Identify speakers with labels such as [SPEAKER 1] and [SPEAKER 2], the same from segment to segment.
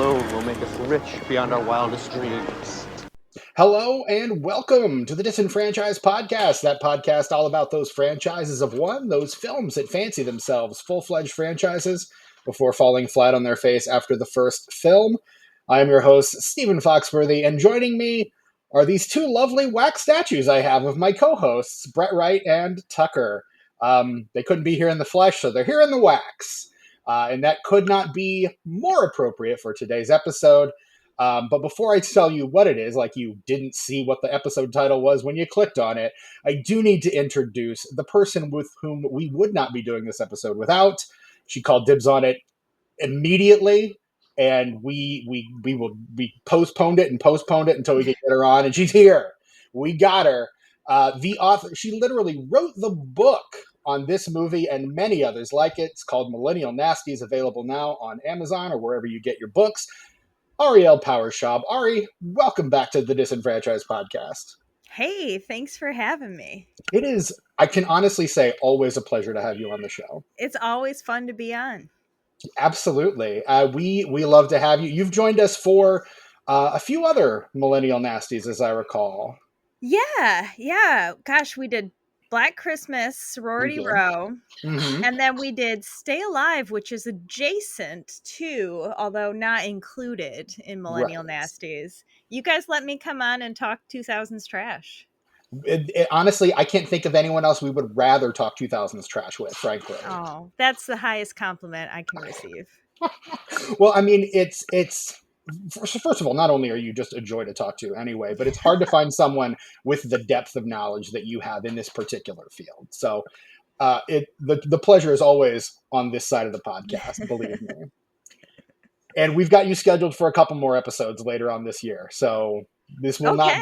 [SPEAKER 1] alone will make us rich beyond our wildest dreams.
[SPEAKER 2] Hello and welcome to the Disenfranchised Podcast, that podcast all about those franchises of one, those films that fancy themselves full-fledged franchises before falling flat on their face after the first film. I'm your host, Stephen Foxworthy, and joining me are these two lovely wax statues I have of my co-hosts, Brett Wright and Tucker. They couldn't be here in the flesh, so they're here in the wax. And that could not be more appropriate for today's episode. But before I tell you what it is, like you didn't see what the episode title was when you clicked on it, I do need to introduce the person with whom we would not be doing this episode without. She called dibs on it immediately, and we postponed it until we could get her on, and she's here. We got her. The author, she literally wrote the book on this movie and many others like it. It's called Millennial Nasties, available now on Amazon or wherever you get your books. Ariel Powers-Schaub. Ari, welcome back to the Disenfranchised Podcast.
[SPEAKER 3] Hey, thanks for having me.
[SPEAKER 2] It is, I can honestly say, always a pleasure to have you on the show.
[SPEAKER 3] It's always fun to be on.
[SPEAKER 2] Absolutely. We love to have you. You've joined us for a few other Millennial Nasties, as I recall.
[SPEAKER 3] Yeah. Gosh, we did Black Christmas, Sorority Row, and then we did Stay Alive, which is adjacent to, although not included in Millennial Nasties. You guys let me come on and talk 2000s trash.
[SPEAKER 2] Honestly, I can't think of anyone else we would rather talk 2000s trash with, frankly.
[SPEAKER 3] Oh, that's the highest compliment I can receive.
[SPEAKER 2] Well, I mean, it's first of all, not only are you just a joy to talk to anyway, but it's hard to find someone with the depth of knowledge that you have in this particular field. So the pleasure is always on this side of the podcast, believe me. And we've got you scheduled for a couple more episodes later on this year. So this will not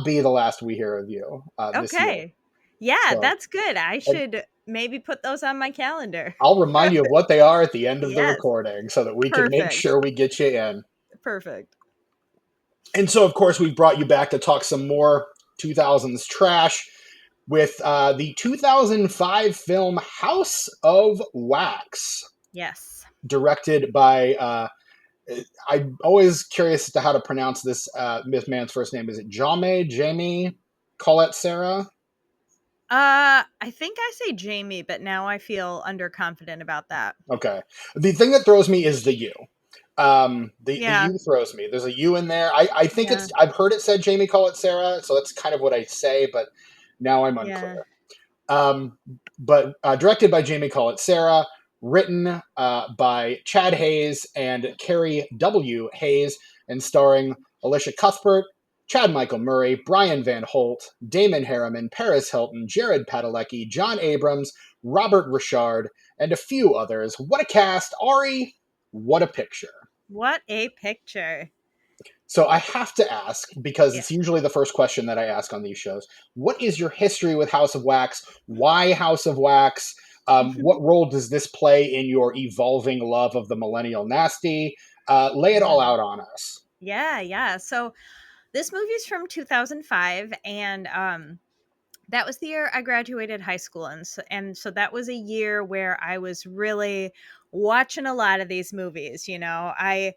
[SPEAKER 2] be the last we hear of you this year.
[SPEAKER 3] Yeah, so, that's good. I should maybe put those on my calendar.
[SPEAKER 2] I'll remind you of what they are at the end of the recording so that we can make sure we get you in.
[SPEAKER 3] Perfect.
[SPEAKER 2] And so, of course, we've brought you back to talk some more 2000s trash with the 2005 film House of Wax.
[SPEAKER 3] Yes.
[SPEAKER 2] Directed by, I'm always curious as to how to pronounce this man's first name. Is it Jamie Colette Sarah?
[SPEAKER 3] I think I say Jamie, but now I feel underconfident about that.
[SPEAKER 2] Okay. The thing that throws me is the U. The U throws me. There's a U in there. I think I've heard it said Jamie Colette Sarah, so that's kind of what I say, but now I'm unclear. But directed by Jamie Colette Sarah, written by Chad Hayes and Carrie W. Hayes, and starring Alicia Cuthbert, Chad Michael Murray, Brian Van Holt, Damon Harriman, Paris Hilton, Jared Padalecki, John Abrams, Robert Richard, and a few others. What a cast. Ari, what a picture.
[SPEAKER 3] What a picture.
[SPEAKER 2] So I have to ask, because it's usually the first question that I ask on these shows, what is your history with House of Wax? Why House of Wax? What role does this play in your evolving love of the Millennial Nasty? Lay it all out on us.
[SPEAKER 3] Yeah. So this movie is from 2005, and that was the year I graduated high school. And so that was a year where I was really watching a lot of these movies. You know, I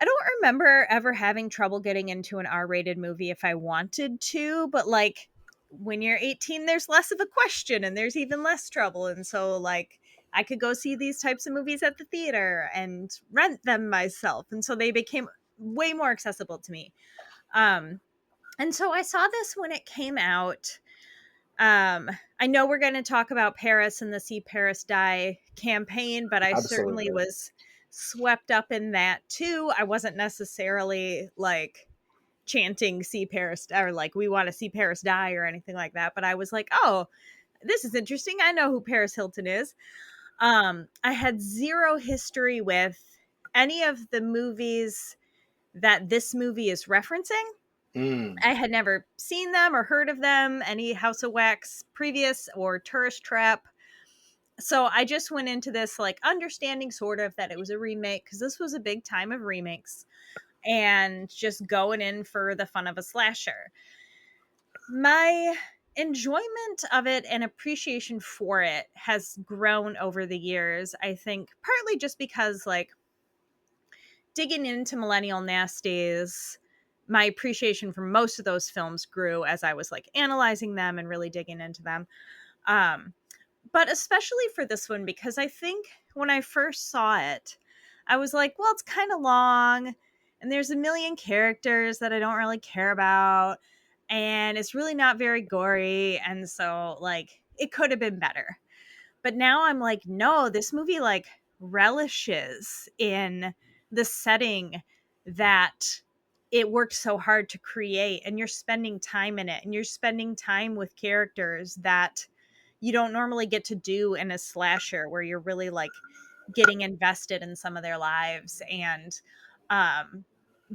[SPEAKER 3] don't remember ever having trouble getting into an R-rated movie if I wanted to, but like when you're 18, there's less of a question and there's even less trouble. And so like I could go see these types of movies at the theater and rent them myself. And so they became way more accessible to me. And so I saw this when it came out. I know we're going to talk about Paris and the See Paris Die campaign, but I certainly was swept up in that too. I wasn't necessarily like chanting See Paris or like we want to see Paris die or anything like that, but I was like, oh, this is interesting. I know who Paris Hilton is. I had zero history with any of the movies that this movie is referencing. I had never seen them or heard of them, any House of Wax previous or Tourist Trap. So I just went into this like understanding sort of that it was a remake because this was a big time of remakes and just going in for the fun of a slasher. My enjoyment of it and appreciation for it has grown over the years. I think partly just because like digging into Millennial Nasties, my appreciation for most of those films grew as I was like analyzing them and really digging into them. But especially for this one, because I think when I first saw it, I was like, well, it's kind of long and there's a million characters that I don't really care about. And it's really not very gory. And so, like, it could have been better. But now I'm like, no, this movie, like, relishes in the setting that it worked so hard to create. And you're spending time in it. And you're spending time with characters that you don't normally get to do in a slasher, where you're really like getting invested in some of their lives. And um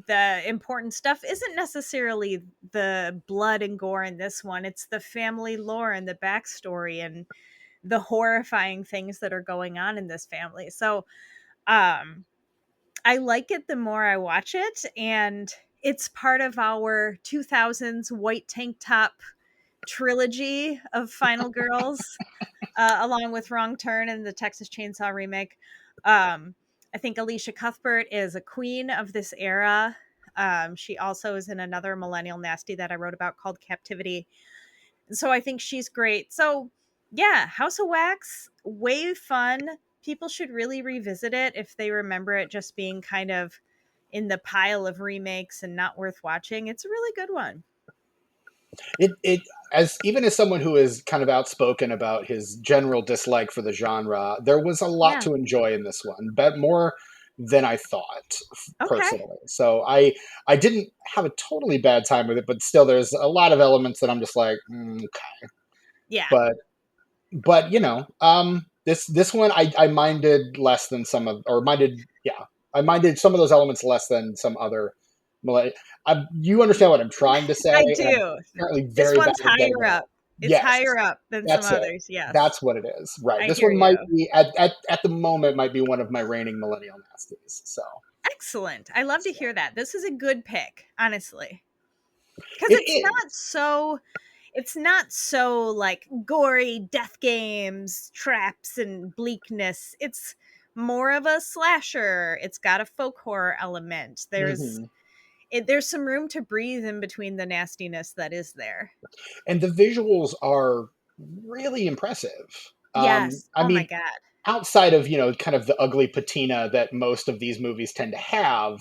[SPEAKER 3] the important stuff isn't necessarily the blood and gore in this one. It's the family lore and the backstory and the horrifying things that are going on in this family. So um I like it the more I watch it, and it's part of our 2000s white tank top trilogy of Final Girls, along with Wrong Turn and the Texas Chainsaw remake. I think Alicia Cuthbert is a queen of this era. She also is in another Millennial Nasty that I wrote about called Captivity. So I think she's great. So yeah, House of Wax, way fun. People should really revisit it if they remember it just being kind of in the pile of remakes and not worth watching. It's a really good one.
[SPEAKER 2] It as even as someone who is kind of outspoken about his general dislike for the genre, there was a lot
[SPEAKER 3] Yeah.
[SPEAKER 2] to enjoy in this one, but more than I thought
[SPEAKER 3] Okay.
[SPEAKER 2] personally. So I didn't have a totally bad time with it, but still there's a lot of elements that I'm just like, okay.
[SPEAKER 3] Yeah.
[SPEAKER 2] But you know, this one I minded less than some of, or minded, yeah, I minded some of those elements less than some other. You understand what I'm trying to say,
[SPEAKER 3] I
[SPEAKER 2] and I'm
[SPEAKER 3] do.
[SPEAKER 2] apparently
[SPEAKER 3] This
[SPEAKER 2] very bad
[SPEAKER 3] one's
[SPEAKER 2] at getting
[SPEAKER 3] higher
[SPEAKER 2] it
[SPEAKER 3] up.
[SPEAKER 2] out.
[SPEAKER 3] It's
[SPEAKER 2] Yes,
[SPEAKER 3] higher up than some
[SPEAKER 2] that's it.
[SPEAKER 3] others. Yes.
[SPEAKER 2] That's what it is. Right.
[SPEAKER 3] I
[SPEAKER 2] This
[SPEAKER 3] hear
[SPEAKER 2] one might
[SPEAKER 3] you.
[SPEAKER 2] be at the moment might be one of my reigning millennial nasties. So
[SPEAKER 3] Excellent. I love to hear that. This is a good pick, honestly. Because
[SPEAKER 2] it is.
[SPEAKER 3] it's not so like gory death games, traps and bleakness. It's more of a slasher. It's got a folk horror element.
[SPEAKER 2] Hmm.
[SPEAKER 3] There's some room to breathe in between the nastiness that is there.
[SPEAKER 2] And the visuals are really impressive.
[SPEAKER 3] Yes.
[SPEAKER 2] I
[SPEAKER 3] Oh my
[SPEAKER 2] mean,
[SPEAKER 3] god.
[SPEAKER 2] outside of kind of the ugly patina that most of these movies tend to have,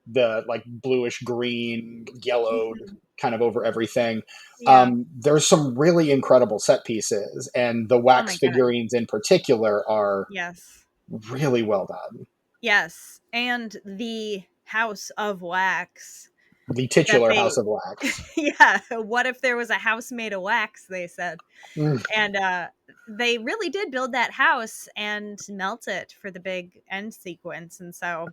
[SPEAKER 2] the like bluish green yellowed
[SPEAKER 3] Mhm.
[SPEAKER 2] kind of over everything,
[SPEAKER 3] Yeah.
[SPEAKER 2] there's some really incredible set pieces, and the
[SPEAKER 3] Oh
[SPEAKER 2] wax
[SPEAKER 3] my god.
[SPEAKER 2] figurines in particular are
[SPEAKER 3] Yes.
[SPEAKER 2] really well done.
[SPEAKER 3] Yes. And the House of Wax
[SPEAKER 2] The
[SPEAKER 3] that
[SPEAKER 2] titular
[SPEAKER 3] they
[SPEAKER 2] House of Wax.
[SPEAKER 3] yeah, what if there was a house made of wax, they said.
[SPEAKER 2] Mm,
[SPEAKER 3] And they really did build that house and melt it for the big end sequence. And so,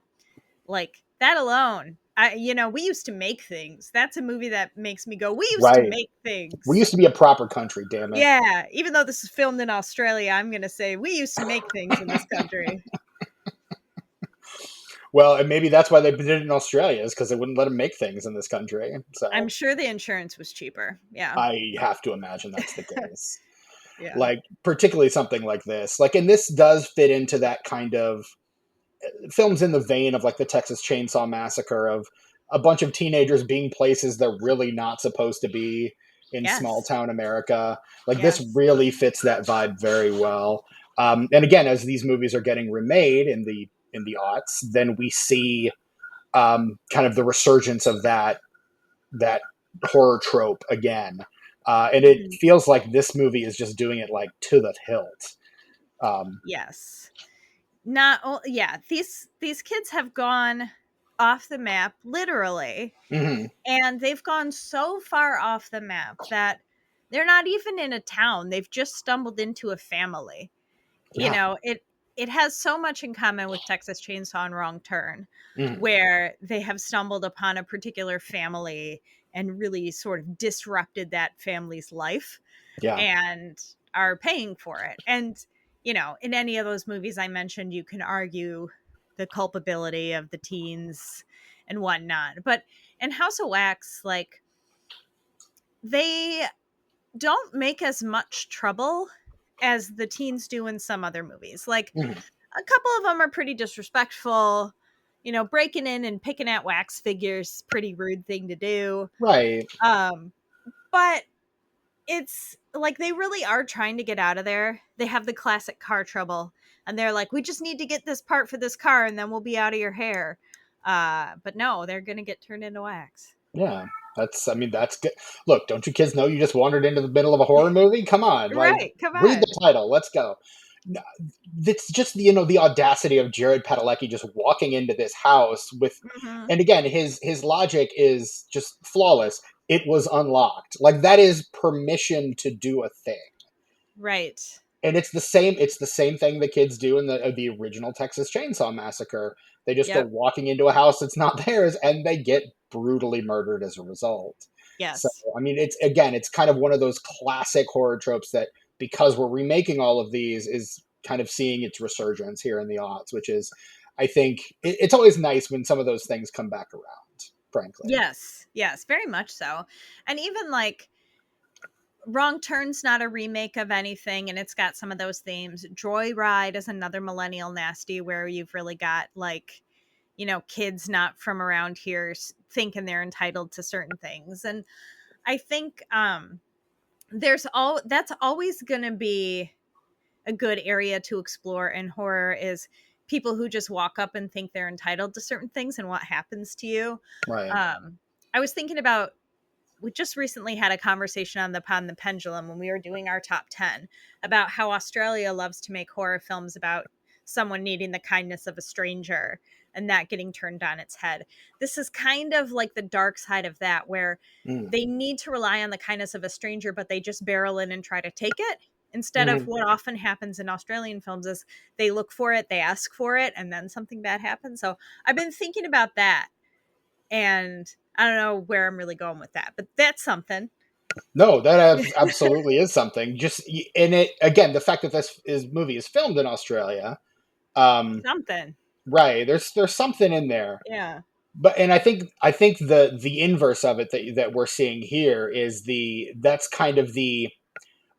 [SPEAKER 3] like, that alone, we used to make things. That's a movie that makes me go, we used to
[SPEAKER 2] right.
[SPEAKER 3] make
[SPEAKER 2] We
[SPEAKER 3] things.
[SPEAKER 2] used to be a proper country, damn it.
[SPEAKER 3] Yeah, even though this is filmed in Australia, I'm going to say we used to make things in this country.
[SPEAKER 2] Well, and maybe that's why they did it in Australia, is because they wouldn't let them make things in this country.
[SPEAKER 3] I'm
[SPEAKER 2] So
[SPEAKER 3] sure the insurance was cheaper. Yeah.
[SPEAKER 2] I have to imagine that's the case.
[SPEAKER 3] Yeah.
[SPEAKER 2] Like, particularly something like this. Like, and this does fit into that kind of films in the vein of like the Texas Chainsaw Massacre, of a bunch of teenagers being places they're really not supposed to be in small
[SPEAKER 3] Yes.
[SPEAKER 2] town America. Like, this
[SPEAKER 3] Yes.
[SPEAKER 2] really fits that vibe very well. And again, as these movies are getting remade in the aughts, then we see kind of the resurgence of that horror trope again. And it
[SPEAKER 3] Mhm.
[SPEAKER 2] feels like this movie is just doing it like to the hilt.
[SPEAKER 3] Yes. Not yeah, these kids have gone off the map literally,
[SPEAKER 2] Mhm.
[SPEAKER 3] and they've gone so far off the map that they're not even in a town. They've just stumbled into a family. You
[SPEAKER 2] Yeah.
[SPEAKER 3] know, it has so much in common with Texas Chainsaw and Wrong Turn,
[SPEAKER 2] Mhm.
[SPEAKER 3] where they have stumbled upon a particular family and really sort of disrupted that family's life
[SPEAKER 2] Yeah.
[SPEAKER 3] and are paying for it. And, in any of those movies I mentioned, you can argue the culpability of the teens and whatnot. But in House of Wax, like, they don't make as much trouble as the teens do in some other movies. Like,
[SPEAKER 2] Mhm.
[SPEAKER 3] a couple of them are pretty disrespectful. breaking in and picking at wax figures, pretty rude thing to do.
[SPEAKER 2] Right.
[SPEAKER 3] But it's like they really are trying to get out of there. They have the classic car trouble, and they're like, we just need to get this part for this car, and then we'll be out of your hair. But no, they're gonna get turned into wax.
[SPEAKER 2] Yeah. That's good. Look, don't you kids know you just wandered into the middle of a horror movie? Come on, like,
[SPEAKER 3] Right, come
[SPEAKER 2] read
[SPEAKER 3] on.
[SPEAKER 2] the title. Let's go. No, it's just the audacity of Jared Padalecki just walking into this house with,
[SPEAKER 3] Mhm.
[SPEAKER 2] and again, his logic is just flawless. It was unlocked. Like, that is permission to do a thing.
[SPEAKER 3] Right.
[SPEAKER 2] And it's the same thing the kids do in the original Texas Chainsaw Massacre. They just go
[SPEAKER 3] Yep.
[SPEAKER 2] walking into a house that's not theirs, and they get brutally murdered as a result. So,
[SPEAKER 3] Yes.
[SPEAKER 2] it's kind of one of those classic horror tropes that, because we're remaking all of these, is kind of seeing its resurgence here in the aughts, which is, I think, it's always nice when some of those things come back around, frankly.
[SPEAKER 3] Yes. Yes. Very much so. And even like Wrong Turn's not a remake of anything, and it's got some of those themes. Joyride is another Millennial Nasty where you've really got like, kids not from around here thinking they're entitled to certain things. And I think that's always going to be a good area to explore in horror, is people who just walk up and think they're entitled to certain things and what happens to you.
[SPEAKER 2] Right.
[SPEAKER 3] I was thinking about, we just recently had a conversation on the Pod the Pendulum when we were doing our top 10 about how Australia loves to make horror films about someone needing the kindness of a stranger and that getting turned on its head. This is kind of like the dark side of that, where
[SPEAKER 2] Mm.
[SPEAKER 3] they need to rely on the kindness of a stranger, but they just barrel in and try to take it. Instead of
[SPEAKER 2] Mhm.
[SPEAKER 3] what often happens in Australian films is they look for it, they ask for it, and then something bad happens. So I've been thinking about that, and I don't know where I'm really going with that, but that's something.
[SPEAKER 2] No, that absolutely is something. Just in it again, the fact that movie is filmed in Australia, um,
[SPEAKER 3] Something.
[SPEAKER 2] right? There's something in there,
[SPEAKER 3] Yeah.
[SPEAKER 2] but and I think the inverse of it that we're seeing here is that's kind of the,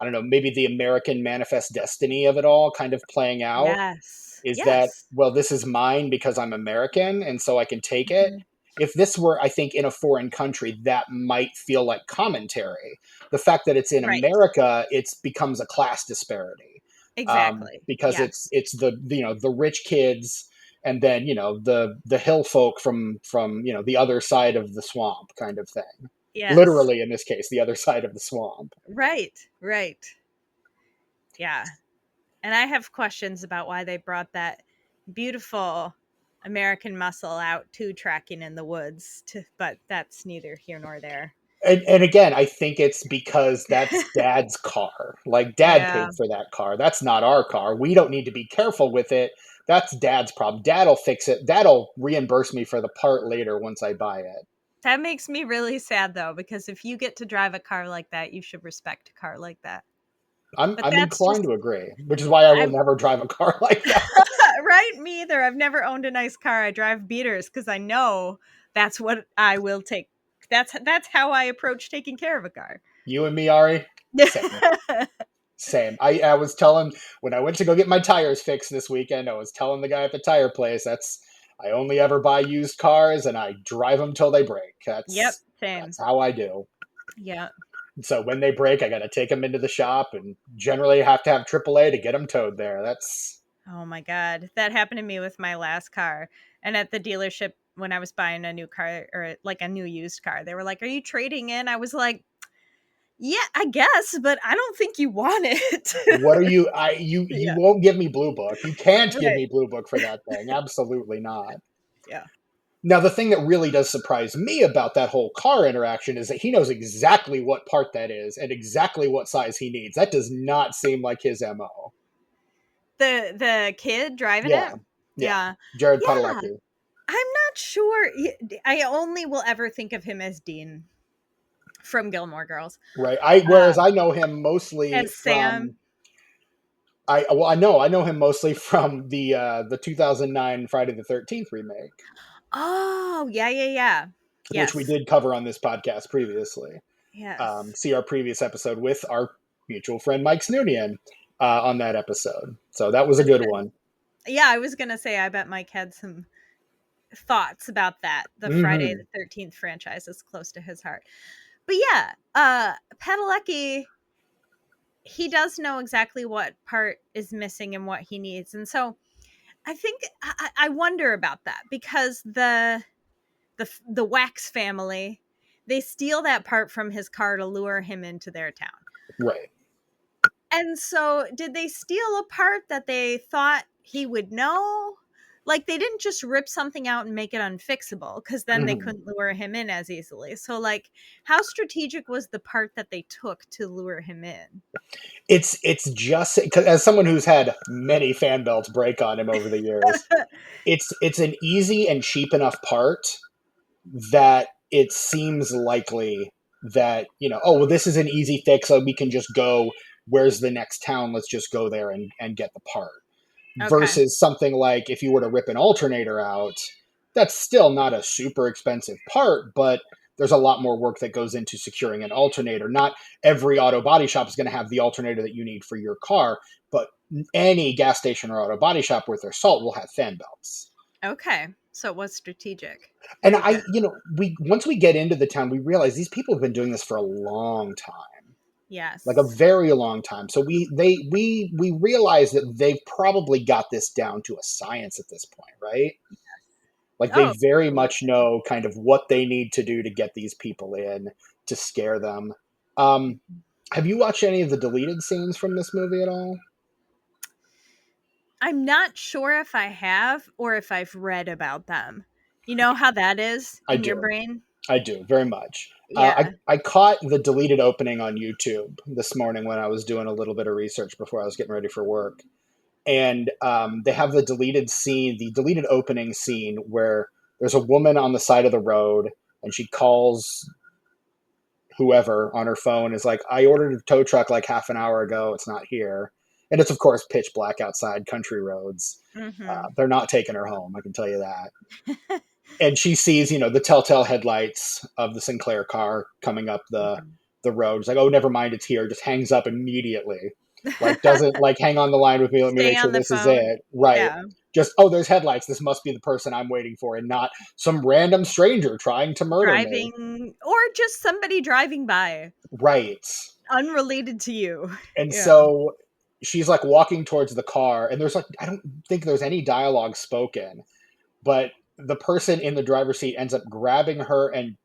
[SPEAKER 2] I don't know, maybe the American manifest destiny of it all kind of playing out,
[SPEAKER 3] Yes.
[SPEAKER 2] is that,
[SPEAKER 3] Yes.
[SPEAKER 2] well, this is mine because I'm American and so I can take it.
[SPEAKER 3] Mhm.
[SPEAKER 2] If this were, I think, in a foreign country, that might feel like commentary. The fact that it's in
[SPEAKER 3] Right.
[SPEAKER 2] America, it becomes a class disparity,
[SPEAKER 3] Exactly.
[SPEAKER 2] because
[SPEAKER 3] Yes.
[SPEAKER 2] it's the rich kids, and then the hill folk from the other side of the swamp kind of thing.
[SPEAKER 3] Yes.
[SPEAKER 2] Literally, in this case, the other side of the swamp.
[SPEAKER 3] Right. Right. Yeah. And I have questions about why they brought that beautiful American muscle out to tracking in the woods, but that's neither here nor there.
[SPEAKER 2] And again, I think it's because that's dad's car. Like, dad
[SPEAKER 3] Yeah.
[SPEAKER 2] paid for that car. That's not our car. We don't need to be careful with it. That's dad's problem. Dad'll fix it. Dad'll reimburse me for the part later once I buy it.
[SPEAKER 3] That makes me really sad though, because if you get to drive a car like that, you should respect a car like that.
[SPEAKER 2] I'm
[SPEAKER 3] But
[SPEAKER 2] I'm
[SPEAKER 3] that's
[SPEAKER 2] inclined
[SPEAKER 3] just
[SPEAKER 2] to agree, which is why I will
[SPEAKER 3] I'm
[SPEAKER 2] never drive a car like that.
[SPEAKER 3] right, me either. I've never owned a nice car. I drive beaters because I know that's what I will take. That's how I approach taking care of a car.
[SPEAKER 2] You and me, Ari, same. Same. I was telling, when I went to go get my tires fixed this weekend, I was telling the guy at the tire place, I only ever buy used cars and I drive them till they break.
[SPEAKER 3] Yep,
[SPEAKER 2] That's
[SPEAKER 3] same.
[SPEAKER 2] how I do.
[SPEAKER 3] Yeah.
[SPEAKER 2] So when they break, I got to take them into the shop, and generally have to have AAA to get them towed there. That's
[SPEAKER 3] Oh my god, that happened to me with my last car. And at the dealership when I was buying a new car, or like a new used car, they were like, "Are you trading in?" I was like, "Yeah, I guess, but I don't think you want it."
[SPEAKER 2] what are you? You
[SPEAKER 3] Yeah.
[SPEAKER 2] won't give me Blue Book. You can't give
[SPEAKER 3] Right.
[SPEAKER 2] me Blue Book for that thing. Absolutely not.
[SPEAKER 3] Yeah.
[SPEAKER 2] Now, the thing that really does surprise me about that whole car interaction is that he knows exactly what part that is and exactly what size he needs. That does not seem like his MO.
[SPEAKER 3] The kid driving
[SPEAKER 2] Yeah.
[SPEAKER 3] it?
[SPEAKER 2] Yeah.
[SPEAKER 3] Yeah.
[SPEAKER 2] Jared
[SPEAKER 3] Yeah.
[SPEAKER 2] Padalecki.
[SPEAKER 3] I'm not sure. I only will ever think of him as Dean from Gilmore Girls.
[SPEAKER 2] Right.
[SPEAKER 3] Uh,
[SPEAKER 2] Whereas I know him mostly
[SPEAKER 3] as Sam.
[SPEAKER 2] from I know him mostly from the 2009 Friday the 13th remake,
[SPEAKER 3] Oh, yeah, yeah, yeah.
[SPEAKER 2] which we
[SPEAKER 3] Yes.
[SPEAKER 2] did cover on this podcast previously.
[SPEAKER 3] Yes.
[SPEAKER 2] See our previous episode with our mutual friend Mike Snoonian on that episode. So that was a
[SPEAKER 3] That's
[SPEAKER 2] good
[SPEAKER 3] good.
[SPEAKER 2] one.
[SPEAKER 3] Yeah, I was gonna say I bet Mike had some thoughts about that. The Friday
[SPEAKER 2] Mhm.
[SPEAKER 3] the 13th franchise is close to his heart. But yeah, Padalecki, he does know exactly what part is missing and what he needs. And so I think I wonder about that, because the Wax family, they steal that part from his car to lure him into their town.
[SPEAKER 2] Right.
[SPEAKER 3] And so did they steal a part that they thought he would know? Like, they didn't just rip something out and make it unfixable, because then they
[SPEAKER 2] Mhm.
[SPEAKER 3] couldn't lure him in as easily. So, like, how strategic was the part that they took to lure him in?
[SPEAKER 2] It's just 'cause as someone who's had many fan belts break on him over the years, it's an easy and cheap enough part that it seems likely that, oh, well, this is an easy fix, so we can just go, where's the next town? Let's just go there and get the part.
[SPEAKER 3] Okay.
[SPEAKER 2] Versus something like if you were to rip an alternator out, that's still not a super expensive part, but there's a lot more work that goes into securing an alternator. Not every auto body shop is going to have the alternator that you need for your car, but any gas station or auto body shop worth their salt will have fan belts.
[SPEAKER 3] Okay. So it was strategic.
[SPEAKER 2] And
[SPEAKER 3] Good.
[SPEAKER 2] we once we get into the town, we realize these people have been doing this for a long time, like a
[SPEAKER 3] Yes.
[SPEAKER 2] very long time. So we realize that they've probably got this down to a science at this point, right? Like they
[SPEAKER 3] Oh,
[SPEAKER 2] very
[SPEAKER 3] absolutely.
[SPEAKER 2] much know kind of what they need to do to get these people in to scare them. Have you watched any of the deleted scenes from this movie at all?
[SPEAKER 3] I'm not sure if I have or if I've read about them. You know how that is
[SPEAKER 2] I
[SPEAKER 3] in your
[SPEAKER 2] do.
[SPEAKER 3] brain?
[SPEAKER 2] I do very much.
[SPEAKER 3] Yeah.
[SPEAKER 2] I caught the deleted opening on YouTube this morning when I was doing a little bit of research before I was getting ready for work, and they have the deleted scene, the deleted opening scene where there's a woman on the side of the road and she calls whoever on her phone, is like, I ordered a tow truck like half an hour ago. It's not here. And it's, of course, pitch black outside, country roads.
[SPEAKER 3] Mhm.
[SPEAKER 2] They're not taking her home. I can tell you that. And she sees, the telltale headlights of the Sinclair car coming up
[SPEAKER 3] Mhm.
[SPEAKER 2] the road. She's like, oh, never mind. It's here. Just hangs up immediately. Like, doesn't like hang on the line with me. Let me
[SPEAKER 3] Stay
[SPEAKER 2] make sure
[SPEAKER 3] on the
[SPEAKER 2] this is
[SPEAKER 3] phone.
[SPEAKER 2] it. Right.
[SPEAKER 3] Yeah.
[SPEAKER 2] Just, oh, there's headlights. This must be the person I'm waiting for and not some random stranger trying to murder me.
[SPEAKER 3] Driving, or just somebody driving by,
[SPEAKER 2] Right.
[SPEAKER 3] unrelated to you.
[SPEAKER 2] And
[SPEAKER 3] Yeah.
[SPEAKER 2] so she's like walking towards the car, and there's like, I don't think there's any dialogue spoken, but the person in the driver's seat ends up grabbing her and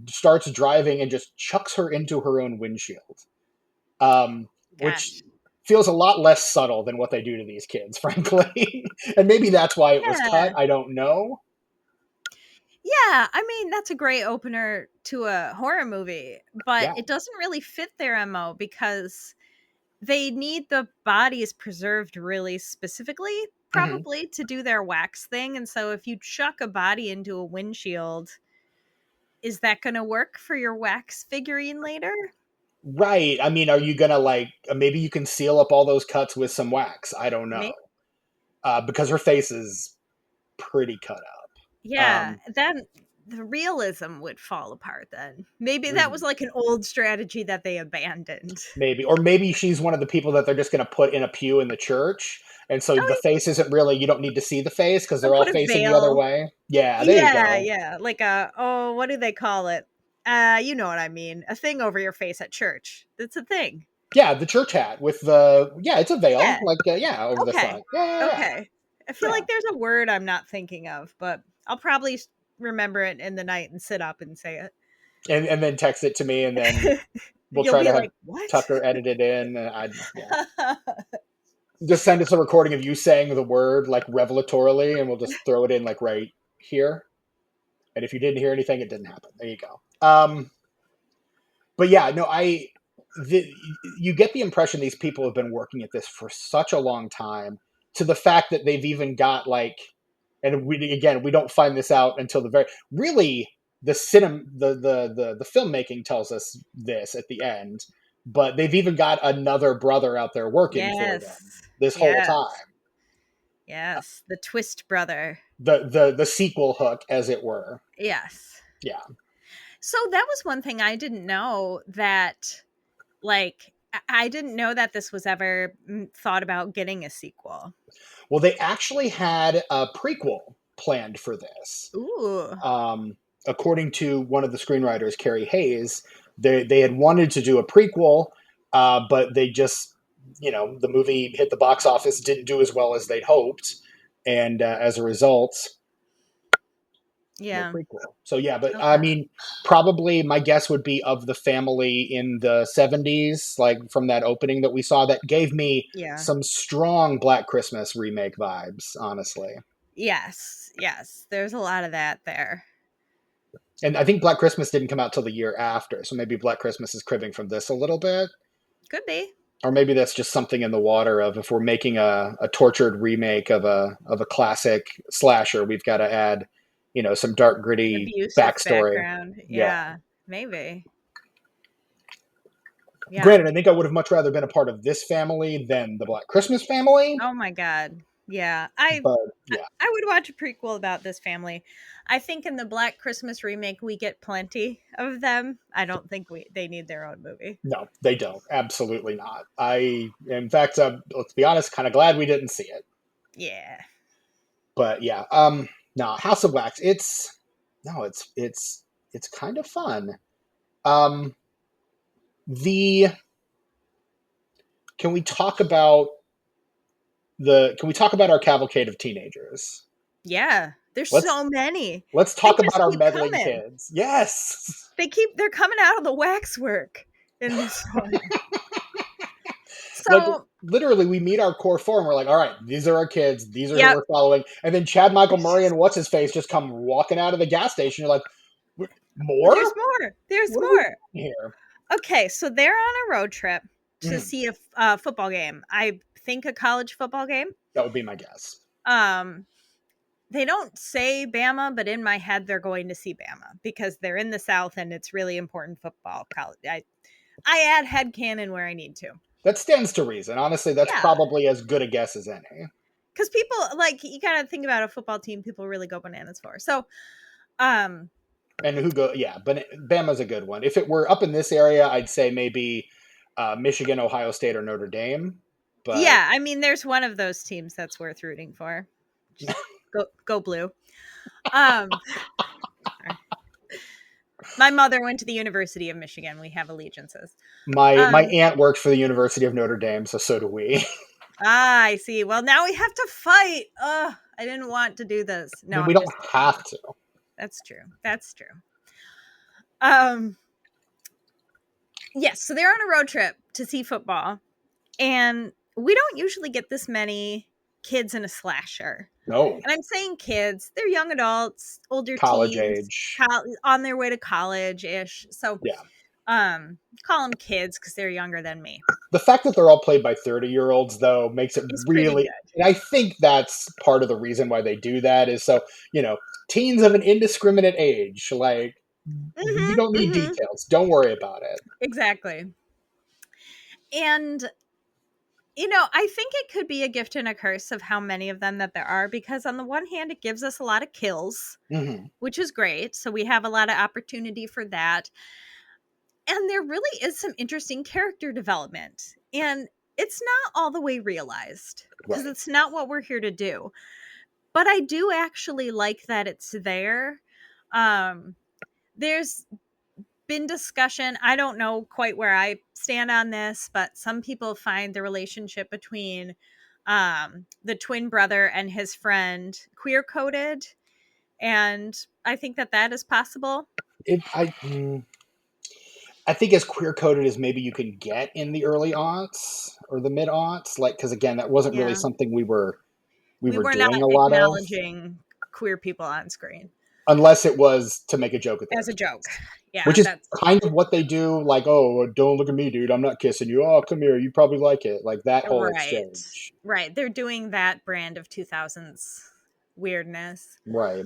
[SPEAKER 2] starts driving and just chucks her into her own windshield, which
[SPEAKER 3] Gosh.
[SPEAKER 2] feels a lot less subtle than what they do to these kids, frankly. And maybe that's why it was cut.
[SPEAKER 3] Yeah.
[SPEAKER 2] I don't know.
[SPEAKER 3] Yeah, I mean, that's a great opener to a horror movie, but
[SPEAKER 2] Yeah.
[SPEAKER 3] it doesn't really fit their MO, because they need the bodies preserved really specifically,
[SPEAKER 2] Mhm.
[SPEAKER 3] probably to do their wax thing. And so if you chuck a body into a windshield, is that going to work for your wax figurine later?
[SPEAKER 2] Right. I mean, are you gonna like maybe you can seal up all those cuts with some wax? I don't know.
[SPEAKER 3] Maybe.
[SPEAKER 2] Because her face is pretty cut up.
[SPEAKER 3] Yeah, then the realism would fall apart then. Maybe that was
[SPEAKER 2] Mhm.
[SPEAKER 3] like an old strategy that they abandoned.
[SPEAKER 2] Maybe, or maybe she's one of the people that they're just going to put in a pew in the church, and so the
[SPEAKER 3] Oh,
[SPEAKER 2] face isn't really. You don't need to see the face because
[SPEAKER 3] they'll
[SPEAKER 2] they're all
[SPEAKER 3] put a
[SPEAKER 2] facing the other
[SPEAKER 3] veil.
[SPEAKER 2] way. Yeah, there you
[SPEAKER 3] Yeah,
[SPEAKER 2] go.
[SPEAKER 3] yeah, like a, oh, what do they call it? You know what I mean? A thing over your face at church. That's a thing.
[SPEAKER 2] Yeah, the church hat with the it's a veil,
[SPEAKER 3] Yeah.
[SPEAKER 2] like yeah, over the
[SPEAKER 3] Okay.
[SPEAKER 2] front. Yeah, yeah, yeah,
[SPEAKER 3] Okay. I feel
[SPEAKER 2] yeah.
[SPEAKER 3] like there's a word I'm not thinking of, but I'll probably remember it in the night and sit up and say
[SPEAKER 2] And then text it to me, and then
[SPEAKER 3] it.
[SPEAKER 2] we'll
[SPEAKER 3] You'll
[SPEAKER 2] try
[SPEAKER 3] be
[SPEAKER 2] to have
[SPEAKER 3] like, "What?"
[SPEAKER 2] Tucker edit it in. I just send us a recording of you saying the word like revelatorily, and we'll just throw it in like right here. And if you didn't hear anything, it didn't happen. There you go. But yeah, no, you get the impression these people have been working at this for such a long time, to the fact that they've even got like, and we don't find this out until the very really the cinema the filmmaking tells us this at the end, but they've even got another brother out there working for
[SPEAKER 3] Yes.
[SPEAKER 2] them this whole
[SPEAKER 3] Yes.
[SPEAKER 2] time.
[SPEAKER 3] Yes. The twist brother.
[SPEAKER 2] The sequel hook, as it were.
[SPEAKER 3] Yes.
[SPEAKER 2] Yeah.
[SPEAKER 3] So that was one thing I didn't know, that like I didn't know that this was ever thought about getting a sequel.
[SPEAKER 2] Well, they actually had a prequel planned for this.
[SPEAKER 3] Ooh.
[SPEAKER 2] According to one of the screenwriters, Carrie Hayes, they had wanted to do a prequel, but they just, the movie hit the box office, didn't do as well as they'd hoped, and as a result, no
[SPEAKER 3] Yeah.
[SPEAKER 2] prequel. So yeah, but I
[SPEAKER 3] Okay.
[SPEAKER 2] mean, probably my guess would be of the family in the 70s, like from that opening that we saw, that gave me
[SPEAKER 3] Yeah.
[SPEAKER 2] some strong Black Christmas remake vibes, honestly.
[SPEAKER 3] Yes. Yes. There's a lot of that there.
[SPEAKER 2] And I think Black Christmas didn't come out till the year after, so maybe Black Christmas is cribbing from this a little bit.
[SPEAKER 3] Could be.
[SPEAKER 2] Or maybe that's just something in the water of, if we're making a tortured remake of a classic slasher, we've got to add, some dark,
[SPEAKER 3] An
[SPEAKER 2] gritty
[SPEAKER 3] abusive
[SPEAKER 2] backstory.
[SPEAKER 3] background.
[SPEAKER 2] Yeah.
[SPEAKER 3] Yeah. Maybe. Yeah.
[SPEAKER 2] Granted, I think I would have much rather been a part of this family than the Black Christmas family.
[SPEAKER 3] Oh my God. Yeah. I
[SPEAKER 2] But yeah,
[SPEAKER 3] would watch a prequel about this family. I think in the Black Christmas remake we get plenty of them. I don't think they need their own movie.
[SPEAKER 2] no, they don't. Absolutely not. In fact, let's be honest, kind of glad we didn't see it.
[SPEAKER 3] Yeah.
[SPEAKER 2] But yeah, no, House of Wax. It's kind of fun. Um, the can we talk about our cavalcade of teenagers?
[SPEAKER 3] Yeah. There's
[SPEAKER 2] Let's
[SPEAKER 3] so many.
[SPEAKER 2] let's
[SPEAKER 3] They
[SPEAKER 2] talk about
[SPEAKER 3] just
[SPEAKER 2] our
[SPEAKER 3] keep
[SPEAKER 2] meddling
[SPEAKER 3] coming.
[SPEAKER 2] kids. Yes.
[SPEAKER 3] They're coming out of the waxwork in this one.
[SPEAKER 2] Like,
[SPEAKER 3] So
[SPEAKER 2] literally, we meet our core four and we're like, all right, these are our kids. These are who
[SPEAKER 3] yep.
[SPEAKER 2] we're following. And then Chad Michael Murray and what's his face just come walking out of the gas station. You're like, more?
[SPEAKER 3] There's more. There's
[SPEAKER 2] What are
[SPEAKER 3] more.
[SPEAKER 2] we doing here?
[SPEAKER 3] Okay, so they're on a road trip to
[SPEAKER 2] Mhm.
[SPEAKER 3] see a football game. I think a college football game.
[SPEAKER 2] That would be my guess.
[SPEAKER 3] They don't say Bama, but in my head they're going to see Bama because they're in the South and it's really important football. College. I add headcanon where I need to.
[SPEAKER 2] That stands to reason. Honestly, that's
[SPEAKER 3] Yeah.
[SPEAKER 2] probably as good a guess as any.
[SPEAKER 3] Because people, like, you gotta think about a football team people really go bananas for. So,
[SPEAKER 2] And who go? Yeah, but Bama's a good one. If it were up in this area, I'd say maybe Michigan, Ohio State, or Notre Dame. But
[SPEAKER 3] yeah, I mean, there's one of those teams that's worth rooting for. Just go blue. My mother went to the University of Michigan. We have allegiances.
[SPEAKER 2] my aunt works for the University of Notre Dame, so do we.
[SPEAKER 3] I see. Well, now we have to fight. I didn't want to do this. No,
[SPEAKER 2] we don't have to.
[SPEAKER 3] That's true. That's true. Yes, so they're on a road trip to see football, and we don't usually get this many kids in a slasher.
[SPEAKER 2] No.
[SPEAKER 3] And I'm saying kids, they're young adults, older
[SPEAKER 2] College
[SPEAKER 3] teens,
[SPEAKER 2] age.
[SPEAKER 3] on their way to college-ish. So
[SPEAKER 2] yeah.
[SPEAKER 3] Call them kids because they're younger than me.
[SPEAKER 2] The fact that they're all played by 30-year-olds, though, makes it really... And I think that's part of the reason why they do that is so, teens of an indiscriminate age, like, you don't need details. Don't worry about it.
[SPEAKER 3] Exactly. And, I think it could be a gift and a curse of how many of them that there are, because on the one hand, it gives us a lot of kills, which is great. So we have a lot of opportunity for that. And there really is some interesting character development. And it's not all the way realized because it's not what we're here to do. But I do actually like that it's there. There's been discussion. I don't know quite where I stand on this, but some people find the relationship between the twin brother and his friend queer coded. And I think that is possible.
[SPEAKER 2] I think as queer coded as maybe you can get in the early aughts or the mid aughts, like, because again, that wasn't really something we were doing
[SPEAKER 3] not
[SPEAKER 2] a lot of
[SPEAKER 3] acknowledging queer people on screen,
[SPEAKER 2] unless it was to make a joke at
[SPEAKER 3] as a joke. Yeah,
[SPEAKER 2] which is kind of what they do. Like, oh, don't look at me, dude. I'm not kissing you. Oh, come here. You probably like it. Like that whole exchange.
[SPEAKER 3] Right. They're doing that brand of 2000s weirdness.
[SPEAKER 2] Right.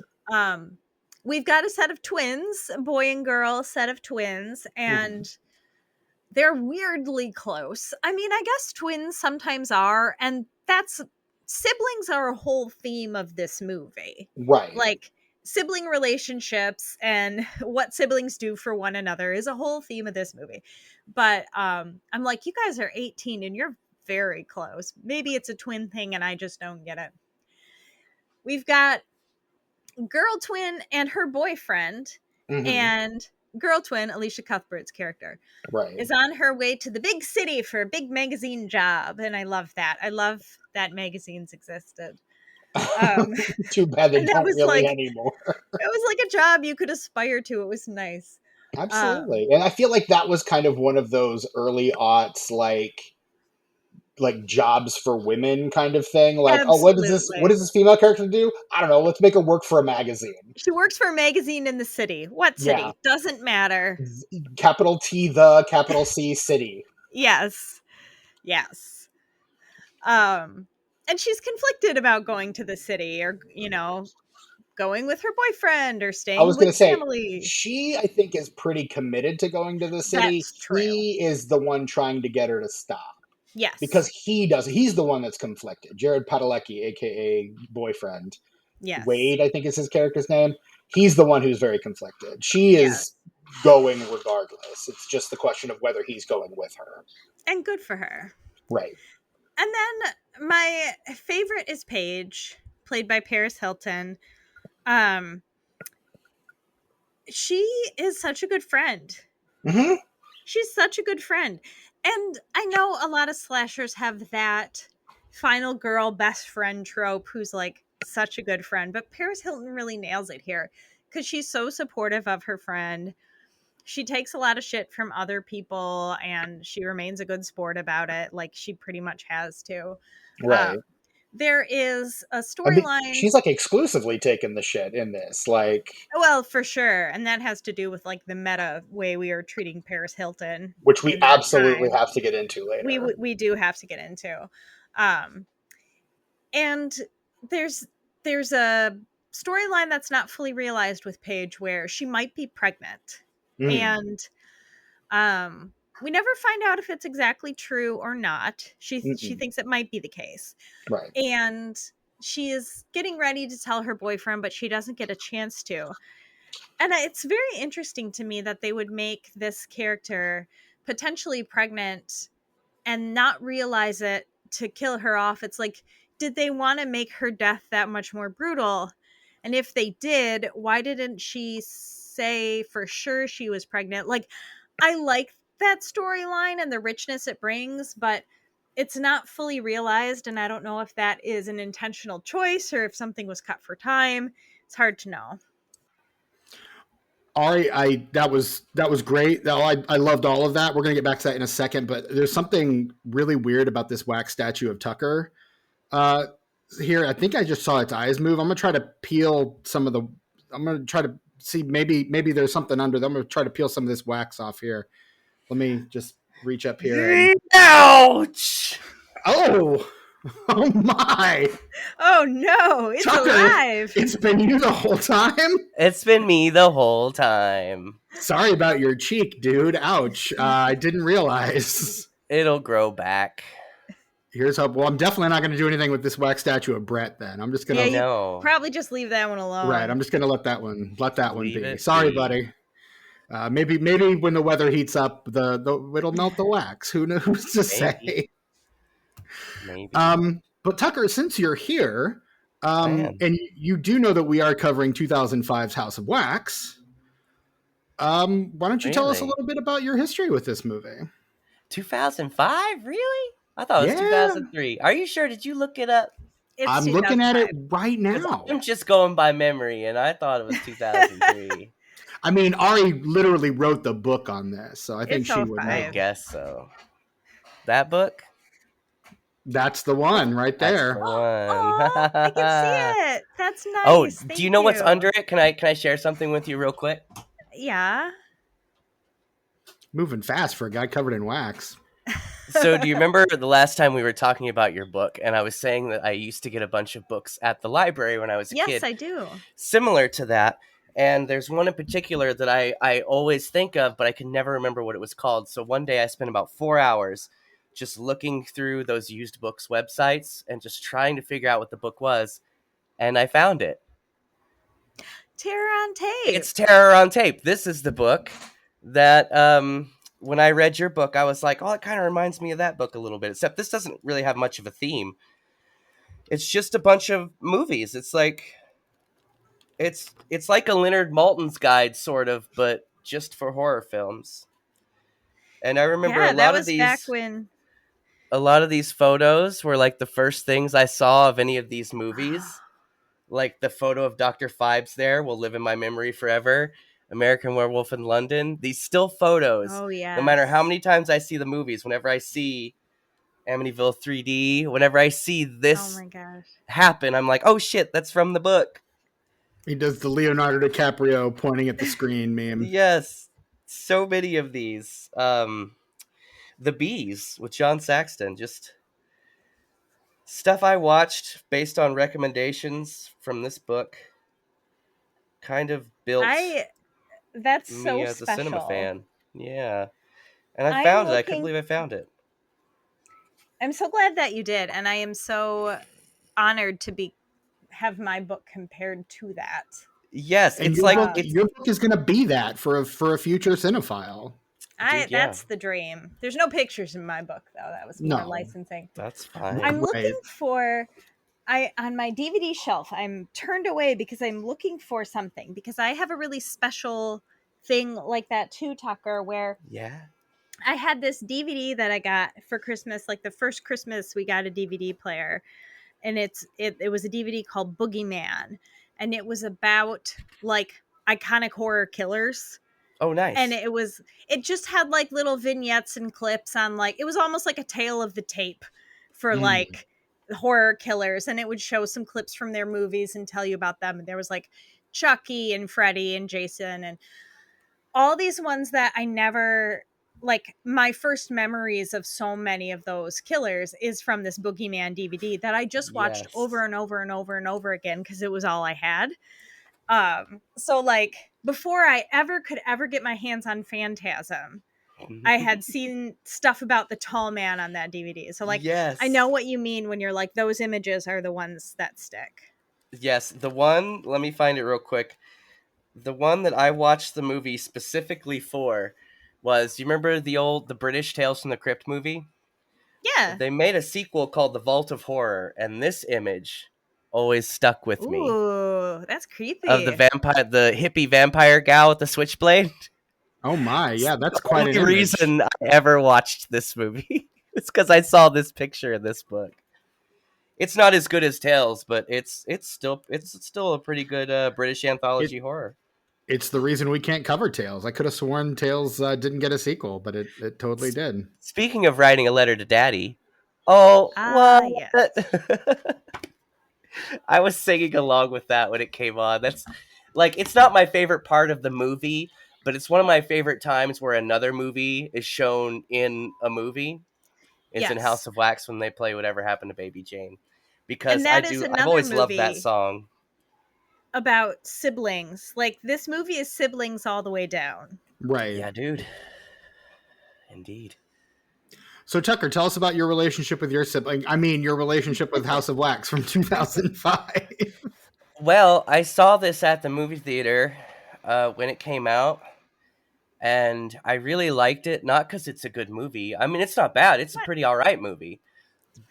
[SPEAKER 3] We've got a set of twins, a boy and girl set of twins, and they're weirdly close. I mean, I guess twins sometimes are, and siblings are a whole theme of this movie.
[SPEAKER 2] Right.
[SPEAKER 3] Like, sibling relationships and what siblings do for one another is a whole theme of this movie. But I'm like, you guys are 18 and you're very close. Maybe it's a twin thing and I just don't get it. We've got girl twin and her boyfriend, and girl twin, Alicia Cuthbert's character,
[SPEAKER 2] Right.
[SPEAKER 3] is on her way to the big city for a big magazine job. And I love that. I love that magazines existed.
[SPEAKER 2] Too bad they
[SPEAKER 3] and that
[SPEAKER 2] don't
[SPEAKER 3] was
[SPEAKER 2] really
[SPEAKER 3] like,
[SPEAKER 2] anymore.
[SPEAKER 3] it was like a job you could aspire to. It was nice.
[SPEAKER 2] Absolutely. And I feel like that was kind of one of those early aughts, like jobs for women kind of thing. Like, oh, what
[SPEAKER 3] Absolutely.
[SPEAKER 2] does this female character do? I don't know. Let's make her work for a magazine.
[SPEAKER 3] She works for a magazine in the city. What city?
[SPEAKER 2] Yeah.
[SPEAKER 3] Doesn't matter.
[SPEAKER 2] Capital T, the capital C city.
[SPEAKER 3] Yes. Yes. And she's conflicted about going to the city, or, going with her boyfriend, or staying
[SPEAKER 2] I was going
[SPEAKER 3] with
[SPEAKER 2] to say,
[SPEAKER 3] family.
[SPEAKER 2] she, I think, is pretty committed to going to the city.
[SPEAKER 3] That's true.
[SPEAKER 2] He is the one trying to get her to stop.
[SPEAKER 3] Yes.
[SPEAKER 2] Because he's the one that's conflicted. Jared Padalecki, aka boyfriend.
[SPEAKER 3] Yes.
[SPEAKER 2] Wade, I think is his character's name. He's the one who's very conflicted. She is going regardless. It's just the question of whether he's going with her.
[SPEAKER 3] And good for her.
[SPEAKER 2] Right.
[SPEAKER 3] And then my favorite is Paige, played by Paris Hilton. She is such a good friend.
[SPEAKER 2] Mm-hmm.
[SPEAKER 3] She's such a good friend. And I know a lot of slashers have that final girl best friend trope who's like such a good friend, but Paris Hilton really nails it here because she's so supportive of her friend. She takes a lot of shit from other people and she remains a good sport about it, like she pretty much has to.
[SPEAKER 2] Right.
[SPEAKER 3] There is a storyline.
[SPEAKER 2] She's like exclusively taking the shit in this. Like,
[SPEAKER 3] well, for sure. And that has to do with like the meta way we are treating Paris Hilton.
[SPEAKER 2] Which we absolutely have to get into later.
[SPEAKER 3] We do have to get into. And there's a storyline that's not fully realized with Paige where she might be pregnant. And we never find out if it's exactly true or not. She thinks it might be the case.
[SPEAKER 2] Right.
[SPEAKER 3] And she is getting ready to tell her boyfriend, but she doesn't get a chance to. And it's very interesting to me that they would make this character potentially pregnant and not realize it to kill her off. It's like, did they want to make her death that much more brutal? And if they did, why didn't she say for sure she was pregnant? Like, I like that storyline and the richness it brings, but it's not fully realized. And I don't know if that is an intentional choice or if something was cut for time. It's hard to know.
[SPEAKER 2] Ari, that was great. I loved all of that. We're going to get back to that in a second, but there's something really weird about this wax statue of Tucker here. I think I just saw its eyes move. I'm going to try to peel I'm going to try to see maybe there's something under them. I'm going to try to peel some of this wax off here. Let me just reach up here.
[SPEAKER 4] Ouch!
[SPEAKER 2] Oh my!
[SPEAKER 3] Oh no! It's
[SPEAKER 2] Tucker,
[SPEAKER 3] alive!
[SPEAKER 2] It's been you the whole time?
[SPEAKER 4] It's been me the whole time.
[SPEAKER 2] Sorry about your cheek, dude. Ouch. I didn't realize.
[SPEAKER 4] It'll grow back.
[SPEAKER 2] Here's hope. Well, I'm definitely not going to do anything with this wax statue of Brett then. I'm just going to...
[SPEAKER 3] probably just leave that one alone.
[SPEAKER 2] Right, I'm just going to let that one
[SPEAKER 4] Leave
[SPEAKER 2] be. Sorry,
[SPEAKER 4] be.
[SPEAKER 2] buddy. Maybe when the weather heats up, it'll melt the wax. Who knows to say?
[SPEAKER 4] Maybe.
[SPEAKER 2] But Tucker, since you're here, and you do know that we are covering 2005's House of Wax, why don't you tell us a little bit about your history with this movie?
[SPEAKER 4] 2005? Really? I thought it was 2003. Are you sure? Did you look it up?
[SPEAKER 2] I'm looking at it right now.
[SPEAKER 4] I'm just going by memory, and I thought it was 2003.
[SPEAKER 2] I mean, Ari literally wrote the book on this, so I think she would know.
[SPEAKER 4] I guess so. That book?
[SPEAKER 2] That's the one right there.
[SPEAKER 4] That's the one.
[SPEAKER 3] Oh, I can see it. That's nice.
[SPEAKER 4] Oh,
[SPEAKER 3] Thank
[SPEAKER 4] do you know
[SPEAKER 3] you.
[SPEAKER 4] what's under it? Can I share something with you real quick?
[SPEAKER 3] Yeah.
[SPEAKER 2] Moving fast for a guy covered in wax.
[SPEAKER 4] So do you remember the last time we were talking about your book, and I was saying that I used to get a bunch of books at the library when I was a kid?
[SPEAKER 3] Yes, I do.
[SPEAKER 4] Similar to that. And there's one in particular that I always think of, but I can never remember what it was called. So one day I spent about 4 hours just looking through those used books websites and just trying to figure out what the book was. And I found it.
[SPEAKER 3] Terror on Tape.
[SPEAKER 4] It's Terror on Tape. This is the book that when I read your book, I was like, oh, it kind of reminds me of that book a little bit. Except this doesn't really have much of a theme. It's just a bunch of movies. It's like... It's like a Leonard Maltin's guide, sort of, but just for horror films. And I remember
[SPEAKER 3] Yeah, that was back when.
[SPEAKER 4] a lot of these photos were like the first things I saw of any of these movies. Like the photo of Dr. Phibes there will live in my memory forever. American Werewolf in London. These still photos.
[SPEAKER 3] Oh yeah.
[SPEAKER 4] No matter how many times I see the movies, whenever I see Amityville 3D, whenever I see
[SPEAKER 3] Oh
[SPEAKER 4] this
[SPEAKER 3] my gosh.
[SPEAKER 4] happen, I'm like, oh shit, that's from the book.
[SPEAKER 2] He does the Leonardo DiCaprio pointing at the screen meme.
[SPEAKER 4] Yes. So many of these. The Bees with John Saxton. Just stuff I watched based on recommendations from this book. Kind of built
[SPEAKER 3] That's
[SPEAKER 4] me
[SPEAKER 3] so
[SPEAKER 4] as a cinema
[SPEAKER 3] special.
[SPEAKER 4] fan. Yeah. And I
[SPEAKER 3] I'm
[SPEAKER 4] found it. I couldn't
[SPEAKER 3] looking-
[SPEAKER 4] believe I found it.
[SPEAKER 3] I'm so glad that you did, and I am so honored to have my book compared to that.
[SPEAKER 4] Yes,
[SPEAKER 2] And
[SPEAKER 4] it's
[SPEAKER 2] your
[SPEAKER 4] like
[SPEAKER 2] book,
[SPEAKER 4] it's
[SPEAKER 2] your book is going to be that for a future cinephile.
[SPEAKER 4] Dude, yeah.
[SPEAKER 3] That's the dream. There's no pictures in my book though. That was more
[SPEAKER 2] No.
[SPEAKER 3] licensing.
[SPEAKER 4] that's fine.
[SPEAKER 3] I'm
[SPEAKER 2] Right.
[SPEAKER 3] looking for on my DVD shelf. I'm turned away because I'm looking for something because I have a really special thing like that too, Tucker, where
[SPEAKER 4] Yeah.
[SPEAKER 3] I had this DVD that I got for Christmas, like the first Christmas we got a DVD player, and it was a DVD called Boogeyman, and it was about like iconic horror killers.
[SPEAKER 4] Oh, nice.
[SPEAKER 3] And it just had like little vignettes and clips on, like, it was almost like a tale of the tape for like horror killers, and it would show some clips from their movies and tell you about them. And there was like Chucky and Freddy and Jason and all these ones that I never, like, my first memories of so many of those killers is from this Boogeyman DVD that I just watched
[SPEAKER 4] Yes.
[SPEAKER 3] over and over and over and over again because it was all I had. So like before I could ever get my hands on Phantasm, I had seen stuff about the tall man on that DVD. So like,
[SPEAKER 4] yes.
[SPEAKER 3] I know what you mean when you're like, those images are the ones that stick.
[SPEAKER 4] Yes, the one, let me find it real quick. The one that I watched the movie specifically for was, you remember the British Tales from the Crypt movie?
[SPEAKER 3] Yeah.
[SPEAKER 4] They made a sequel called The Vault of Horror, and this image always stuck with me.
[SPEAKER 3] Ooh, that's creepy.
[SPEAKER 4] Of the hippie vampire gal with the switchblade.
[SPEAKER 2] Oh my, yeah, that's
[SPEAKER 4] The
[SPEAKER 2] quite an
[SPEAKER 4] only
[SPEAKER 2] image.
[SPEAKER 4] reason I ever watched this movie. It's because I saw this picture in this book. It's not as good as Tales, but it's still a pretty good British anthology horror.
[SPEAKER 2] It's the reason we can't cover Tales. I could have sworn Tales didn't get a sequel, but it totally did.
[SPEAKER 4] Speaking of writing a letter to Daddy, what?
[SPEAKER 3] Yes.
[SPEAKER 4] I was singing along with that when it came on. That's like, it's not my favorite part of the movie, but it's one of my favorite times where another movie is shown in a movie. It's in
[SPEAKER 3] Yes.
[SPEAKER 4] House of Wax when they play Whatever Happened to Baby Jane. Because
[SPEAKER 3] And that
[SPEAKER 4] I've
[SPEAKER 3] is another
[SPEAKER 4] always loved that
[SPEAKER 3] movie
[SPEAKER 4] song.
[SPEAKER 3] about siblings. Like, this movie is siblings all the way down.
[SPEAKER 2] Right.
[SPEAKER 4] Yeah, dude. Indeed.
[SPEAKER 2] So Tucker, tell us about your relationship with your sibling. I mean, your relationship with House of Wax from 2005.
[SPEAKER 4] Well, I saw this at the movie theater when it came out, and I really liked it. Not because it's a good movie. I mean, it's not bad. It's a pretty all right movie.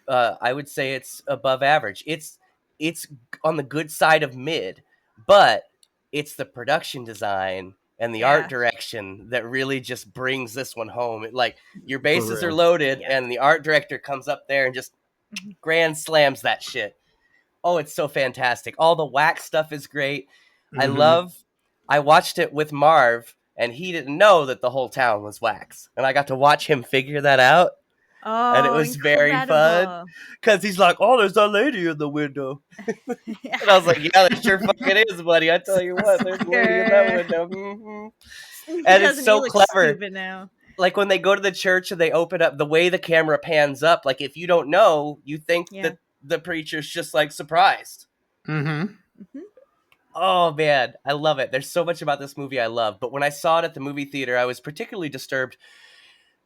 [SPEAKER 4] I would say it's above average. It's on the good side of mid, but it's the production design and the art direction that really just brings this one home. Like, your bases are loaded, and the art director comes up there and just grand slams that shit. Oh, it's so fantastic. All the wax stuff is great. I watched it with Marv, and he didn't know that the whole town was wax. And I got to watch him figure that out.
[SPEAKER 3] Oh,
[SPEAKER 4] And it was very fun. Because he's like, oh, there's a lady in the window. And I was like, yeah, there sure fucking is, buddy. I tell you what, there's a lady in that window. Mm-hmm. And it's so clever.
[SPEAKER 3] Now.
[SPEAKER 4] Like, when they go to the church and they open up, the way the camera pans up, like, if you don't know, you think that the preacher's just, like, surprised. Oh, man, I love it. There's so much about this movie I love. But when I saw it at the movie theater, I was particularly disturbed,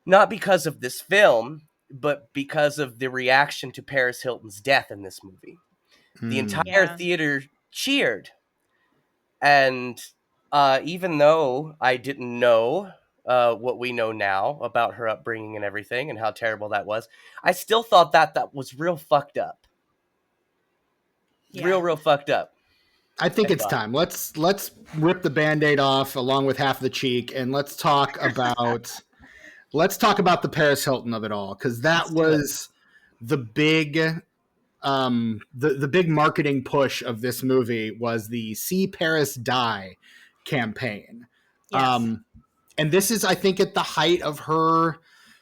[SPEAKER 4] not because of this film, but because of the reaction to Paris Hilton's death in this movie. The entire theater cheered. And even though I didn't know what we know now about her upbringing and everything and how terrible that was, I still thought that was real fucked up. Real fucked up.
[SPEAKER 2] I think it's time. Let's rip the Band-Aid off along with half the cheek, and let's talk about the Paris Hilton of it all, because that was the big the big marketing push of this movie was the See Paris Die campaign.
[SPEAKER 3] Yes.
[SPEAKER 2] And this is, I think, at the height of her,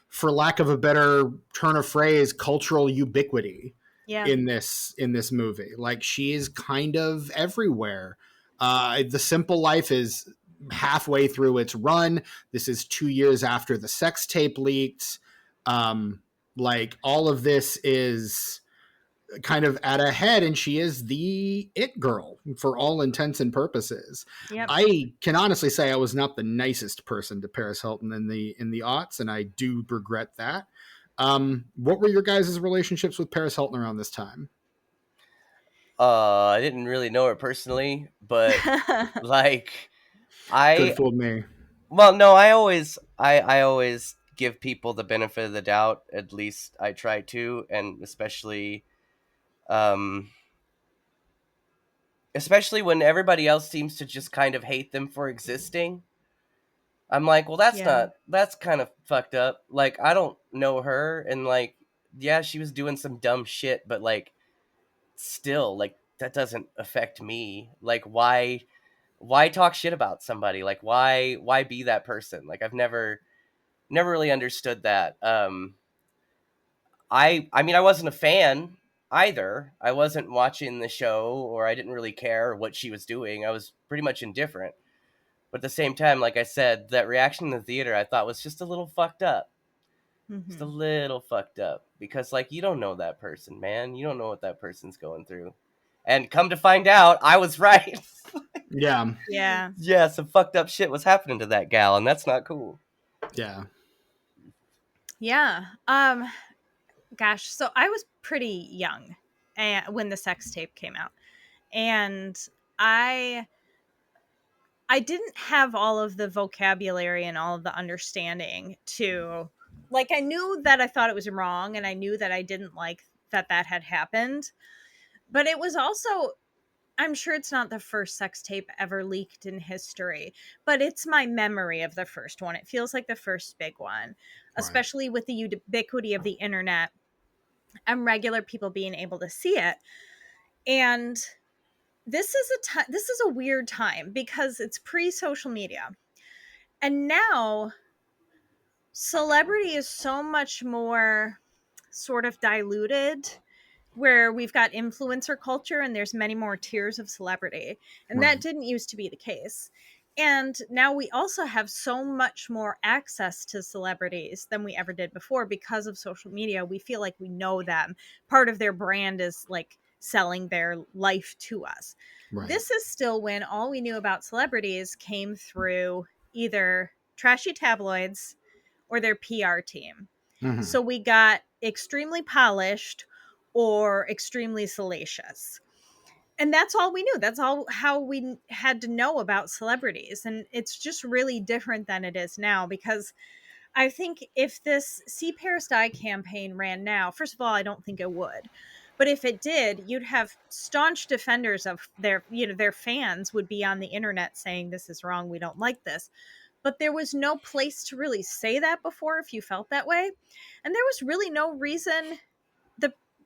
[SPEAKER 2] for lack of a better turn of phrase, cultural ubiquity.
[SPEAKER 3] Yeah.
[SPEAKER 2] In this movie, like, she's kind of everywhere. The Simple Life is halfway through its run. This is 2 years after the sex tape leaked. Like, all of this is kind of at a head, and she is the it girl for all intents and purposes.
[SPEAKER 3] Yep.
[SPEAKER 2] I can honestly say I was not the nicest person to Paris Hilton in the aughts, and I do regret that. What were your guys' relationships with Paris Hilton around this time?
[SPEAKER 4] I didn't really know her personally, but like,
[SPEAKER 2] Good fooled me.
[SPEAKER 4] Well, no, I always give people the benefit of the doubt. At least I try to, and especially when everybody else seems to just kind of hate them for existing. I'm like, well, that's kind of fucked up. Like, I don't know her, and like, yeah, she was doing some dumb shit, but like, still, like, that doesn't affect me. Like, why talk shit about somebody? Like, why be that person? Like, I've never really understood that. I mean, I wasn't a fan either. I wasn't watching the show, or I didn't really care what she was doing. I was pretty much indifferent. But at the same time, like I said, that reaction in the theater I thought was just a little fucked up. Mm-hmm. Just a little fucked up. Because, like, you don't know that person, man. You don't know what that person's going through. And come to find out, I was right.
[SPEAKER 2] Yeah.
[SPEAKER 3] Yeah.
[SPEAKER 4] Yeah, some fucked up shit was happening to that gal, and that's not cool.
[SPEAKER 2] Yeah.
[SPEAKER 3] Yeah. Gosh, so I was pretty young when the sex tape came out. And I didn't have all of the vocabulary and all of the understanding to, like, I knew that I thought it was wrong, and I knew that I didn't like that had happened. But it was also, I'm sure it's not the first sex tape ever leaked in history, but it's my memory of the first one. It feels like the first big one, especially with the ubiquity of the internet and regular people being able to see it. And this is a weird time because it's pre-social media. And now celebrity is so much more sort of diluted, where we've got influencer culture and there's many more tiers of celebrity. And that didn't used to be the case. And now we also have so much more access to celebrities than we ever did before because of social media. We feel like we know them. Part of their brand is like selling their life to us. Right. This is still when all we knew about celebrities came through either trashy tabloids or their PR team. Mm-hmm. So we got extremely polished or extremely salacious. And that's all we knew. That's all how we had to know about celebrities. And it's just really different than it is now, because I think if this See Paris Die campaign ran now, first of all, I don't think it would. But if it did, you'd have staunch defenders of their fans would be on the internet saying this is wrong, we don't like this. But there was no place to really say that before if you felt that way. And there was really no reason.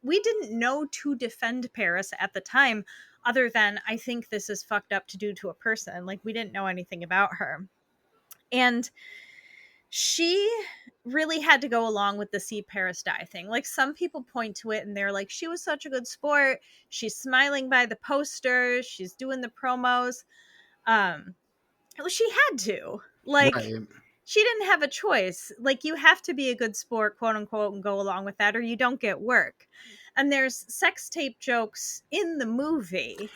[SPEAKER 3] We didn't know to defend Paris at the time, other than I think this is fucked up to do to a person. Like, we didn't know anything about her. And she really had to go along with the See Paris Die thing. Like, some people point to it and they're like, she was such a good sport. She's smiling by the posters. She's doing the promos. She had to. Like, she didn't have a choice. Like, you have to be a good sport, quote unquote, and go along with that, or you don't get work. And there's sex tape jokes in the movie.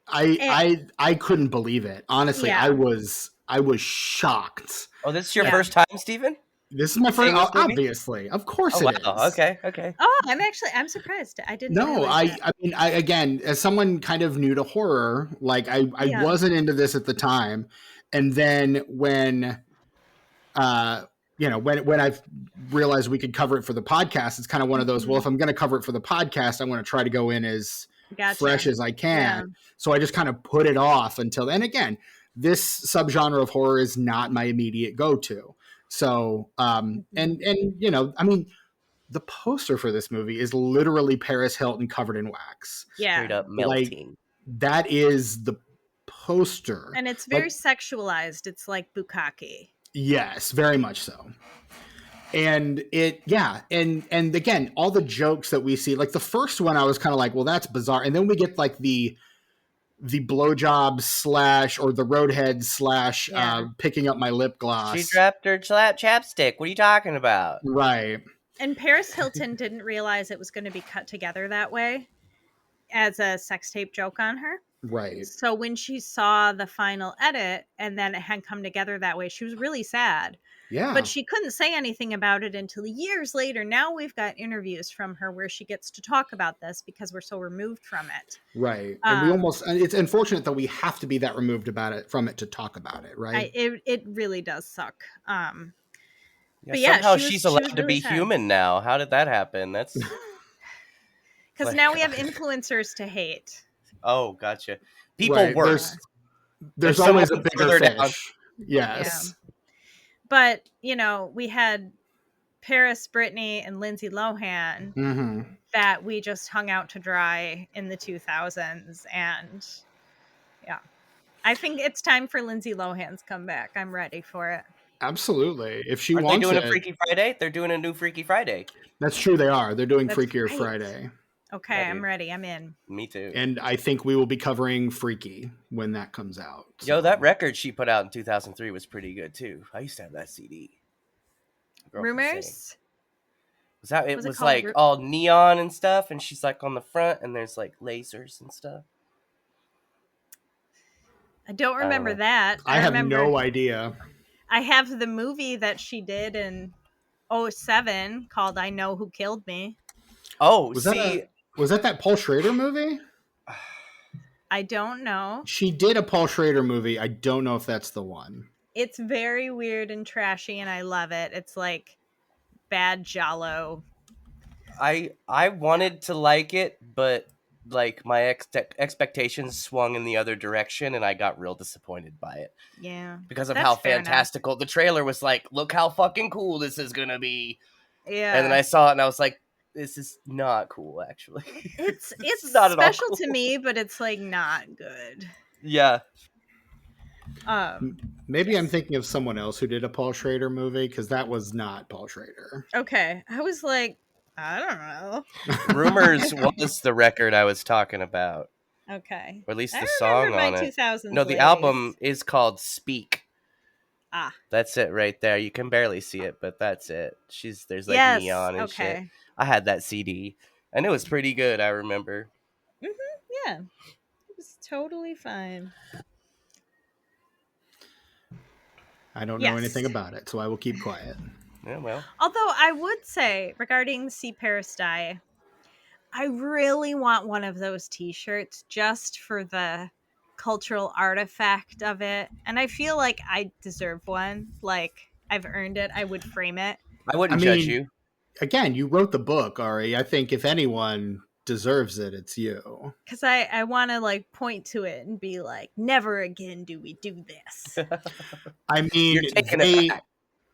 [SPEAKER 2] I couldn't believe it. Honestly, yeah. I was shocked.
[SPEAKER 4] Oh, this is your first time, Stephen?
[SPEAKER 2] This is my first, obviously. Of course it is.
[SPEAKER 4] Okay.
[SPEAKER 3] Oh, I'm surprised. I didn't know.
[SPEAKER 2] I mean, again, as someone kind of new to horror, like, I wasn't into this at the time. And then when I've realized we could cover it for the podcast, it's kind of one of those, well, if I'm going to cover it for the podcast, I want to try to go in as fresh as I can. So I just kind of put it off until then. Again, this subgenre of horror is not my immediate go-to. So, and you know, I mean, the poster for this movie is literally Paris Hilton covered in wax.
[SPEAKER 4] Straight up melting.
[SPEAKER 2] Like, that is the poster.
[SPEAKER 3] And it's very sexualized. It's like bukkake.
[SPEAKER 2] Yes, very much so. And and again, all the jokes that we see, like the first one, I was kind of like, well, that's bizarre. And then we get like the blowjob / or the roadhead / picking up my lip gloss.
[SPEAKER 4] She dropped her chapstick. What are you talking about?
[SPEAKER 2] Right.
[SPEAKER 3] And Paris Hilton didn't realize it was going to be cut together that way as a sex tape joke on her.
[SPEAKER 2] Right.
[SPEAKER 3] So when she saw the final edit and then it had come together that way, she was really sad.
[SPEAKER 2] Yeah.
[SPEAKER 3] But she couldn't say anything about it until years later. Now we've got interviews from her where she gets to talk about this because we're so removed from it.
[SPEAKER 2] Right. And it's unfortunate that we have to be that removed from it to talk about it, right?
[SPEAKER 3] It really does suck. But
[SPEAKER 4] somehow she's allowed to be human now. How did that happen? That's
[SPEAKER 3] because now we have influencers to hate.
[SPEAKER 4] Oh, gotcha. People work.
[SPEAKER 2] There's always a bigger fish. Yes.
[SPEAKER 3] Yeah. But, you know, we had Paris, Brittany, and Lindsay Lohan that we just hung out to dry in the 2000s. And, yeah. I think it's time for Lindsay Lohan's comeback. I'm ready for it.
[SPEAKER 2] Absolutely. If she
[SPEAKER 4] wants
[SPEAKER 2] it.
[SPEAKER 4] Are they doing a Freaky Friday? They're doing a new Freaky Friday.
[SPEAKER 2] That's true, they are. They're doing Freakier Friday.
[SPEAKER 3] Okay, I'm ready. I'm in.
[SPEAKER 4] Me too.
[SPEAKER 2] And I think we will be covering Freaky when that comes out. So.
[SPEAKER 4] Yo, that record she put out in 2003 was pretty good too. I used to have that CD.
[SPEAKER 3] Rumors?
[SPEAKER 4] It was like all neon and stuff, and she's like on the front, and there's like lasers and stuff.
[SPEAKER 3] I don't remember that.
[SPEAKER 2] I have no idea.
[SPEAKER 3] I have the movie that she did in 2007 called I Know Who Killed Me.
[SPEAKER 4] Oh,
[SPEAKER 2] was that Paul Schrader movie?
[SPEAKER 3] I don't know.
[SPEAKER 2] She did a Paul Schrader movie. I don't know if that's the one.
[SPEAKER 3] It's very weird and trashy, and I love it. It's like bad Jalo.
[SPEAKER 4] I wanted to like it, but like my expectations swung in the other direction, and I got real disappointed by it.
[SPEAKER 3] Yeah,
[SPEAKER 4] because of how fantastical the trailer was. Like, look how fucking cool this is gonna be. Yeah, and then I saw it, and I was like, this is not cool, actually.
[SPEAKER 3] It's not special cool to me, but it's like not good.
[SPEAKER 4] Yeah.
[SPEAKER 2] Maybe I'm thinking of someone else who did a Paul Schrader movie, because that was not Paul Schrader.
[SPEAKER 3] Okay, I was like, I don't know.
[SPEAKER 4] Rumors was the record I was talking about.
[SPEAKER 3] Okay,
[SPEAKER 4] or at least the song on it. No, the album is called Speak.
[SPEAKER 3] Ah,
[SPEAKER 4] that's it right there. You can barely see it, but that's it. There's like neon and shit. I had that CD, and it was pretty good. I remember.
[SPEAKER 3] Yeah, it was totally fine.
[SPEAKER 2] I don't know anything about it, so I will keep quiet.
[SPEAKER 4] Yeah, well.
[SPEAKER 3] Although I would say, regarding See Paris Die, I really want one of those T-shirts just for the cultural artifact of it, and I feel like I deserve one. Like, I've earned it. I would frame it.
[SPEAKER 4] I wouldn't judge you.
[SPEAKER 2] Again, you wrote the book, Ari. I think if anyone deserves it, it's you.
[SPEAKER 3] Because I want to like point to it and be like, never again do we do this.
[SPEAKER 2] I mean,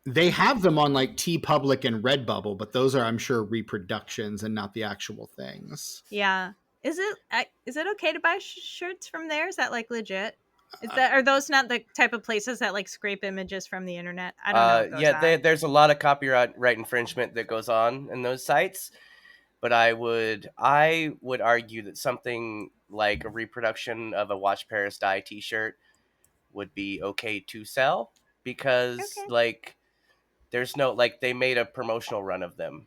[SPEAKER 2] they have them on like TeePublic and Redbubble, but those are, I'm sure, reproductions and not the actual things.
[SPEAKER 3] Yeah. Is it okay to buy shirts from there? Is that like legit? Are those not the type of places that like scrape images from the internet? I don't know.
[SPEAKER 4] Yeah, there's a lot of copyright infringement that goes on in those sites. But I would argue that something like a reproduction of a Watch Paris Die T-shirt would be okay to sell, because like there's no, like, they made a promotional run of them.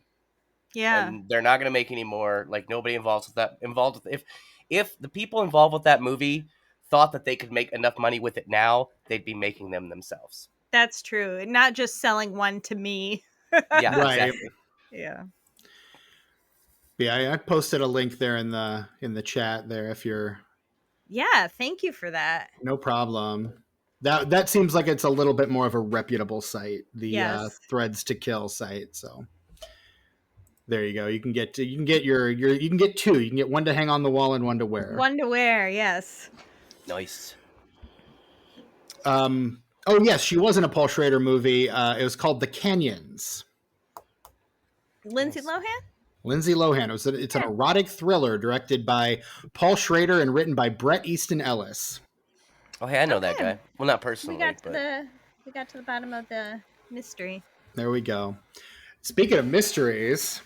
[SPEAKER 3] Yeah,
[SPEAKER 4] and they're not going to make any more. Like, nobody involved with if the people involved with that movie thought that they could make enough money with it now, they'd be making them themselves.
[SPEAKER 3] That's true. And not just selling one to me.
[SPEAKER 4] Yeah,
[SPEAKER 2] right.
[SPEAKER 4] Exactly.
[SPEAKER 3] Yeah.
[SPEAKER 2] Yeah, I posted a link there in the chat there if you're.
[SPEAKER 3] Yeah, thank you for that.
[SPEAKER 2] No problem. That seems like it's a little bit more of a reputable site, the Threads to Kill site. So. There you go. You can get two. You can get one to hang on the wall and one to wear.
[SPEAKER 3] One to wear, yes.
[SPEAKER 4] Nice.
[SPEAKER 2] Oh yes, she was in a Paul Schrader movie. It was called The Canyons.
[SPEAKER 3] Lindsay Lohan?
[SPEAKER 2] Lindsay Lohan. It's an erotic thriller directed by Paul Schrader and written by Bret Easton Ellis.
[SPEAKER 4] Oh, hey, I know that guy. Well, not personally,
[SPEAKER 3] We got to
[SPEAKER 4] but
[SPEAKER 3] the bottom of the mystery.
[SPEAKER 2] There we go. Speaking of mysteries,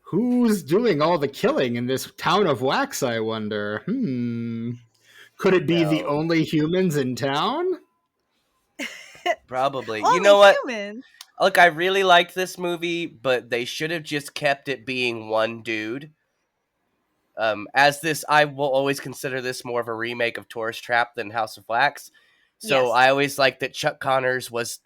[SPEAKER 2] who's doing all the killing in this town of wax, I wonder? Could it be the only humans in town?
[SPEAKER 4] Probably.
[SPEAKER 3] Only
[SPEAKER 4] you know what?
[SPEAKER 3] Humans.
[SPEAKER 4] Look, I really liked this movie, but they should have just kept it being one dude. I will always consider this more of a remake of Tourist Trap than House of Wax. So
[SPEAKER 3] Yes.
[SPEAKER 4] I always liked that Chuck Connors was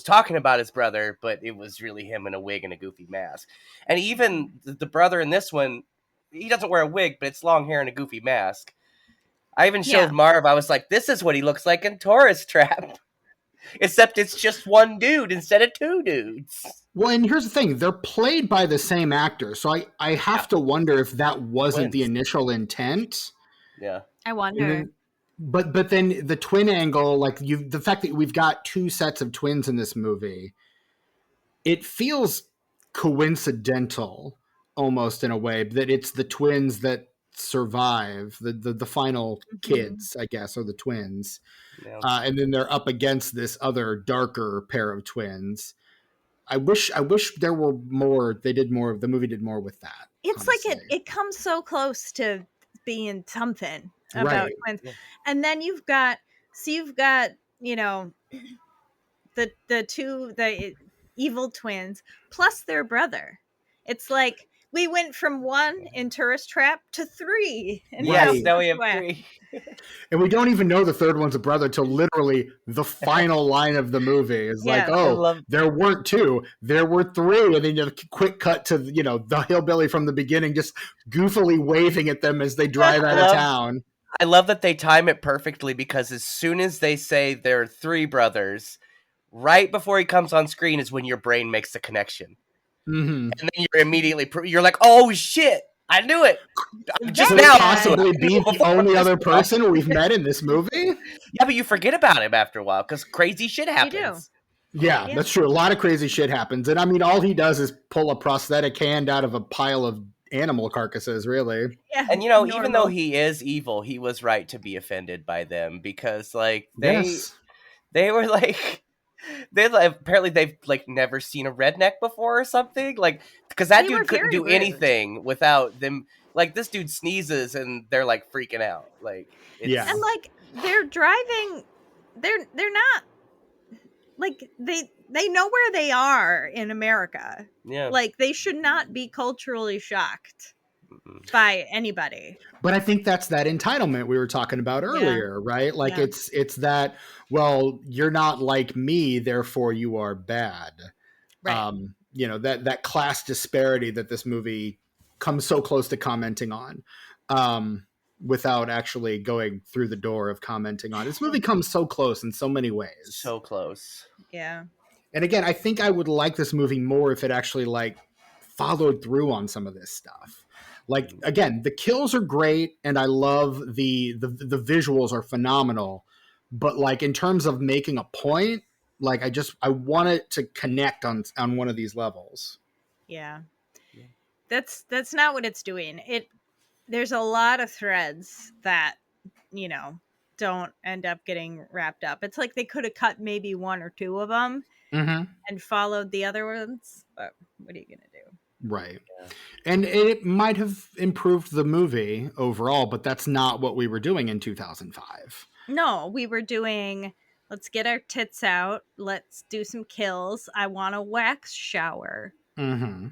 [SPEAKER 4] talking about his brother, but it was really him in a wig and a goofy mask. And even the brother in this one, he doesn't wear a wig, but it's long hair and a goofy mask. I even showed Marv, I was like, this is what he looks like in Tourist Trap. Except it's just one dude instead of two dudes.
[SPEAKER 2] Well, and here's the thing. They're played by the same actor. So I have to wonder if that wasn't the initial intent.
[SPEAKER 4] Yeah.
[SPEAKER 3] I wonder.
[SPEAKER 2] But then the twin angle, like the fact that we've got two sets of twins in this movie, it feels coincidental almost in a way that it's the twins that survive, the final kids, I guess, or the twins.
[SPEAKER 4] Yeah.
[SPEAKER 2] And then they're up against this other darker pair of twins. I wish there were more. The movie did more with that.
[SPEAKER 3] It's
[SPEAKER 2] honestly.
[SPEAKER 3] like it comes so close to being something about twins. Yeah. And then you've got, you know, the evil twins plus their brother. It's like we went from one in Tourist Trap to three.
[SPEAKER 4] Yes, now we have three.
[SPEAKER 2] And we don't even know the third one's a brother till literally the final line of the movie. It's like, there weren't two, there were three. And then a quick cut to, the hillbilly from the beginning just goofily waving at them as they drive out of town.
[SPEAKER 4] I love that they time it perfectly because as soon as they say there are three brothers, right before he comes on screen is when your brain makes the connection.
[SPEAKER 2] Mm-hmm.
[SPEAKER 4] And then you're immediately, you're like, oh shit, I knew it.
[SPEAKER 2] Just now, possibly be the only other person we've met in this movie.
[SPEAKER 4] Yeah, but you forget about him after a while because crazy shit happens.
[SPEAKER 2] Yeah, that's true. A lot of crazy shit happens. And I mean, all he does is pull a prosthetic hand out of a pile of animal carcasses, really.
[SPEAKER 3] Yeah,
[SPEAKER 4] and even though he is evil, he was right to be offended by them because they were like, apparently they've never seen a redneck before or something, because that dude couldn't do anything without them. This dude sneezes and they're freaking out.
[SPEAKER 3] And they're driving, they're not they know where they are in America.
[SPEAKER 2] Yeah,
[SPEAKER 3] they should not be culturally shocked by anybody.
[SPEAKER 2] But I think that's that entitlement we were talking about earlier, right? It's that, well, you're not like me, therefore you are bad. Right. That class disparity that this movie comes so close to commenting on, without actually going through the door of commenting on. This movie comes so close in so many ways.
[SPEAKER 4] So close.
[SPEAKER 3] Yeah.
[SPEAKER 2] And again, I think I would like this movie more if it actually followed through on some of this stuff. Again, the kills are great, and I love the visuals are phenomenal. But in terms of making a point, I want it to connect on one of these levels.
[SPEAKER 3] Yeah. That's not what it's doing. There's a lot of threads that, don't end up getting wrapped up. It's like they could have cut maybe one or two of them and followed the other ones. But what are you going to do?
[SPEAKER 2] Right. Yeah. And it might have improved the movie overall, but that's not what we were doing in 2005.
[SPEAKER 3] No, we were doing, let's get our tits out. Let's do some kills. I want a wax shower.
[SPEAKER 2] Mm-hmm.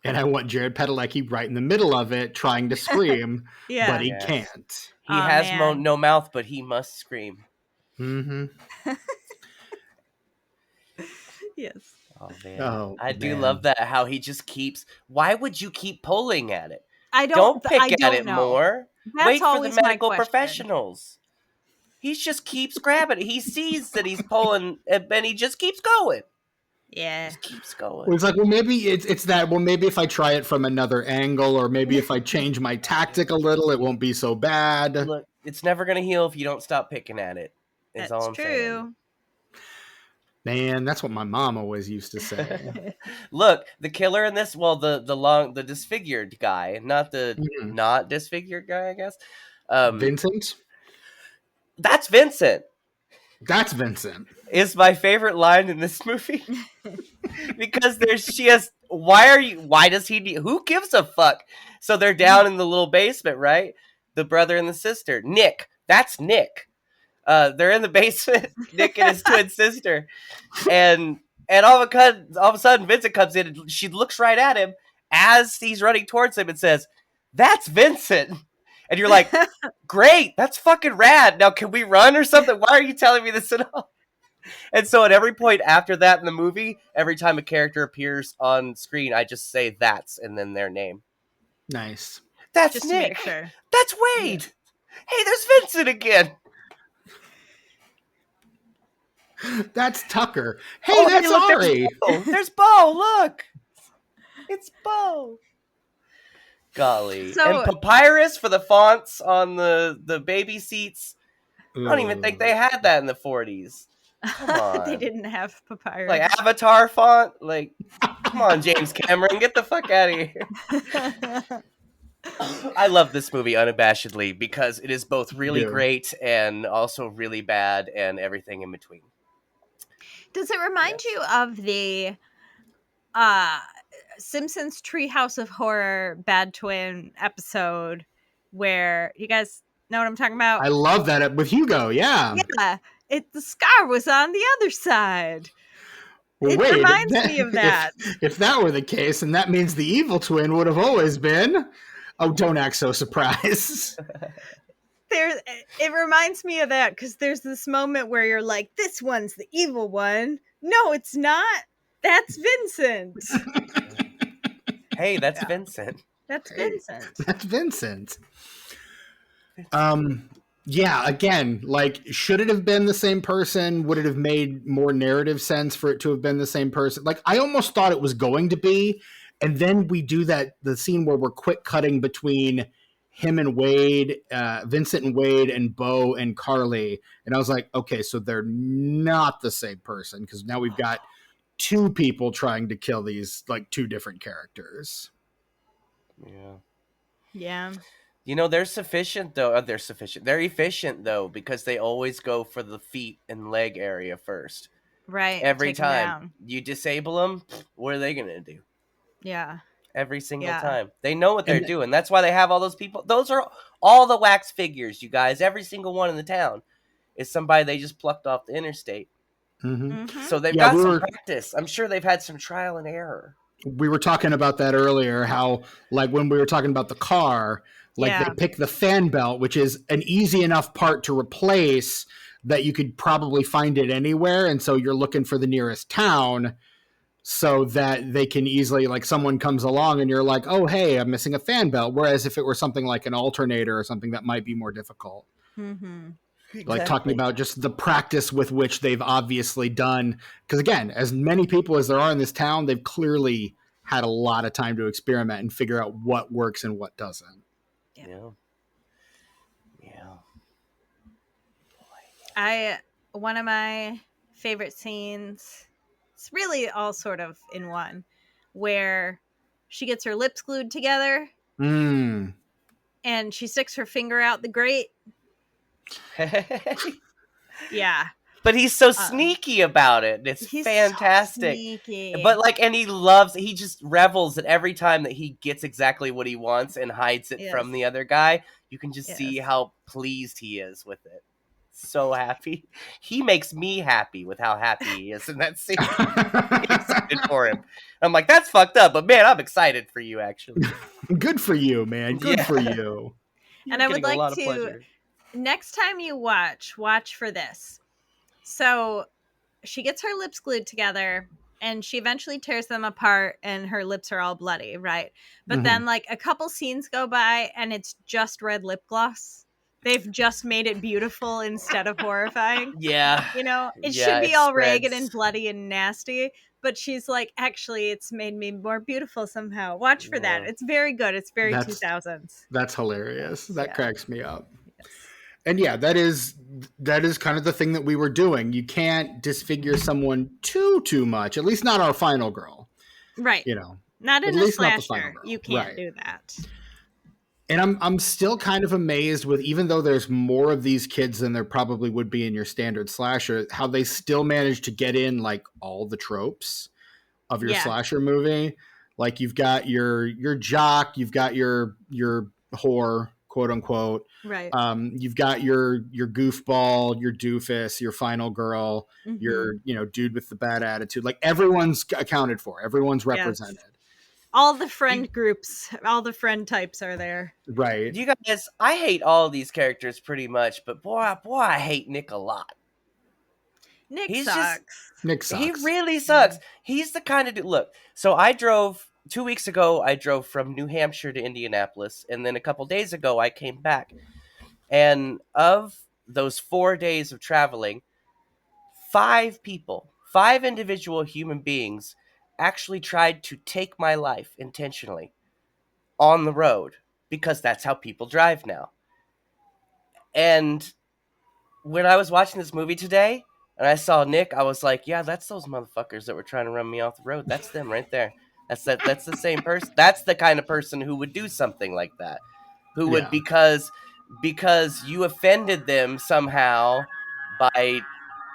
[SPEAKER 2] And I want Jared Padalecki right in the middle of it trying to scream, but he can't.
[SPEAKER 4] He has no mouth, but he must scream.
[SPEAKER 2] Mm-hmm.
[SPEAKER 3] Yes.
[SPEAKER 4] Oh, man. I do love that, how he just keeps... Why would you keep pulling at it? Don't pick at it more. Wait for the medical professionals. He just keeps grabbing it. He sees that he's pulling, and he just keeps going.
[SPEAKER 3] Yeah.
[SPEAKER 4] Just keeps going.
[SPEAKER 2] It's like, well, maybe it's that. Well, maybe if I try it from another angle, or maybe if I change my tactic a little, it won't be so bad.
[SPEAKER 4] Look, it's never gonna heal if you don't stop picking at it. Is all
[SPEAKER 3] That's
[SPEAKER 4] I'm
[SPEAKER 3] true.
[SPEAKER 4] saying.
[SPEAKER 2] Man, that's what my mom always used to say.
[SPEAKER 4] Look, the killer in this, well, the disfigured guy, not the
[SPEAKER 2] Mhm.
[SPEAKER 4] not disfigured guy, I guess.
[SPEAKER 2] Vincent?
[SPEAKER 4] That's Vincent.
[SPEAKER 2] That's Vincent.
[SPEAKER 4] Is my favorite line in this movie because why does he need, who gives a fuck? So they're down in the little basement, right? The brother and the sister. Nick. That's Nick. They're in the basement, Nick and his twin sister. And all of a sudden Vincent comes in and she looks right at him as he's running towards him and says, "That's Vincent." And you're like, "Great, that's fucking rad. Now can we run or something? Why are you telling me this at all?" And so at every point after that in the movie, every time a character appears on screen, I just say "that's" and then their name.
[SPEAKER 2] Nice.
[SPEAKER 4] That's
[SPEAKER 3] Just
[SPEAKER 4] Nick.
[SPEAKER 3] to make sure.
[SPEAKER 4] That's Wade. Hey, there's Vincent again.
[SPEAKER 2] That's Tucker. Hey, that's
[SPEAKER 4] look,
[SPEAKER 2] Ari.
[SPEAKER 4] There's Bo. Look, it's Bo. Golly.
[SPEAKER 3] So-
[SPEAKER 4] And papyrus for the fonts on the baby seats. I don't even think they had that in the 40s. Come on.
[SPEAKER 3] They didn't have papyrus.
[SPEAKER 4] Like Avatar font. Like, come on, James Cameron, get the fuck out of here. I love this movie unabashedly because it is both really great and also really bad and everything in between.
[SPEAKER 3] Does it remind you of the Simpsons Treehouse of Horror Bad Twin episode where you guys know what I'm talking about?
[SPEAKER 2] I love that with Hugo. Yeah.
[SPEAKER 3] Yeah. The scar was on the other side.
[SPEAKER 2] Well,
[SPEAKER 3] It reminds me of that.
[SPEAKER 2] If that were the case, and that means the evil twin would have always been. Oh, don't act so surprised.
[SPEAKER 3] It reminds me of that because there's this moment where you're like, this one's the evil one. No, it's not. That's Vincent.
[SPEAKER 4] Hey, that's Vincent.
[SPEAKER 3] That's Vincent.
[SPEAKER 2] That's Vincent. Yeah, again, like, should it have been the same person? Would it have made more narrative sense for it to have been the same person? Like, I almost thought it was going to be, and then we do the scene where we're quick cutting between him and Wade, Vincent and Wade, and Bo and Carly, and I was like, okay, so they're not the same person, because now we've got two people trying to kill these, like, two different characters.
[SPEAKER 4] Yeah.
[SPEAKER 3] Yeah.
[SPEAKER 4] You know, they're efficient, though, because they always go for the feet and leg area first.
[SPEAKER 3] Right.
[SPEAKER 4] Every
[SPEAKER 3] take 'em
[SPEAKER 4] time.
[SPEAKER 3] down.
[SPEAKER 4] You disable them, what are they going to do?
[SPEAKER 3] Yeah.
[SPEAKER 4] Every single
[SPEAKER 3] Yeah.
[SPEAKER 4] time. They know what they're doing. That's why they have all those people. Those are all the wax figures, you guys. Every single one in the town is somebody they just plucked off the interstate.
[SPEAKER 2] Mm-hmm.
[SPEAKER 3] Mhm.
[SPEAKER 4] So they've got some practice. I'm sure they've had some trial and error.
[SPEAKER 2] We were talking about that earlier, how, like, when we were talking about the car, like,
[SPEAKER 3] Yeah.
[SPEAKER 2] they pick the fan belt, which is an easy enough part to replace that you could probably find it anywhere. And so you're looking for the nearest town so that they can easily, like, someone comes along and you're like, oh, hey, I'm missing a fan belt. Whereas if it were something like an alternator or something, that might be more difficult.
[SPEAKER 3] Mm-hmm.
[SPEAKER 2] Like, talking about just the practice with which they've obviously done. Because, again, as many people as there are in this town, they've clearly had a lot of time to experiment and figure out what works and what doesn't.
[SPEAKER 4] Yeah.
[SPEAKER 3] One of my favorite scenes, it's really all sort of in one, where she gets her lips glued together
[SPEAKER 2] Mm.
[SPEAKER 3] and she sticks her finger out the grate. Yeah.
[SPEAKER 4] But he's so sneaky about it. It's
[SPEAKER 3] He's
[SPEAKER 4] fantastic.
[SPEAKER 3] so sneaky.
[SPEAKER 4] But, like, and he just revels at every time that he gets exactly what he wants and hides it from the other guy. You can just see how pleased he is with it. So happy. He makes me happy with how happy he is in that scene. I'm excited for him. I'm like, that's fucked up, but man, I'm excited for you, actually.
[SPEAKER 2] Good for you, man. Good for you.
[SPEAKER 3] And I would like to, next time you watch for this. So she gets her lips glued together and she eventually tears them apart and her lips are all bloody, right? But then, like, a couple scenes go by and it's just red lip gloss. They've just made it beautiful instead of horrifying.
[SPEAKER 4] Yeah.
[SPEAKER 3] You know, it should be all ragged and bloody and nasty, but she's like, actually, it's made me more beautiful somehow. Watch for that.
[SPEAKER 4] Yeah.
[SPEAKER 3] It's very good. It's very
[SPEAKER 2] That's-
[SPEAKER 3] 2000s.
[SPEAKER 2] That's hilarious. That
[SPEAKER 3] Yeah.
[SPEAKER 2] cracks me up.
[SPEAKER 3] Yes.
[SPEAKER 2] And yeah, that is kind of the thing that we were doing. You can't disfigure someone too much. At least not our final girl.
[SPEAKER 3] Right.
[SPEAKER 2] You know,
[SPEAKER 3] Not
[SPEAKER 2] at
[SPEAKER 3] in a
[SPEAKER 2] least not the final
[SPEAKER 3] slasher.
[SPEAKER 2] girl.
[SPEAKER 3] You can't
[SPEAKER 2] Right.
[SPEAKER 3] do that.
[SPEAKER 2] And I'm still kind of amazed with, even though there's more of these kids than there probably would be in your standard slasher, how they still manage to get in like all the tropes of your
[SPEAKER 3] Yeah.
[SPEAKER 2] slasher movie. Like you've got your jock, you've got your whore, quote unquote.
[SPEAKER 3] Right.
[SPEAKER 2] You've got your goofball, your doofus, your final girl,
[SPEAKER 3] Mhm.
[SPEAKER 2] your dude with the bad attitude. Like everyone's accounted for, everyone's represented.
[SPEAKER 3] Yes. All the friend groups, all the friend types are there.
[SPEAKER 2] Right.
[SPEAKER 4] You guys, I hate all these characters pretty much, but boy, I hate Nick a lot.
[SPEAKER 3] Nick
[SPEAKER 4] He's
[SPEAKER 3] sucks.
[SPEAKER 2] Nick sucks.
[SPEAKER 4] He really sucks. He's the kind of dude. Look, so I drove 2 weeks ago. I drove from New Hampshire to Indianapolis, and then a couple days ago, I came back. And of those 4 days of traveling, 5 individual human beings, actually tried to take my life intentionally on the road because that's how people drive now. And when I was watching this movie today and I saw Nick, I was like, yeah, that's those motherfuckers that were trying to run me off the road. That's them right there. That's the same person. That's the kind of person who would do something like that. Who would, because you offended them somehow by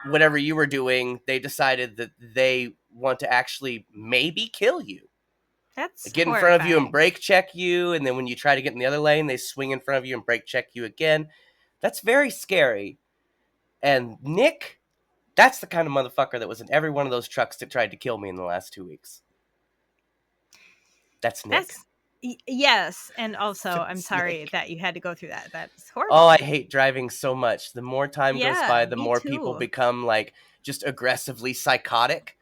[SPEAKER 4] whatever you were doing, they decided that they want to actually maybe kill you.
[SPEAKER 3] That's
[SPEAKER 4] Get in
[SPEAKER 3] horrifying.
[SPEAKER 4] front of you and brake check you, and then when you try to get in the other lane, they swing in front of you and brake check you again. That's very scary. And Nick, that's the kind of motherfucker that was in every one of those trucks that tried to kill me in the last 2 weeks. That's Nick.
[SPEAKER 3] Yes, and also I'm sorry
[SPEAKER 4] Nick.
[SPEAKER 3] that you had to go through that. That's horrible.
[SPEAKER 4] Oh, I hate driving so much. The more time goes
[SPEAKER 3] Yeah,
[SPEAKER 4] by, the
[SPEAKER 3] me
[SPEAKER 4] more
[SPEAKER 3] too.
[SPEAKER 4] people become like just aggressively psychotic.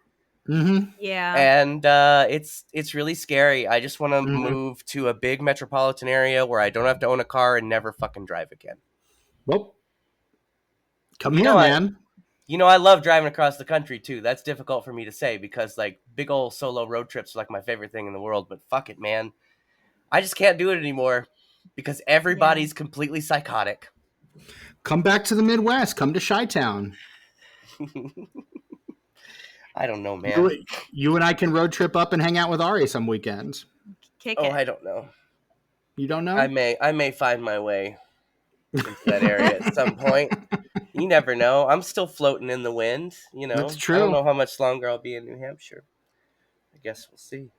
[SPEAKER 2] Mm-hmm.
[SPEAKER 3] Yeah.
[SPEAKER 4] And it's really scary. I just want to move to a big metropolitan area where I don't have to own a car and never fucking drive again.
[SPEAKER 2] Well, come here, man.
[SPEAKER 4] I love driving across the country too. That's difficult for me to say because like big old solo road trips are like my favorite thing in the world. But fuck it, man. I just can't do it anymore because everybody's completely psychotic.
[SPEAKER 2] Come back to the Midwest. Come to Chi-Town.
[SPEAKER 4] I don't know, man.
[SPEAKER 2] You and I can road trip up and hang out with Ari some weekends.
[SPEAKER 3] Kick it.
[SPEAKER 4] I don't know.
[SPEAKER 2] You don't know?
[SPEAKER 4] I may find my way into that area at some point. You never know. I'm still floating in the wind,
[SPEAKER 2] That's true.
[SPEAKER 4] I don't know how much longer I'll be in New Hampshire. I guess we'll see.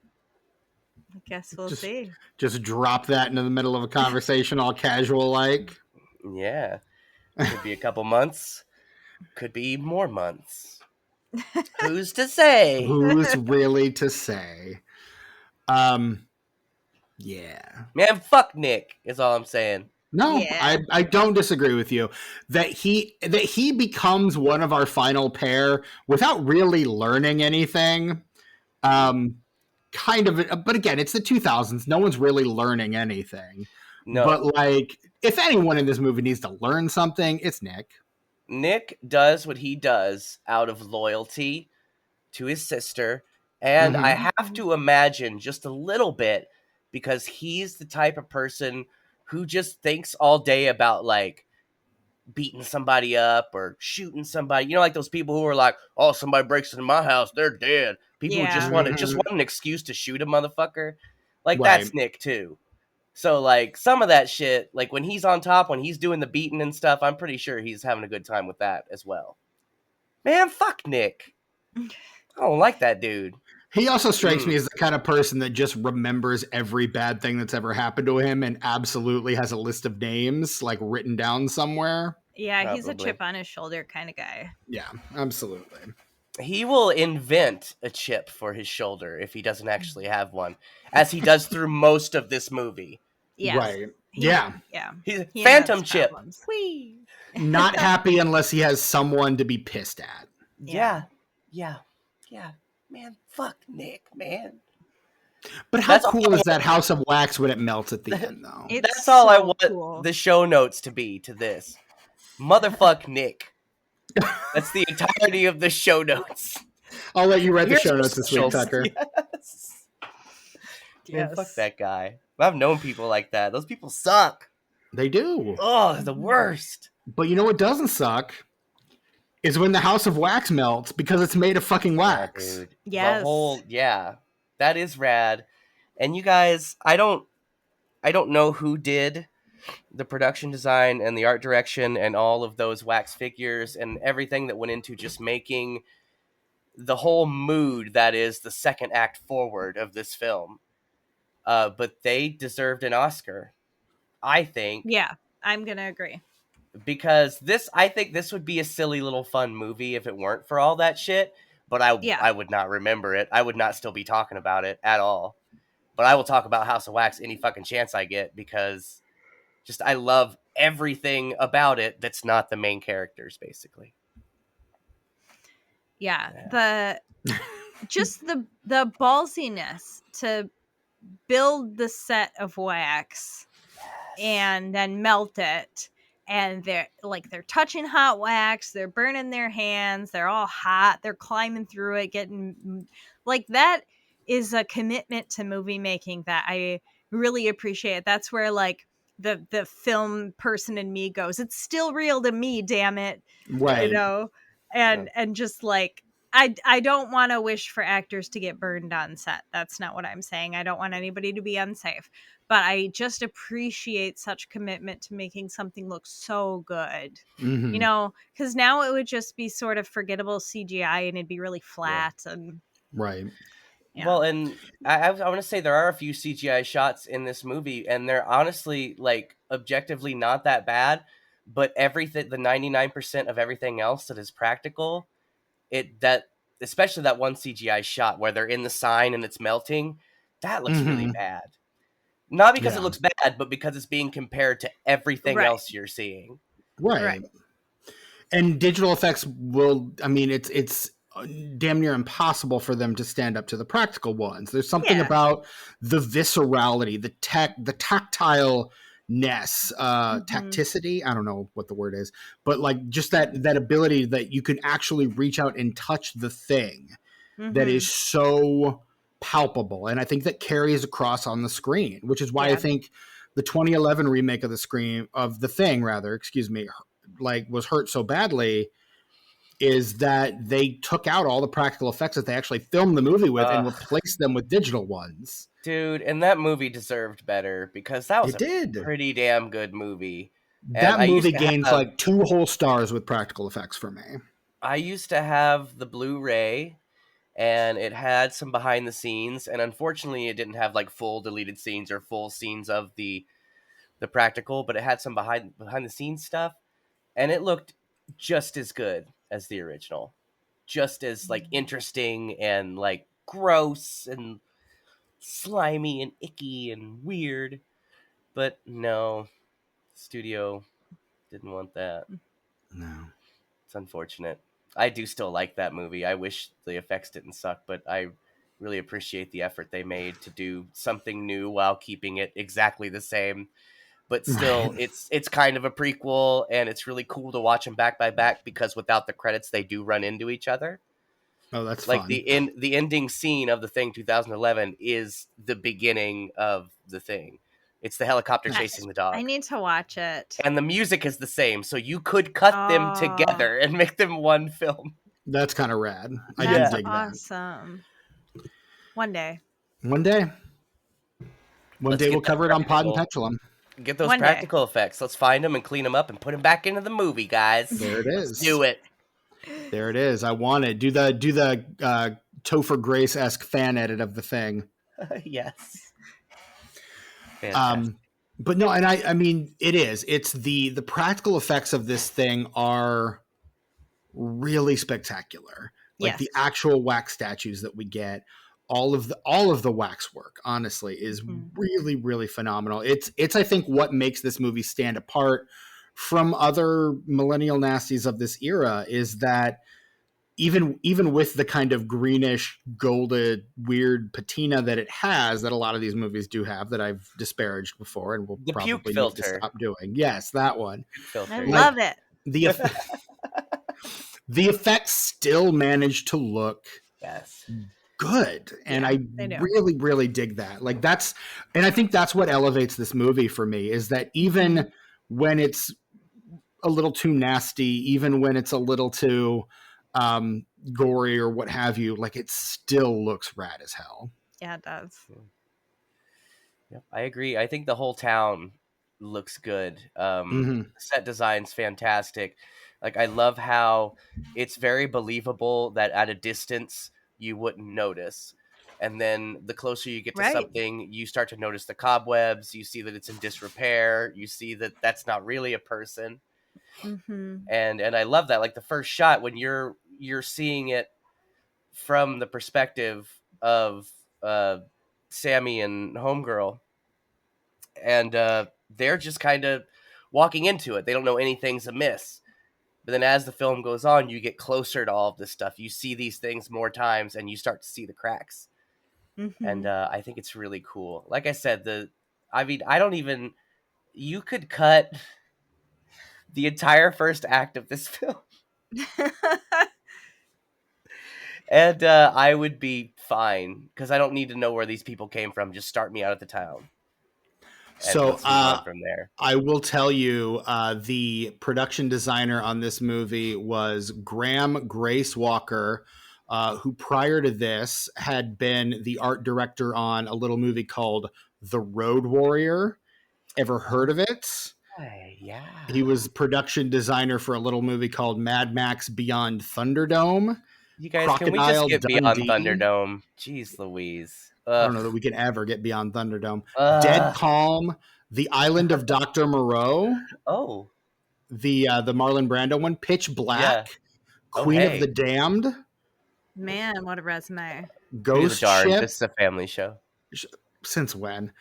[SPEAKER 3] I guess we'll see.
[SPEAKER 2] Just drop that into the middle of a conversation all casual like.
[SPEAKER 4] Yeah. Could be a couple months. Could be more months. Who's to say?
[SPEAKER 2] Who's really to say? Yeah.
[SPEAKER 4] Man, fuck Nick is all I'm saying.
[SPEAKER 2] No,
[SPEAKER 3] Yeah.
[SPEAKER 2] I don't disagree with you. That he becomes one of our final pair without really learning anything. Kind of, but again, it's the 2000s. No one's really learning anything.
[SPEAKER 4] No.
[SPEAKER 2] But like, if anyone in this movie needs to learn something, it's Nick.
[SPEAKER 4] Nick does what he does out of loyalty to his sister. And I have to imagine just a little bit because he's the type of person who just thinks all day about like beating somebody up or shooting somebody. Like those people who are like, oh, somebody breaks into my house, they're dead. People who just want an excuse to shoot a motherfucker. Like that's Nick too. So like some of that shit, like when he's on top, when he's doing the beating and stuff, I'm pretty sure he's having a good time with that as well. Man, fuck Nick. I don't like that dude.
[SPEAKER 2] He also strikes me as the kind of person that just remembers every bad thing that's ever happened to him and absolutely has a list of names like written down somewhere.
[SPEAKER 3] Yeah, he's a chip on his shoulder kind of guy.
[SPEAKER 2] Yeah, absolutely.
[SPEAKER 4] He will invent a chip for his shoulder if he doesn't actually have one, as he does through most of this movie.
[SPEAKER 3] Yes.
[SPEAKER 2] Right. Yeah.
[SPEAKER 4] He's
[SPEAKER 3] He
[SPEAKER 4] phantom
[SPEAKER 3] has
[SPEAKER 4] chip.
[SPEAKER 3] problems.
[SPEAKER 4] Whee!
[SPEAKER 2] Not happy unless he has someone to be pissed at.
[SPEAKER 4] Yeah. Man, fuck Nick, man.
[SPEAKER 2] But how cool is that house of wax when it melts at the end, though?
[SPEAKER 4] That's all I want the show notes to be to this. Motherfuck Nick. That's the entirety of the show notes.
[SPEAKER 2] I'll let you write the
[SPEAKER 4] Here's
[SPEAKER 2] show
[SPEAKER 4] your
[SPEAKER 2] notes this week,
[SPEAKER 4] socials.
[SPEAKER 2] Tucker.
[SPEAKER 4] Yes. Man, fuck
[SPEAKER 3] Yes.
[SPEAKER 4] that guy. I've known people like that. Those people suck.
[SPEAKER 2] They do.
[SPEAKER 4] Oh, the worst.
[SPEAKER 2] But you know what doesn't suck? Is when the House of Wax melts because it's made of fucking wax.
[SPEAKER 4] Yeah, dude.
[SPEAKER 3] Yes.
[SPEAKER 4] The whole that is rad. And you guys, I don't know who did the production design and the art direction and all of those wax figures and everything that went into just making the whole mood that is the second act forward of this film. But they deserved an Oscar, I think.
[SPEAKER 3] Yeah, I'm gonna agree.
[SPEAKER 4] Because I think this would be a silly little fun movie if it weren't for all that shit. But I would not remember it. I would not still be talking about it at all. But I will talk about House of Wax any fucking chance I get because just I love everything about it that's not the main characters, basically.
[SPEAKER 3] The just the ballsiness to build the set of wax and then melt it, and they're touching hot wax, they're burning their hands, they're all hot, they're climbing through it, getting that is a commitment to movie making that I really appreciate. That's where the film person in me goes, it's still real to me, damn it.
[SPEAKER 2] Right.
[SPEAKER 3] And just I don't want to wish for actors to get burned on set. That's not what I'm saying. I don't want anybody to be unsafe. But I just appreciate such commitment to making something look so good.
[SPEAKER 2] Mm-hmm.
[SPEAKER 3] Because now it would just be sort of forgettable CGI and it'd be really flat. And
[SPEAKER 2] right.
[SPEAKER 3] Yeah.
[SPEAKER 4] Well, and I want to say there are a few CGI shots in this movie, and they're honestly, objectively not that bad. But everything, the 99% of everything else that is practical, especially that one CGI shot where they're in the sign and it's melting, that looks really bad. Not because it looks bad, but because it's being compared to everything else you're seeing.
[SPEAKER 2] Right. And digital effects it's damn near impossible for them to stand up to the practical ones. There's something about the viscerality, the tactile ness, tacticity. I don't know what the word is, but just that ability that you can actually reach out and touch the thing that is so palpable. And I think that carries across on the screen, which is why I think the 2011 remake of The Thing, was hurt so badly, is that they took out all the practical effects that they actually filmed the movie with and replaced them with digital ones.
[SPEAKER 4] Dude, and that movie deserved better because that was pretty damn good movie.
[SPEAKER 2] That movie gains 2 whole stars with practical effects for me.
[SPEAKER 4] I used to have the Blu-ray, and it had some behind the scenes, and unfortunately it didn't have full deleted scenes or full scenes of the practical, but it had some behind the scenes stuff, and it looked just as good as the original. Just as interesting and gross and slimy and icky and weird. But no, studio didn't want that.
[SPEAKER 2] No.
[SPEAKER 4] It's unfortunate. I do still like that movie. I wish the effects didn't suck, but I really appreciate the effort they made to do something new while keeping it exactly the same. But still, it's kind of a prequel, and it's really cool to watch them back by back because without the credits, they do run into each other.
[SPEAKER 2] Oh, that's fun.
[SPEAKER 4] The ending scene of The Thing 2011 is the beginning of The Thing. It's the helicopter chasing the dog.
[SPEAKER 3] I need to watch it.
[SPEAKER 4] And the music is the same, so you could cut them together and make them one film.
[SPEAKER 2] That's kind of rad.
[SPEAKER 3] That's awesome. One day.
[SPEAKER 2] One day we'll cover it on Pod and Pendulum.
[SPEAKER 4] Get those practical effects. Let's find them and clean them up and put them back into the movie, guys.
[SPEAKER 2] There it is.
[SPEAKER 4] Let's do it.
[SPEAKER 2] There it is. I want it. Do the Topher Grace-esque fan edit of The Thing.
[SPEAKER 4] Yes.
[SPEAKER 2] But no, and I mean, it is. It's the practical effects of this thing are really spectacular. The actual wax statues that we get, all of the wax work, honestly, is really, really phenomenal. It's I think what makes this movie stand apart from other Millennial Nasties of this era is that even with the kind of greenish, golded, weird patina that it has, that a lot of these movies do have, that I've disparaged before and will probably need to stop doing. Yes, that one.
[SPEAKER 3] I love it.
[SPEAKER 2] The effects still manage to look
[SPEAKER 4] Yes.
[SPEAKER 2] good. And
[SPEAKER 3] Yeah,
[SPEAKER 2] I
[SPEAKER 3] they do.
[SPEAKER 2] really, really dig that. Like and I think that's what elevates this movie for me, is that even when it's a little too nasty, even when it's a little too gory or what have you, like it still looks rad as hell.
[SPEAKER 3] Yeah, it does.
[SPEAKER 4] Yep, I agree. I think the whole town looks good. Set design's fantastic. Like, I love how it's very believable that at a distance you wouldn't notice. And then the closer you get to
[SPEAKER 3] Right.
[SPEAKER 4] something, you start to notice the cobwebs. You see that it's in disrepair. You see that that's not really a person. And I love that. Like the first shot, when you're seeing it from the perspective of Sammy and Homegirl, and they're just kind of walking into it. They don't know anything's amiss. But then as the film goes on, you get closer to all of this stuff. You see these things more times, and you start to see the cracks. And I think it's really cool. Like I said, you could cut the entire first act of this film, and I would be fine, because I don't need to know where these people came from. Just start me out of the town.
[SPEAKER 2] So
[SPEAKER 4] let's move on from there.
[SPEAKER 2] I will tell you, the production designer on this movie was Graham Grace Walker, who prior to this had been the art director on a little movie called The Road Warrior. Ever heard of it?
[SPEAKER 4] Yeah.
[SPEAKER 2] He was production designer for a little movie called Mad Max Beyond Thunderdome.
[SPEAKER 4] You guys,
[SPEAKER 2] Crocodile
[SPEAKER 4] can we just get
[SPEAKER 2] Dundee.
[SPEAKER 4] beyond Thunderdome? Jeez Louise.
[SPEAKER 2] I don't know that we can ever get beyond Thunderdome. Dead Calm, The Island of Dr. Moreau.
[SPEAKER 4] Oh.
[SPEAKER 2] The Marlon Brando one. Pitch Black.
[SPEAKER 4] Yeah.
[SPEAKER 2] Queen of the Damned.
[SPEAKER 3] Man, what a resume.
[SPEAKER 2] Ghost
[SPEAKER 4] Darn,
[SPEAKER 2] Ship.
[SPEAKER 4] this is a family show.
[SPEAKER 2] Since when?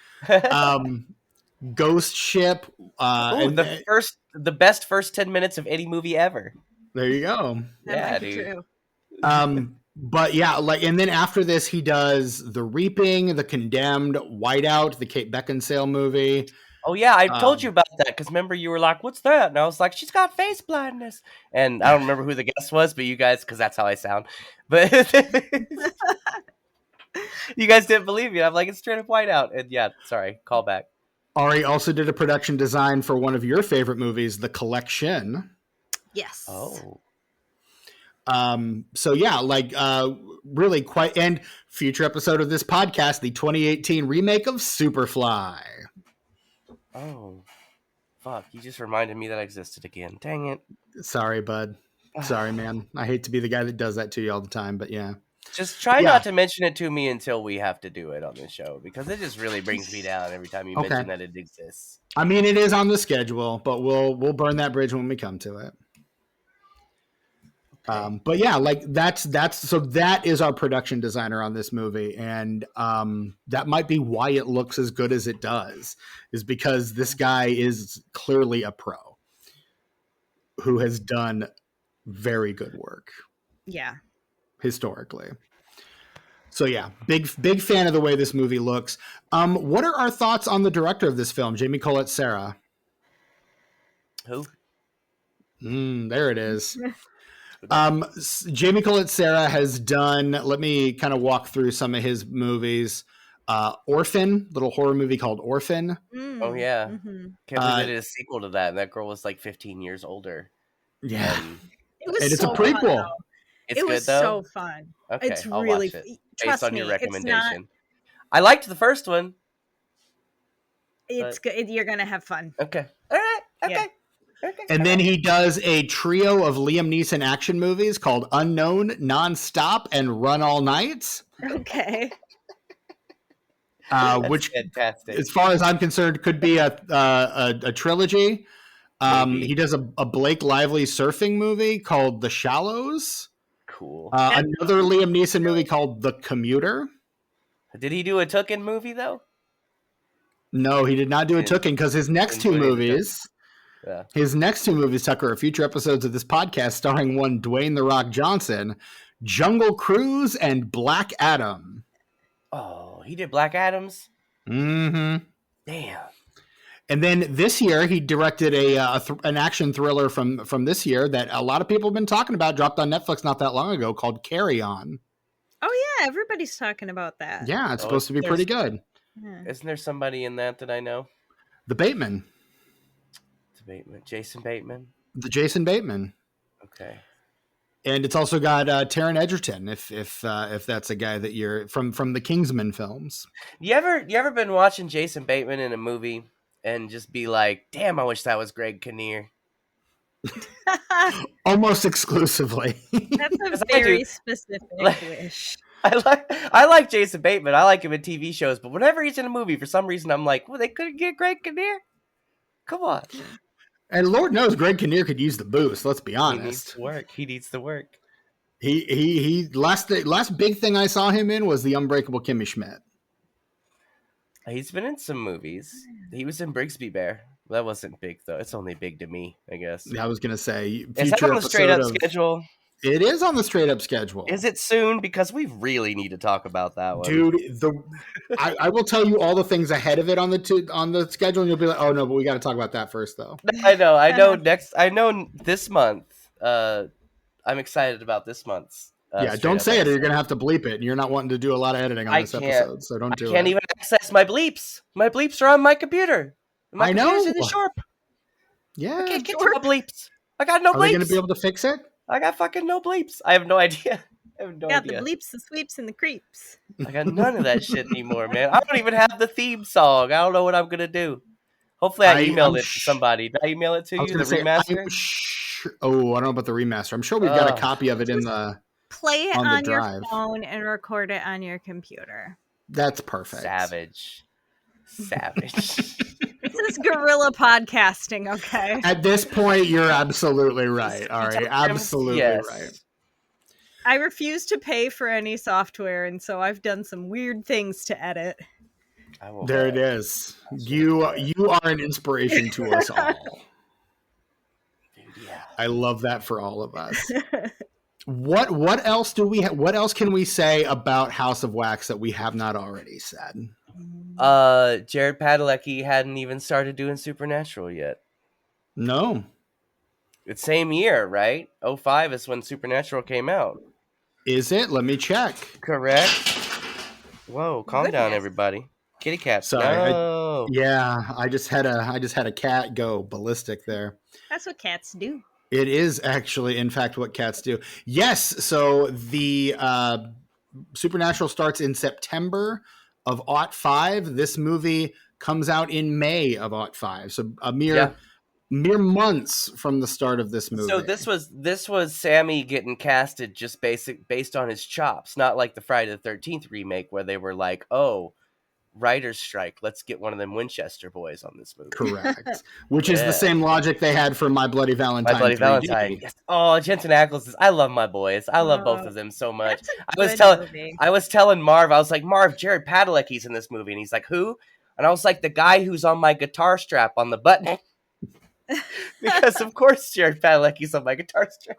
[SPEAKER 2] Ghost Ship.
[SPEAKER 4] The best first 10 minutes of any movie ever.
[SPEAKER 2] There you go.
[SPEAKER 3] That might be true.
[SPEAKER 2] But yeah, like, and then after this, he does The Reaping, The Condemned, Whiteout, the Kate Beckinsale movie.
[SPEAKER 4] Oh yeah, I told you about that, because remember you were like, "What's that?" And I was like, "She's got face blindness." And I don't remember who the guest was, but you guys, because that's how I sound. But you guys didn't believe me. I'm like, it's straight up Whiteout. And yeah, sorry, call back.
[SPEAKER 2] Ari also did a production design for one of your favorite movies, The Collection.
[SPEAKER 3] Yes.
[SPEAKER 4] Oh.
[SPEAKER 2] So yeah, like, really quite, and future episode of this podcast, the 2018 remake of Superfly.
[SPEAKER 4] Oh, fuck. You just reminded me that existed again. Dang it.
[SPEAKER 2] Sorry, bud. Sorry, man. I hate to be the guy that does that to you all the time, but yeah.
[SPEAKER 4] Just try not to mention it to me until we have to do it on this show, because it just really brings me down every time you mention that it exists.
[SPEAKER 2] I mean, it is on the schedule, but we'll burn that bridge when we come to it. Okay. But yeah, like that's so that is our production designer on this movie, and that might be why it looks as good as it does, is because this guy is clearly a pro who has done very good work.
[SPEAKER 3] Yeah.
[SPEAKER 2] Historically. So yeah, big fan of the way this movie looks. What are our thoughts on the director of this film, Jamie Colette Serra?
[SPEAKER 4] Who?
[SPEAKER 2] There it is. Jamie Colette Serra has done, let me kind of walk through some of his movies. Orphan, little horror movie called Orphan.
[SPEAKER 4] Oh yeah. Can't believe they did a sequel to that, and that girl was like 15 years older.
[SPEAKER 2] Yeah.
[SPEAKER 3] It was
[SPEAKER 2] and it's
[SPEAKER 3] so
[SPEAKER 2] a prequel.
[SPEAKER 3] Fun,
[SPEAKER 4] it's
[SPEAKER 3] it
[SPEAKER 4] good
[SPEAKER 3] was
[SPEAKER 4] though?
[SPEAKER 3] So fun.
[SPEAKER 4] Okay,
[SPEAKER 3] it's
[SPEAKER 4] I'll
[SPEAKER 3] really
[SPEAKER 4] watch it
[SPEAKER 3] trust
[SPEAKER 4] based on
[SPEAKER 3] me,
[SPEAKER 4] your recommendation.
[SPEAKER 3] Not,
[SPEAKER 4] I liked the first one.
[SPEAKER 3] It's good. You're gonna have fun.
[SPEAKER 4] Okay. All right. Okay.
[SPEAKER 3] Yeah.
[SPEAKER 4] Okay.
[SPEAKER 2] And then he does a trio of Liam Neeson action movies called Unknown, Nonstop, and Run All Night.
[SPEAKER 3] Okay.
[SPEAKER 2] Which,
[SPEAKER 4] fantastic.
[SPEAKER 2] As far as I'm concerned, could be a trilogy. He does a Blake Lively surfing movie called The Shallows.
[SPEAKER 4] Cool.
[SPEAKER 2] Another Liam Neeson movie called The Commuter.
[SPEAKER 4] Did he do a Tooken movie though?
[SPEAKER 2] No, he did not do a Tooken, because his next two movies, Tucker, are future episodes of this podcast starring one Dwayne "The Rock" Johnson, Jungle Cruise, and Black Adam.
[SPEAKER 4] Oh, he did Black Adams?
[SPEAKER 2] Mm-hmm.
[SPEAKER 4] Damn.
[SPEAKER 2] And then this year, he directed an action thriller from this year that a lot of people have been talking about, dropped on Netflix not that long ago, called Carry On.
[SPEAKER 3] Oh yeah, everybody's talking about that.
[SPEAKER 2] Yeah, it's
[SPEAKER 4] Oh,
[SPEAKER 2] supposed to be pretty good.
[SPEAKER 3] Yeah.
[SPEAKER 4] Isn't there somebody in that I know?
[SPEAKER 2] The Bateman,
[SPEAKER 4] Jason Bateman.
[SPEAKER 2] the Jason Bateman,
[SPEAKER 4] Okay.
[SPEAKER 2] and it's also got Taron Egerton. If that's a guy that you're from the Kingsman films.
[SPEAKER 4] You ever been watching Jason Bateman in a movie and just be like, "Damn, I wish that was Greg Kinnear."
[SPEAKER 2] Almost exclusively.
[SPEAKER 3] That's
[SPEAKER 4] Yes,
[SPEAKER 3] a
[SPEAKER 4] I do.
[SPEAKER 3] very specific
[SPEAKER 4] Like-
[SPEAKER 3] wish.
[SPEAKER 4] I like Jason Bateman. I like him in TV shows, but whenever he's in a movie, for some reason, I'm like, well, they couldn't get Greg Kinnear. Come on,
[SPEAKER 2] And Lord knows Greg Kinnear could use the boost. Let's be
[SPEAKER 4] he needs
[SPEAKER 2] honest.
[SPEAKER 4] to work. He needs to work.
[SPEAKER 2] He last big thing I saw him in was the Unbreakable Kimmy Schmidt.
[SPEAKER 4] He's been in some movies. He was in Brigsby Bear. That wasn't big though. It's only big to me, I guess.
[SPEAKER 2] I was gonna say
[SPEAKER 4] Is that on the straight up schedule?
[SPEAKER 2] It is on the straight up schedule.
[SPEAKER 4] Is it soon? Because we really need to talk about that one,
[SPEAKER 2] Dude? I will tell you all the things ahead of it on the schedule, and you'll be like, oh no, but we got to talk about that first, though.
[SPEAKER 4] I know. This month. I'm excited about this month's.
[SPEAKER 2] Yeah,
[SPEAKER 4] Straight
[SPEAKER 2] don't
[SPEAKER 4] Up
[SPEAKER 2] say it, or you're
[SPEAKER 4] episode.
[SPEAKER 2] gonna have to bleep it, and you're not wanting to do a lot of editing on
[SPEAKER 4] I
[SPEAKER 2] this
[SPEAKER 4] can't-
[SPEAKER 2] episode, so don't
[SPEAKER 4] I
[SPEAKER 2] do
[SPEAKER 4] can't
[SPEAKER 2] it.
[SPEAKER 4] even access my bleeps. My bleeps are on my computer. My
[SPEAKER 2] I know.
[SPEAKER 4] computer's in the shop.
[SPEAKER 2] Yeah,
[SPEAKER 4] I can't get to my bleeps. I got no
[SPEAKER 2] are they
[SPEAKER 4] bleeps.
[SPEAKER 2] gonna be able to fix it?
[SPEAKER 4] I got fucking no bleeps. I have no idea. I have no
[SPEAKER 3] Got
[SPEAKER 4] idea.
[SPEAKER 3] the bleeps, the sweeps, and the creeps.
[SPEAKER 4] I got none of that shit anymore, man. I don't even have the theme song. I don't know what I'm gonna do. Hopefully, I emailed
[SPEAKER 2] I'm
[SPEAKER 4] it to somebody. Did I email it to
[SPEAKER 2] I was
[SPEAKER 4] you? The
[SPEAKER 2] gonna say,
[SPEAKER 4] remaster?
[SPEAKER 2] oh, I don't know about the remaster. I'm sure we've got a
[SPEAKER 4] Oh.
[SPEAKER 2] copy of it in the.
[SPEAKER 3] Play it
[SPEAKER 2] On the
[SPEAKER 3] on your
[SPEAKER 2] drive.
[SPEAKER 3] phone and record it on your computer.
[SPEAKER 2] That's perfect.
[SPEAKER 4] Savage.
[SPEAKER 3] This is guerrilla podcasting, okay?
[SPEAKER 2] At this point, you're absolutely right. All right, absolutely
[SPEAKER 4] Yes.
[SPEAKER 2] right.
[SPEAKER 3] I refuse to pay for any software, and so I've done some weird things to edit.
[SPEAKER 4] I will
[SPEAKER 2] There it
[SPEAKER 4] bet.
[SPEAKER 2] is. You are an inspiration to us all.
[SPEAKER 4] Dude, yeah.
[SPEAKER 2] I love that for all of us. What else do we what else can we say about House of Wax that we have not already said?
[SPEAKER 4] Jared Padalecki hadn't even started doing Supernatural yet.
[SPEAKER 2] No.
[SPEAKER 4] It's same year, right? 05 is when Supernatural came out.
[SPEAKER 2] Is it? Let me check.
[SPEAKER 4] Correct. Whoa, calm down,
[SPEAKER 3] Goodness.
[SPEAKER 4] everybody. Kitty cat.
[SPEAKER 2] Sorry,
[SPEAKER 4] No.
[SPEAKER 2] Yeah, I just had a cat go ballistic there.
[SPEAKER 3] That's what cats do.
[SPEAKER 2] It is actually, in fact, what cats do. Yes, so the Supernatural starts in September of '05. This movie comes out in May of '05. So a mere months from the start of this movie.
[SPEAKER 4] So this was Sammy getting casted just based on his chops, not like the Friday the 13th remake where they were like, "Oh, writer's strike, let's get one of them Winchester boys on this movie."
[SPEAKER 2] Correct. Which is
[SPEAKER 4] Yeah.
[SPEAKER 2] the same logic they had for My Bloody Valentine.
[SPEAKER 4] My Bloody
[SPEAKER 2] 3D.
[SPEAKER 4] Valentine. Yes. Oh, Jensen Ackles. I love my boys. I love both of them so much.
[SPEAKER 3] That's a good movie.
[SPEAKER 4] I was telling Marv, I was like, Marv, Jared Padalecki's in this movie. And he's like, who? And I was like, the guy who's on my guitar strap on the button. Because, of course, Jared Padalecki's on my guitar strap.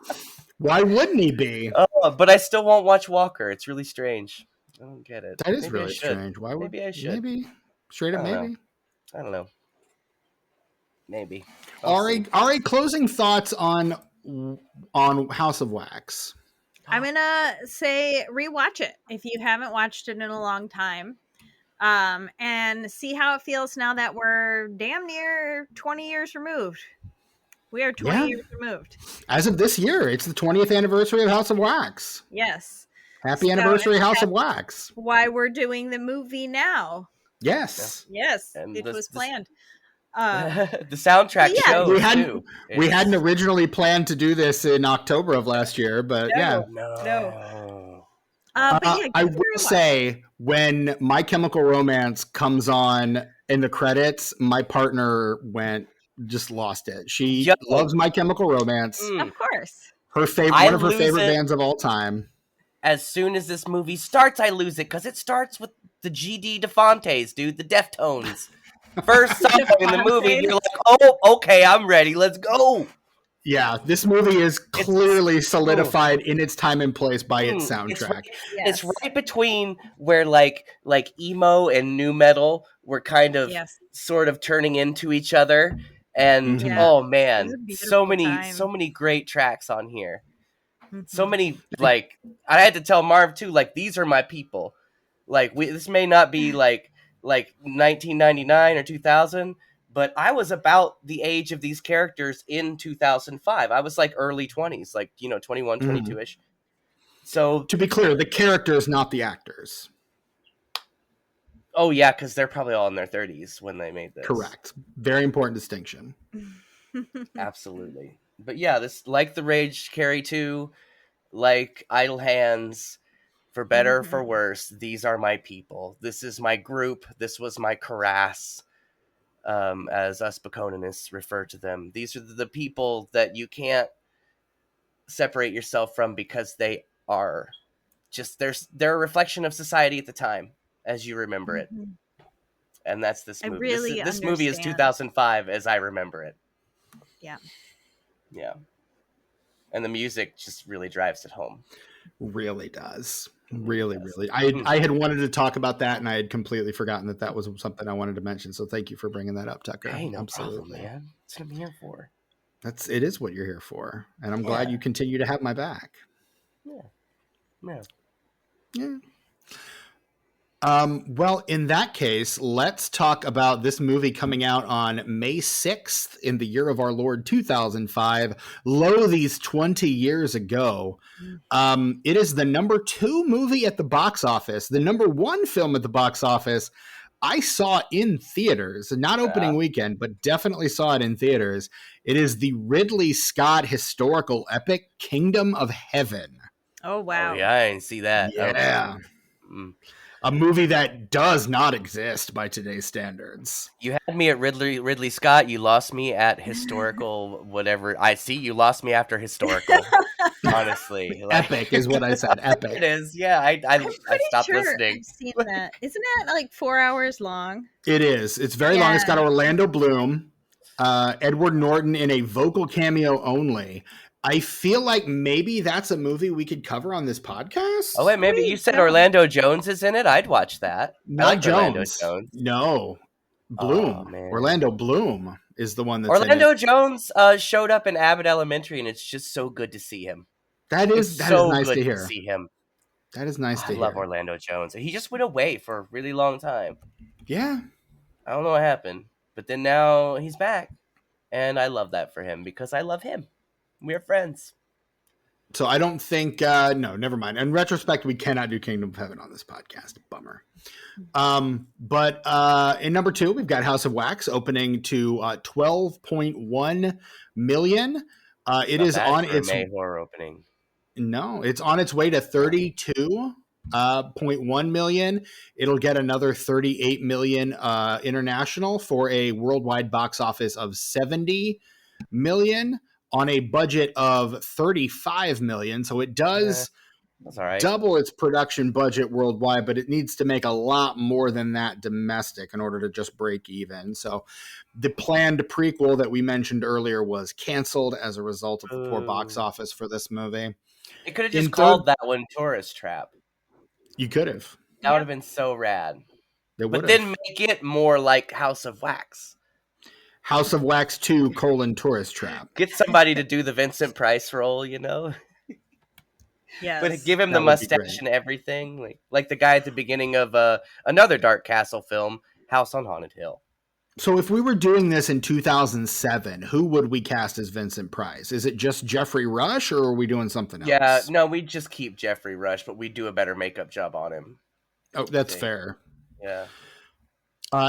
[SPEAKER 2] Why wouldn't he be?
[SPEAKER 4] Oh, but I still won't watch Walker. It's really strange. I don't get it.
[SPEAKER 2] That is
[SPEAKER 4] Maybe I
[SPEAKER 2] really
[SPEAKER 4] should.
[SPEAKER 2] strange. Why would
[SPEAKER 4] Maybe I should.
[SPEAKER 2] Maybe straight up
[SPEAKER 4] I don't
[SPEAKER 2] maybe.
[SPEAKER 4] I don't know. Maybe.
[SPEAKER 2] Ari, closing thoughts on House of Wax.
[SPEAKER 3] I'm gonna say rewatch it if you haven't watched it in a long time, and see how it feels now that we're damn near 20 years removed. We are 20 years removed.
[SPEAKER 2] As of this year, it's the 20th anniversary of House of Wax.
[SPEAKER 3] Yes.
[SPEAKER 2] Happy
[SPEAKER 3] So,
[SPEAKER 2] anniversary,
[SPEAKER 3] and
[SPEAKER 2] House of
[SPEAKER 3] that's
[SPEAKER 2] Wax.
[SPEAKER 3] Why we're doing the movie now?
[SPEAKER 2] Yes.
[SPEAKER 3] Yes,
[SPEAKER 4] And
[SPEAKER 3] it
[SPEAKER 4] this-
[SPEAKER 3] was
[SPEAKER 4] this-
[SPEAKER 3] planned.
[SPEAKER 4] The soundtrack
[SPEAKER 3] yeah.
[SPEAKER 4] shows,
[SPEAKER 2] We hadn't-
[SPEAKER 4] too.
[SPEAKER 2] We
[SPEAKER 4] It's-
[SPEAKER 2] hadn't originally planned to do this in October of last year, but yeah.
[SPEAKER 4] No.
[SPEAKER 3] But yeah,
[SPEAKER 2] I
[SPEAKER 3] give it a
[SPEAKER 2] will
[SPEAKER 3] watch.
[SPEAKER 2] say, when My Chemical Romance comes on in the credits, my partner just lost it. She
[SPEAKER 4] Yo.
[SPEAKER 2] loves My Chemical Romance.
[SPEAKER 3] Of course.
[SPEAKER 2] Her favorite,
[SPEAKER 4] I
[SPEAKER 2] one of her
[SPEAKER 4] lose
[SPEAKER 2] favorite
[SPEAKER 4] it.
[SPEAKER 2] bands of all time.
[SPEAKER 4] As soon as this movie starts, I lose it because it starts with the GD DeFontes, dude, the Deftones. First song in the movie, and you're like, oh, okay, I'm ready. Let's go.
[SPEAKER 2] Yeah, this movie is clearly solidified in its time and place by its
[SPEAKER 4] It's
[SPEAKER 2] soundtrack.
[SPEAKER 4] right,
[SPEAKER 3] Yes.
[SPEAKER 4] it's right between where like emo and new metal were kind of
[SPEAKER 3] Yes.
[SPEAKER 4] sort of turning into each other. And
[SPEAKER 2] Mhm.
[SPEAKER 3] Yeah.
[SPEAKER 4] oh
[SPEAKER 3] It
[SPEAKER 4] man,
[SPEAKER 3] was a
[SPEAKER 4] so
[SPEAKER 3] beautiful time.
[SPEAKER 4] many great tracks on here. So
[SPEAKER 3] Mhm.
[SPEAKER 4] many, like, I had to tell Marv too, like, these are my people. Like, this may not be like 1999 or 2000, but I was about the age of these characters in 2005. I was like early 20s, like, 21, 22-ish. So,
[SPEAKER 2] To be clear, the characters, not the actors.
[SPEAKER 4] oh yeah, because they're probably all in their 30s when they made this.
[SPEAKER 2] Correct. Very important distinction.
[SPEAKER 4] Absolutely. But yeah, this, like The Rage, Carrie 2, like Idle Hands, for better or for worse, these are my people. This is my group. This was my Karass, as us Baconinists refer to them. These are the people that you can't separate yourself from because they are just, they're a reflection of society at the time as you remember it. And that's this
[SPEAKER 3] I
[SPEAKER 4] movie.
[SPEAKER 3] really
[SPEAKER 4] This movie is
[SPEAKER 3] understand.
[SPEAKER 4] 2005 as I remember it.
[SPEAKER 3] Yeah.
[SPEAKER 4] Yeah. And the music just really drives it home.
[SPEAKER 2] Really does.
[SPEAKER 4] It
[SPEAKER 2] Really,
[SPEAKER 4] does.
[SPEAKER 2] really. I had wanted to talk about that, and I had completely forgotten that was something I wanted to mention. So thank you for bringing that up, Tucker.
[SPEAKER 4] Hey, no
[SPEAKER 2] Absolutely.
[SPEAKER 4] problem, man. That's what I'm here for.
[SPEAKER 2] It is what you're here for, and I'm glad you continue to have my back.
[SPEAKER 4] Yeah.
[SPEAKER 2] Well, in that case, let's talk about this movie coming out on May 6th in the year of our Lord 2005. Lo, these 20 years ago. It is the number 2 movie at the box office. The number 1 film at the box office I saw in theaters, not opening weekend, but definitely saw it in theaters. It is the Ridley Scott historical epic Kingdom of Heaven.
[SPEAKER 3] Oh, wow.
[SPEAKER 4] Oh, yeah, I didn't see that.
[SPEAKER 2] Yeah. A movie that does not exist by today's standards.
[SPEAKER 4] You had me at Ridley Scott. You lost me at historical whatever. I see you lost me after historical. Honestly,
[SPEAKER 2] Epic is what I said. Epic.
[SPEAKER 4] It is. Yeah, I stopped
[SPEAKER 3] sure
[SPEAKER 4] listening.
[SPEAKER 3] I've seen that. Isn't it like 4 hours long?
[SPEAKER 2] It is. It's very long. It's got Orlando Bloom, Edward Norton in a vocal cameo only. I feel like maybe that's a movie we could cover on this podcast.
[SPEAKER 4] Oh wait, maybe you said Orlando Jones is in it. I'd watch that.
[SPEAKER 2] Not
[SPEAKER 4] I like
[SPEAKER 2] Jones.
[SPEAKER 4] Orlando Jones.
[SPEAKER 2] No, Bloom.
[SPEAKER 4] Oh,
[SPEAKER 2] Orlando Bloom is the one that's
[SPEAKER 4] Orlando
[SPEAKER 2] in it.
[SPEAKER 4] Jones showed up in Abbott Elementary, and it's just so good to see him.
[SPEAKER 2] That is nice to hear.
[SPEAKER 4] See him.
[SPEAKER 2] That is nice to hear.
[SPEAKER 4] I love Orlando Jones. He just went away for a really long time.
[SPEAKER 2] Yeah.
[SPEAKER 4] I don't know what happened, but then now he's back, and I love that for him because I love him. We're friends.
[SPEAKER 2] So I don't think, no, never mind. In retrospect, we cannot do Kingdom of Heaven on this podcast. Bummer. But in number 2, we've got House of Wax opening to 12.1 million. It is on its
[SPEAKER 4] May horror opening.
[SPEAKER 2] No, it's on its way to 32.1 million. It'll get another 38 million international for a worldwide box office of 70 million on a budget of 35 million. So it does
[SPEAKER 4] that's all right.
[SPEAKER 2] double its production budget worldwide, but it needs to make a lot more than that domestic in order to just break even. So the planned prequel that we mentioned earlier was canceled as a result of the poor box office for this movie.
[SPEAKER 4] It could have just called that one Tourist Trap.
[SPEAKER 2] You could have.
[SPEAKER 4] That would have been so rad.
[SPEAKER 2] But
[SPEAKER 4] then make it more like House of Wax.
[SPEAKER 2] House of Wax 2, Tourist Trap.
[SPEAKER 4] Get somebody to do the Vincent Price role, you know?
[SPEAKER 3] Yes.
[SPEAKER 4] But give him the mustache and everything. Like the guy at the beginning of another Dark Castle film, House on Haunted Hill.
[SPEAKER 2] So if we were doing this in 2007, who would we cast as Vincent Price? Is it just Jeffrey Rush, or are we doing something else?
[SPEAKER 4] Yeah, no, we just keep Jeffrey Rush, but we do a better makeup job on him.
[SPEAKER 2] Oh, that's fair.
[SPEAKER 4] Yeah.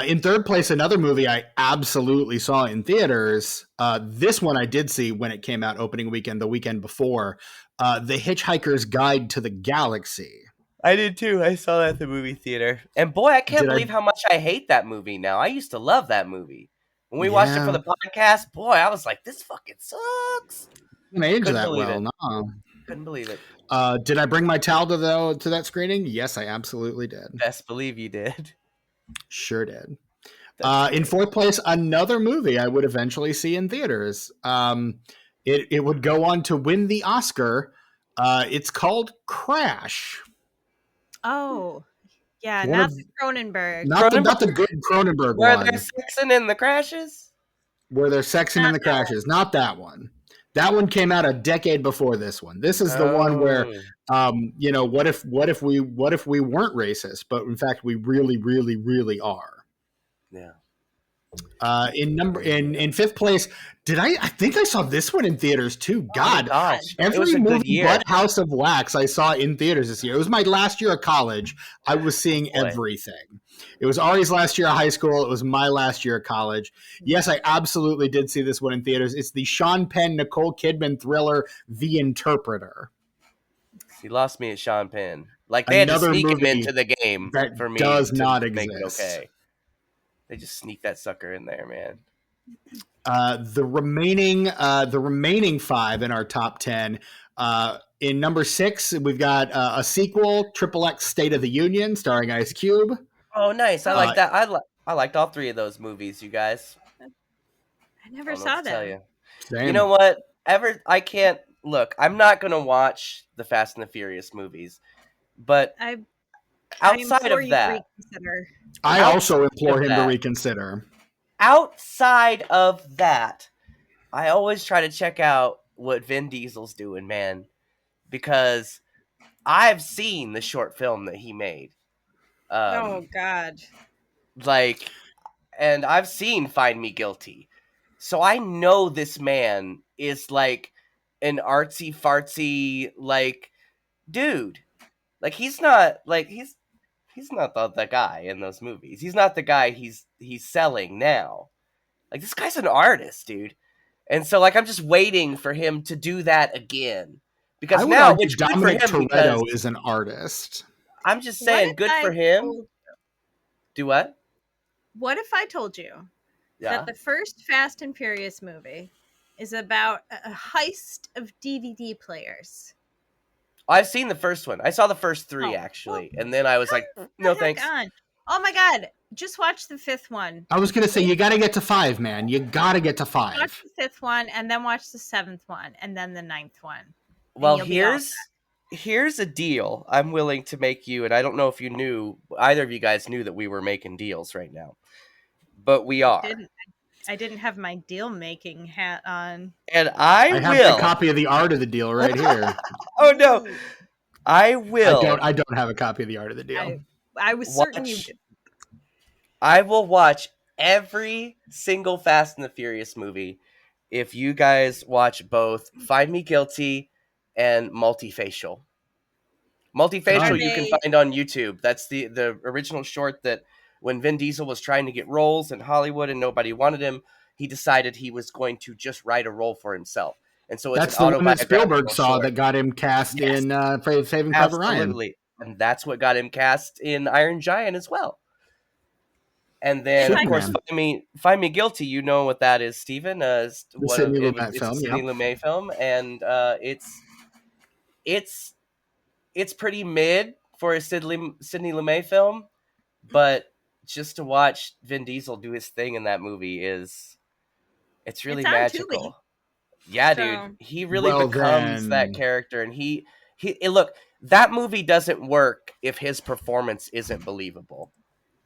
[SPEAKER 2] In third place, another movie I absolutely saw in theaters. This one I did see when it came out opening weekend, the weekend before. The Hitchhiker's Guide to the Galaxy.
[SPEAKER 4] I did too. I saw that at the movie theater. And boy, I can't believe how much I hate that movie now. I used to love that movie. When we watched it for the podcast, boy, I was like, this fucking sucks.
[SPEAKER 2] Didn't age that well, no.
[SPEAKER 4] Couldn't believe it.
[SPEAKER 2] Did I bring my towel to that screening? Yes, I absolutely did.
[SPEAKER 4] Best believe you did.
[SPEAKER 2] Sure did. In fourth place, another movie I would eventually see in theaters. It would go on to win the Oscar. It's called Crash.
[SPEAKER 3] Oh, yeah, not the Cronenberg.
[SPEAKER 2] Not the good Cronenberg
[SPEAKER 4] Where
[SPEAKER 2] one.
[SPEAKER 4] they're sexing in the crashes?
[SPEAKER 2] Where they're sexing in the crashes. Not that one. That one came out a decade before this one. This is the one where, what if we weren't racist, but in fact we really, really, really are.
[SPEAKER 4] Yeah.
[SPEAKER 2] In fifth place, I think I saw this one in theaters too. God,
[SPEAKER 4] oh gosh,
[SPEAKER 2] every
[SPEAKER 4] it was a
[SPEAKER 2] movie
[SPEAKER 4] good year.
[SPEAKER 2] but House of Wax I saw in theaters this year. It was my last year of college. I was seeing everything. It was Ari's last year of high school. It was my last year of college. Yes, I absolutely did see this one in theaters. It's the Sean Penn, Nicole Kidman thriller, The Interpreter.
[SPEAKER 4] He lost me at Sean Penn. Like they had to sneak him into the game
[SPEAKER 2] that
[SPEAKER 4] for me
[SPEAKER 2] does
[SPEAKER 4] to
[SPEAKER 2] not
[SPEAKER 4] make it
[SPEAKER 2] exist.
[SPEAKER 4] okay. They just sneak that sucker in there, man.
[SPEAKER 2] The remaining 5 in our top 10. In number 6, we've got a sequel, XXX State of the Union, starring Ice Cube.
[SPEAKER 4] Oh, nice! I like that. I liked all 3 of those movies, you guys.
[SPEAKER 3] I never saw them.
[SPEAKER 4] You know what? I can't look. I'm not gonna watch the Fast and the Furious movies, but outside of that,
[SPEAKER 2] I also implore him to reconsider.
[SPEAKER 4] Outside of that, I always try to check out what Vin Diesel's doing, man, because I've seen the short film that he made.
[SPEAKER 3] Oh God!
[SPEAKER 4] And I've seen Find Me Guilty, so I know this man is like an artsy fartsy dude. Like he's not the guy in those movies. He's not the guy he's selling now. Like this guy's an artist, dude. And so I'm just waiting for him to do that again. Because now which
[SPEAKER 2] Dominic Toretto is an artist.
[SPEAKER 4] I'm just saying good for him. Do what?
[SPEAKER 3] What if I told you that the first Fast and Furious movie is about a heist of DVD players?
[SPEAKER 4] I've seen the first one. I saw the first 3 actually, and then I was like, "No thanks."
[SPEAKER 3] Oh my God! Just watch the 5th one.
[SPEAKER 2] I was gonna say you got to get to 5, man. You got to get to 5.
[SPEAKER 3] Watch the 5th one, and then watch the 7th one, and then the 9th one.
[SPEAKER 4] Well, here's a deal I'm willing to make you, and I don't know if either of you guys knew that we were making deals right now, but we are.
[SPEAKER 3] I didn't have my deal making hat on.
[SPEAKER 4] And I
[SPEAKER 2] have a copy of the art of the deal right here.
[SPEAKER 4] Oh no. I will.
[SPEAKER 2] I don't have a copy of the art of the deal.
[SPEAKER 3] I was certain you did.
[SPEAKER 4] I will watch every single Fast and the Furious movie if you guys watch both Find Me Guilty and Multifacial. Multifacial you can find on YouTube. That's the original short that when Vin Diesel was trying to get roles in Hollywood and nobody wanted him, he decided he was going to just write a role for himself. And so it's
[SPEAKER 2] the one that Spielberg saw that got him cast in Saving Private Ryan.
[SPEAKER 4] Absolutely. And that's what got him cast in Iron Giant as well. And then, of course, Find Me Guilty, you know what that is, Stephen. It's a Sidney Lumet film. And it's pretty mid for a Sidney Lumet film, but just to watch Vin Diesel do his thing in that movie it's really magical. Yeah, dude. He really becomes that character, and he look, that movie doesn't work if his performance isn't believable.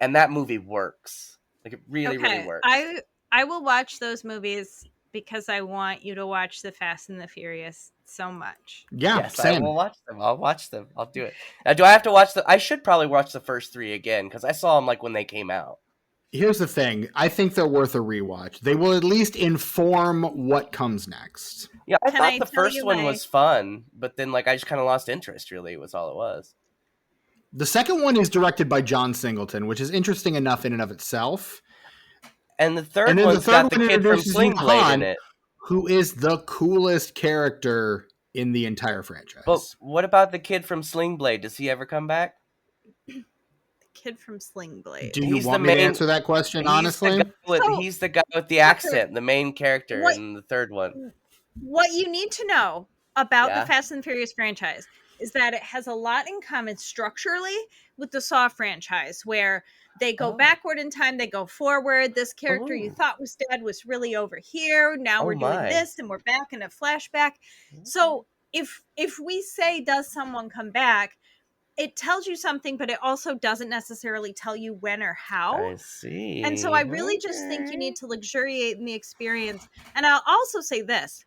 [SPEAKER 4] And that movie works. Like it really works.
[SPEAKER 3] I will watch those movies because I want you to watch the Fast and the Furious so much.
[SPEAKER 2] Yeah,
[SPEAKER 4] yes,
[SPEAKER 2] same.
[SPEAKER 4] I will watch them. I'll watch them. I'll do it. Now, do I have to watch I should probably watch the first 3 again because I saw them when they came out.
[SPEAKER 2] Here's the thing. I think they're worth a rewatch. They will at least inform what comes next.
[SPEAKER 4] Yeah, I thought the first one was fun, but then I just kind of lost interest, really, was all it was.
[SPEAKER 2] The second one is directed by John Singleton, which is interesting enough in and of itself.
[SPEAKER 4] And the third one's got the kid from Sling Blade in it.
[SPEAKER 2] Who is the coolest character in the entire franchise.
[SPEAKER 4] But what about the kid from Sling Blade? Does he ever come back?
[SPEAKER 3] The kid from Sling Blade.
[SPEAKER 2] Do you want me to answer that question, honestly?
[SPEAKER 4] He's the guy with the accent, the main character in the third one.
[SPEAKER 3] What you need to know about the Fast and Furious franchise is that it has a lot in common structurally with the Saw franchise, where they go backward in time, they go forward. This character you thought was dead was really over here. Now we're doing this, and we're back in a flashback. So if we say, does someone come back, it tells you something, but it also doesn't necessarily tell you when or how.
[SPEAKER 4] I see.
[SPEAKER 3] And so I really just think you need to luxuriate in the experience. And I'll also say this.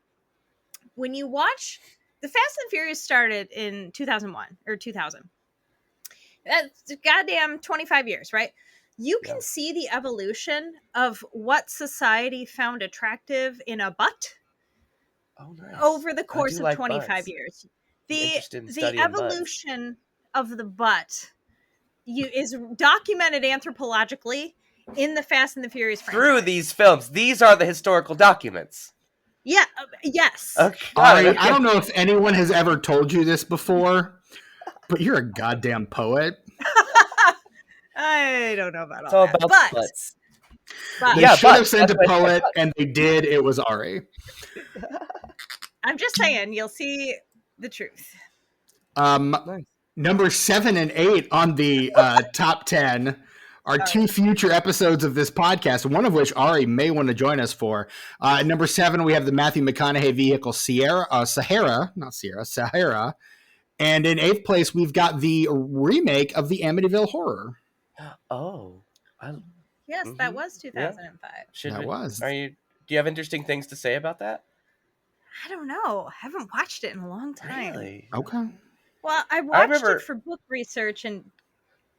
[SPEAKER 3] when you watch the Fast and Furious started in 2001 or 2000. That's goddamn 25 years, right? You can see the evolution of what society found attractive in a butt over the course of 25 years. The evolution of the butt is documented anthropologically in the Fast and the Furious franchise.
[SPEAKER 4] Through these films. These are the historical documents.
[SPEAKER 3] Yeah, yes.
[SPEAKER 4] Okay.
[SPEAKER 2] Ari, I don't know if anyone has ever told you this before, but you're a goddamn poet.
[SPEAKER 3] I don't know about
[SPEAKER 4] It's
[SPEAKER 3] all
[SPEAKER 4] all
[SPEAKER 3] that.
[SPEAKER 4] about butts.
[SPEAKER 3] But
[SPEAKER 2] They should have sent a poet, and they did. It was Ari.
[SPEAKER 3] I'm just saying, you'll see the truth.
[SPEAKER 2] Nice. Number 7 and 8 on the top 10 are two future episodes of this podcast, one of which Ari may want to join us for. Number 7, we have the Matthew McConaughey vehicle Sahara. And in 8th place, we've got the remake of the Amityville Horror.
[SPEAKER 4] Oh.
[SPEAKER 3] Yes, that was 2005.
[SPEAKER 4] Do you have interesting things to say about that?
[SPEAKER 3] I don't know. I haven't watched it in a long time.
[SPEAKER 4] Really?
[SPEAKER 2] Okay.
[SPEAKER 3] Well, I watched it for book research and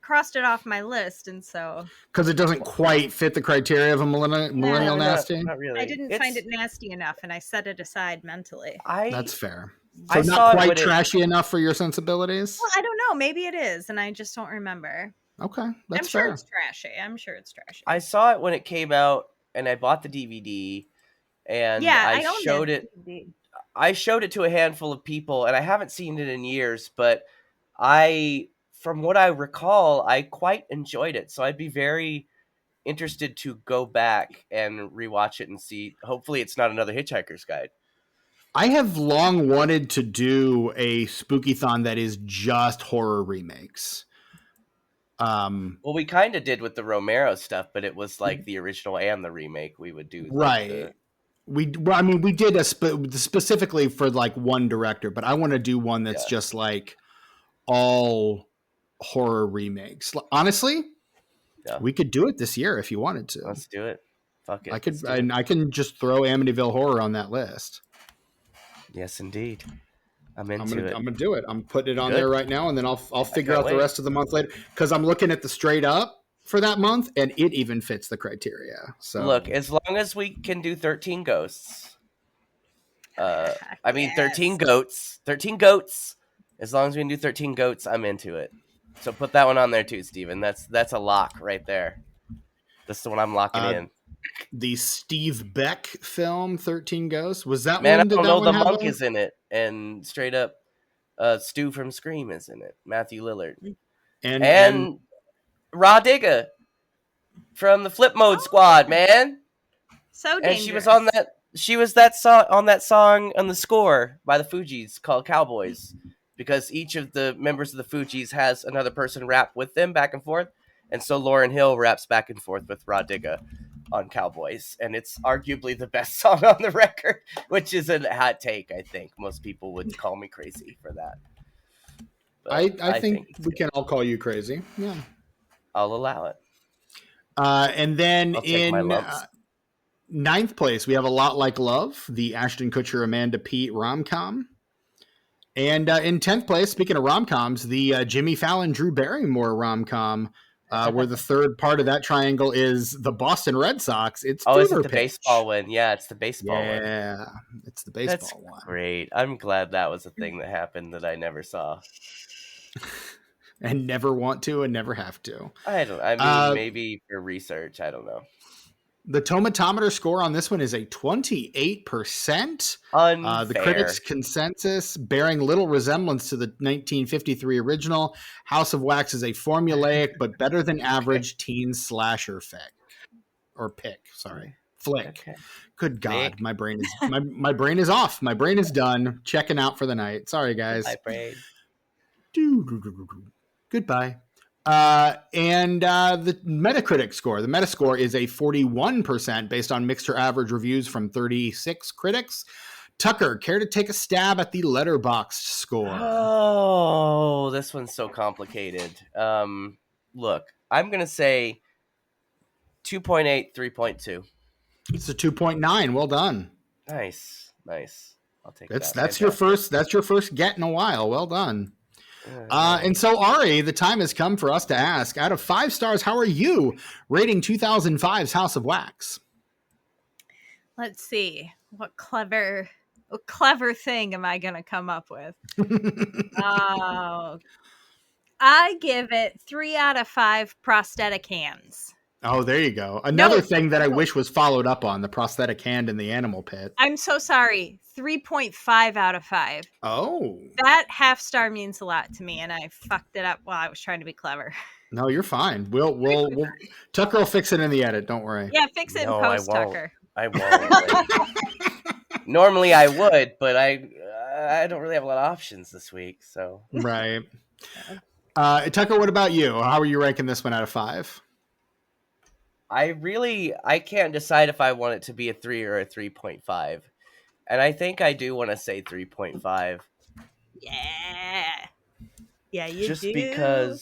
[SPEAKER 3] crossed it off my list, and so
[SPEAKER 2] because it doesn't quite fit the criteria of a millennial nasty.
[SPEAKER 4] Not really.
[SPEAKER 3] I didn't find it nasty enough, and I set it aside mentally.
[SPEAKER 2] That's fair. So not quite trashy enough for your sensibilities?
[SPEAKER 3] Well, I don't know. Maybe it is, and I just don't remember.
[SPEAKER 2] Okay, that's
[SPEAKER 3] fair.
[SPEAKER 2] Sure
[SPEAKER 3] it's trashy. I'm sure it's trashy.
[SPEAKER 4] I saw it when it came out, and I bought the DVD, and I showed it. I showed it to a handful of people, and I haven't seen it in years, but from what I recall, I quite enjoyed it. So I'd be very interested to go back and rewatch it and see. Hopefully it's not another Hitchhiker's Guide.
[SPEAKER 2] I have long wanted to do a Spooky-thon that is just horror remakes.
[SPEAKER 4] Well, we kind of did with the Romero stuff, but it was like the original and the remake we would do.
[SPEAKER 2] Right. We did specifically for like one director, but I want to do one that's just like all horror remakes. Honestly, we could do it this year if you wanted to.
[SPEAKER 4] Let's do it. Fuck it.
[SPEAKER 2] I can just throw Amityville Horror on that list.
[SPEAKER 4] Yes, indeed. I'm gonna
[SPEAKER 2] do it. I'm putting it on there right now, and then I'll figure out the rest of the month later because I'm looking at the straight up for that month, and it even fits the criteria. So
[SPEAKER 4] look, as long as we can do 13 ghosts, 13 goats. 13 goats. As long as we can do 13 goats, I'm into it. So put that one on there too, Steven. That's a lock right there. That's the one I'm locking in.
[SPEAKER 2] The Steve Beck film 13 Ghosts, was that
[SPEAKER 4] one?
[SPEAKER 2] Man,
[SPEAKER 4] I don't know. The monk is in it, and straight up, Stu from Scream is in it. Matthew Lillard and Raw Digga from the Flip Mode Squad, man.
[SPEAKER 3] So dangerous.
[SPEAKER 4] And she was on that. She was on that song on the score by the Fugees called Cowboys, because each of the members of the Fugees has another person rap with them back and forth, and so Lauryn Hill raps back and forth with Raw Digga on Cowboys, and it's arguably the best song on the record, which is a hot take. I think most people would call me crazy for that.
[SPEAKER 2] I think we can all call you crazy. Yeah,
[SPEAKER 4] I'll allow it.
[SPEAKER 2] And then in 9th place, we have A Lot Like Love, the Ashton Kutcher, Amanda Peet rom-com. And in 10th place, speaking of rom-coms, the Jimmy Fallon, Drew Barrymore rom-com, where the third part of that triangle is the Boston Red Sox. It's
[SPEAKER 4] is it the baseball one? Yeah, it's the baseball one.
[SPEAKER 2] Yeah, it's the baseball one.
[SPEAKER 4] Great. I'm glad that was a thing that happened that I never saw.
[SPEAKER 2] And never want to and never have to.
[SPEAKER 4] Maybe for research. I don't know.
[SPEAKER 2] The tomatometer score on this one is a 28%.
[SPEAKER 4] Unfair.
[SPEAKER 2] The critics' consensus, bearing little resemblance to the 1953 original, House of Wax is a formulaic but better than average teen slasher flick.
[SPEAKER 4] Okay.
[SPEAKER 2] Good God, my brain is my brain is off. My brain is done. Checking out for the night. Sorry, guys.
[SPEAKER 4] My brain.
[SPEAKER 2] Goodbye. And the Metacritic score. The Metascore is a 41% based on mixed or average reviews from 36 critics. Tucker, care to take a stab at the Letterboxd score?
[SPEAKER 4] Oh, this one's so complicated. Look, I'm going to say 2.8, 3.2.
[SPEAKER 2] It's a 2.9. Well done.
[SPEAKER 4] Nice. I'll take
[SPEAKER 2] That's
[SPEAKER 4] that.
[SPEAKER 2] your first get in a while. Well done. And so, Ari, the time has come for us to ask, out of 5 stars, how are you rating 2005's House of Wax?
[SPEAKER 3] Let's see. What clever thing am I going to come up with? Oh, I give it 3 out of 5 prosthetic hands.
[SPEAKER 2] Oh, there you go. Another thing that I wish was followed up on, the prosthetic hand in the animal pit.
[SPEAKER 3] I'm so sorry. 3.5 out of 5.
[SPEAKER 2] Oh.
[SPEAKER 3] That half star means a lot to me, and I fucked it up while I was trying to be clever.
[SPEAKER 2] No, you're fine. We'll Tucker will fix it in the edit. Don't worry.
[SPEAKER 3] Yeah, fix it in post, Tucker.
[SPEAKER 4] I won't. Normally I would, but I don't really have a lot of options this week, so.
[SPEAKER 2] Right. Tucker, what about you? How are you ranking this one out of 5?
[SPEAKER 4] I can't decide if I want it to be a 3 or a 3.5. And I think I do want to say 3.5.
[SPEAKER 3] Yeah. Yeah, you
[SPEAKER 4] just
[SPEAKER 3] do.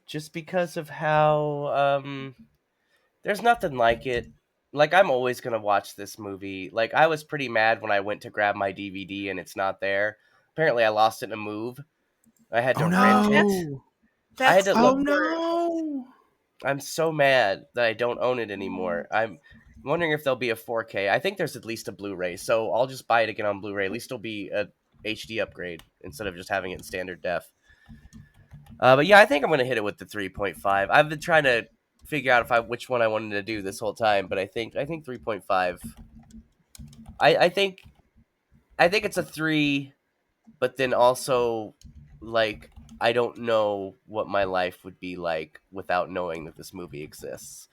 [SPEAKER 4] Just because of how there's nothing like it. Like, I'm always going to watch this movie. Like, I was pretty mad when I went to grab my DVD and it's not there. Apparently I lost it in a move. I had to rent it. I had to look.
[SPEAKER 2] No.
[SPEAKER 4] I'm so mad that I don't own it anymore. I'm wondering if there'll be a 4K. I think there's at least a Blu-ray, so I'll just buy it again on Blu-ray. At least it'll be a HD upgrade instead of just having it in standard def. But yeah, I think I'm going to hit it with the 3.5. I've been trying to figure out which one I wanted to do this whole time, but I think 3.5. I think it's a 3, but then also, like, I don't know what my life would be like without knowing that this movie exists.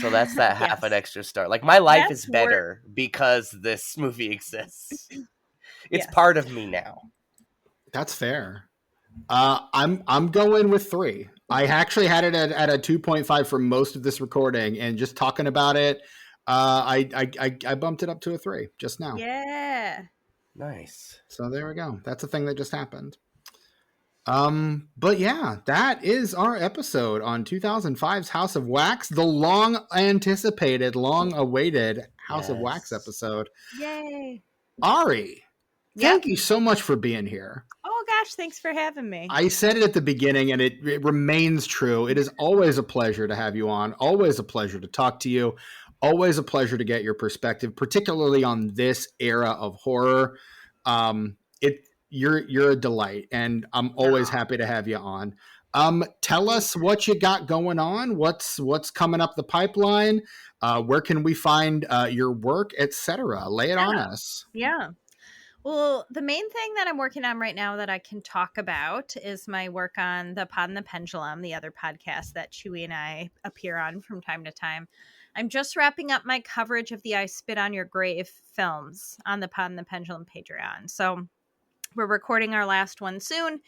[SPEAKER 4] So that's that half an extra star. Like, my life is better because this movie exists. It's part of me now.
[SPEAKER 2] That's fair. I'm going with 3. I actually had it at a 2.5 for most of this recording, and just talking about it, I bumped it up to a 3 just now.
[SPEAKER 3] Yeah.
[SPEAKER 4] Nice.
[SPEAKER 2] So there we go. That's a thing that just happened. But yeah, that is our episode on 2005's House of Wax, the long-anticipated, long-awaited House of Wax episode.
[SPEAKER 3] Yay.
[SPEAKER 2] Ari, thank you so much for being here.
[SPEAKER 3] Oh gosh, thanks for having me.
[SPEAKER 2] I said it at the beginning, and it remains true. It is always a pleasure to have you on, always a pleasure to talk to you, always a pleasure to get your perspective, particularly on this era of horror. You're a delight, and I'm always happy to have you on. Tell us what you got going on. What's coming up the pipeline? Where can we find your work, etc.? Lay it on us.
[SPEAKER 3] Yeah. Well, the main thing that I'm working on right now that I can talk about is my work on the Pod the Pendulum, the other podcast that Chewy and I appear on from time to time. I'm just wrapping up my coverage of the I Spit on Your Grave films on the Pod the Pendulum Patreon. So we're recording our last one soon.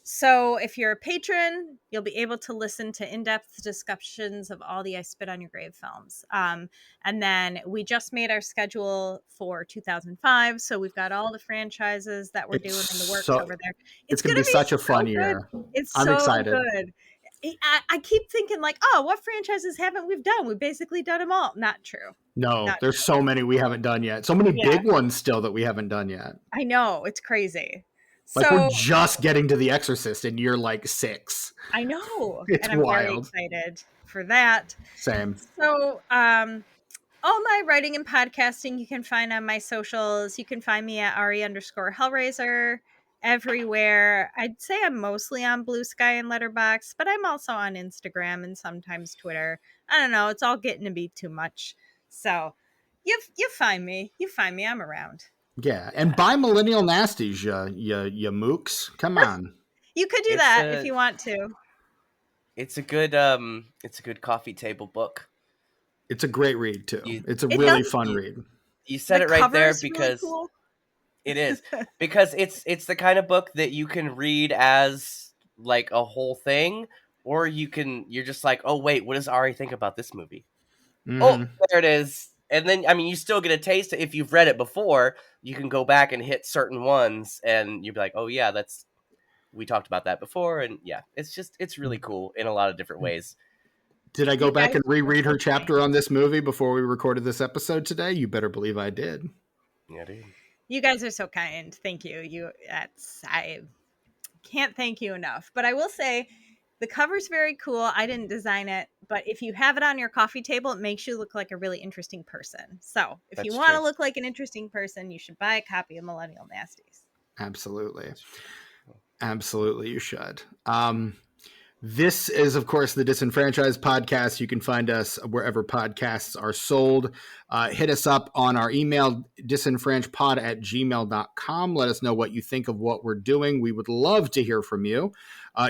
[SPEAKER 3] So if you're a patron, you'll be able to listen to in-depth discussions of all the I Spit on Your Grave films. And then we just made our schedule for 2005. So we've got all the franchises that we're doing in the works over there.
[SPEAKER 2] It's going to be such a fun year.
[SPEAKER 3] I'm so excited. Good. I keep thinking like, oh, what franchises haven't we done? We've basically done them all. Not true.
[SPEAKER 2] No, there's so many we haven't done yet. So many big ones still that we haven't done yet.
[SPEAKER 3] I know. It's crazy.
[SPEAKER 2] Like, we're just getting to The Exorcist and you're like 6.
[SPEAKER 3] I know.
[SPEAKER 2] It's
[SPEAKER 3] and I'm
[SPEAKER 2] wild.
[SPEAKER 3] very excited for that.
[SPEAKER 2] Same.
[SPEAKER 3] So, all my writing and podcasting you can find on my socials. You can find me at Ari_Hellraiser everywhere. I'd say I'm mostly on Blue Sky and Letterboxd, but I'm also on Instagram and sometimes Twitter. I don't know. It's all getting to be too much. So you find me. You find me. I'm around.
[SPEAKER 2] Yeah, and buy Millennial Nasties, you mooks. Come on.
[SPEAKER 3] You could do that if you want to.
[SPEAKER 4] It's a good coffee table book.
[SPEAKER 2] It's a great read too. It's a really fun read.
[SPEAKER 4] You said it right there because
[SPEAKER 3] really cool.
[SPEAKER 4] It is. Because it's the kind of book that you can read as like a whole thing, or you're just like, oh wait, what does Ari think about this movie? Mm-hmm. Oh, there it is. And then, I mean, you still get a taste. If you've read it before, you can go back and hit certain ones, and you'll be like, oh, yeah, we talked about that before. And yeah, it's really cool in a lot of different ways.
[SPEAKER 2] Did I go back and reread her chapter on this movie before we recorded this episode today? You better believe I did.
[SPEAKER 4] Yeah, dude.
[SPEAKER 3] You guys are so kind. Thank you. I can't thank you enough. But I will say the cover's very cool. I didn't design it, but if you have it on your coffee table, it makes you look like a really interesting person. So if you
[SPEAKER 4] That's
[SPEAKER 3] want to
[SPEAKER 4] true.
[SPEAKER 3] look like an interesting person, you should buy a copy of Millennial Nasties.
[SPEAKER 2] Absolutely. Absolutely, you should. This is, of course, the Disenfranchised Podcast. You can find us wherever podcasts are sold. Hit us up on our email, disenfranchpod@gmail.com. Let us know what you think of what we're doing. We would love to hear from you.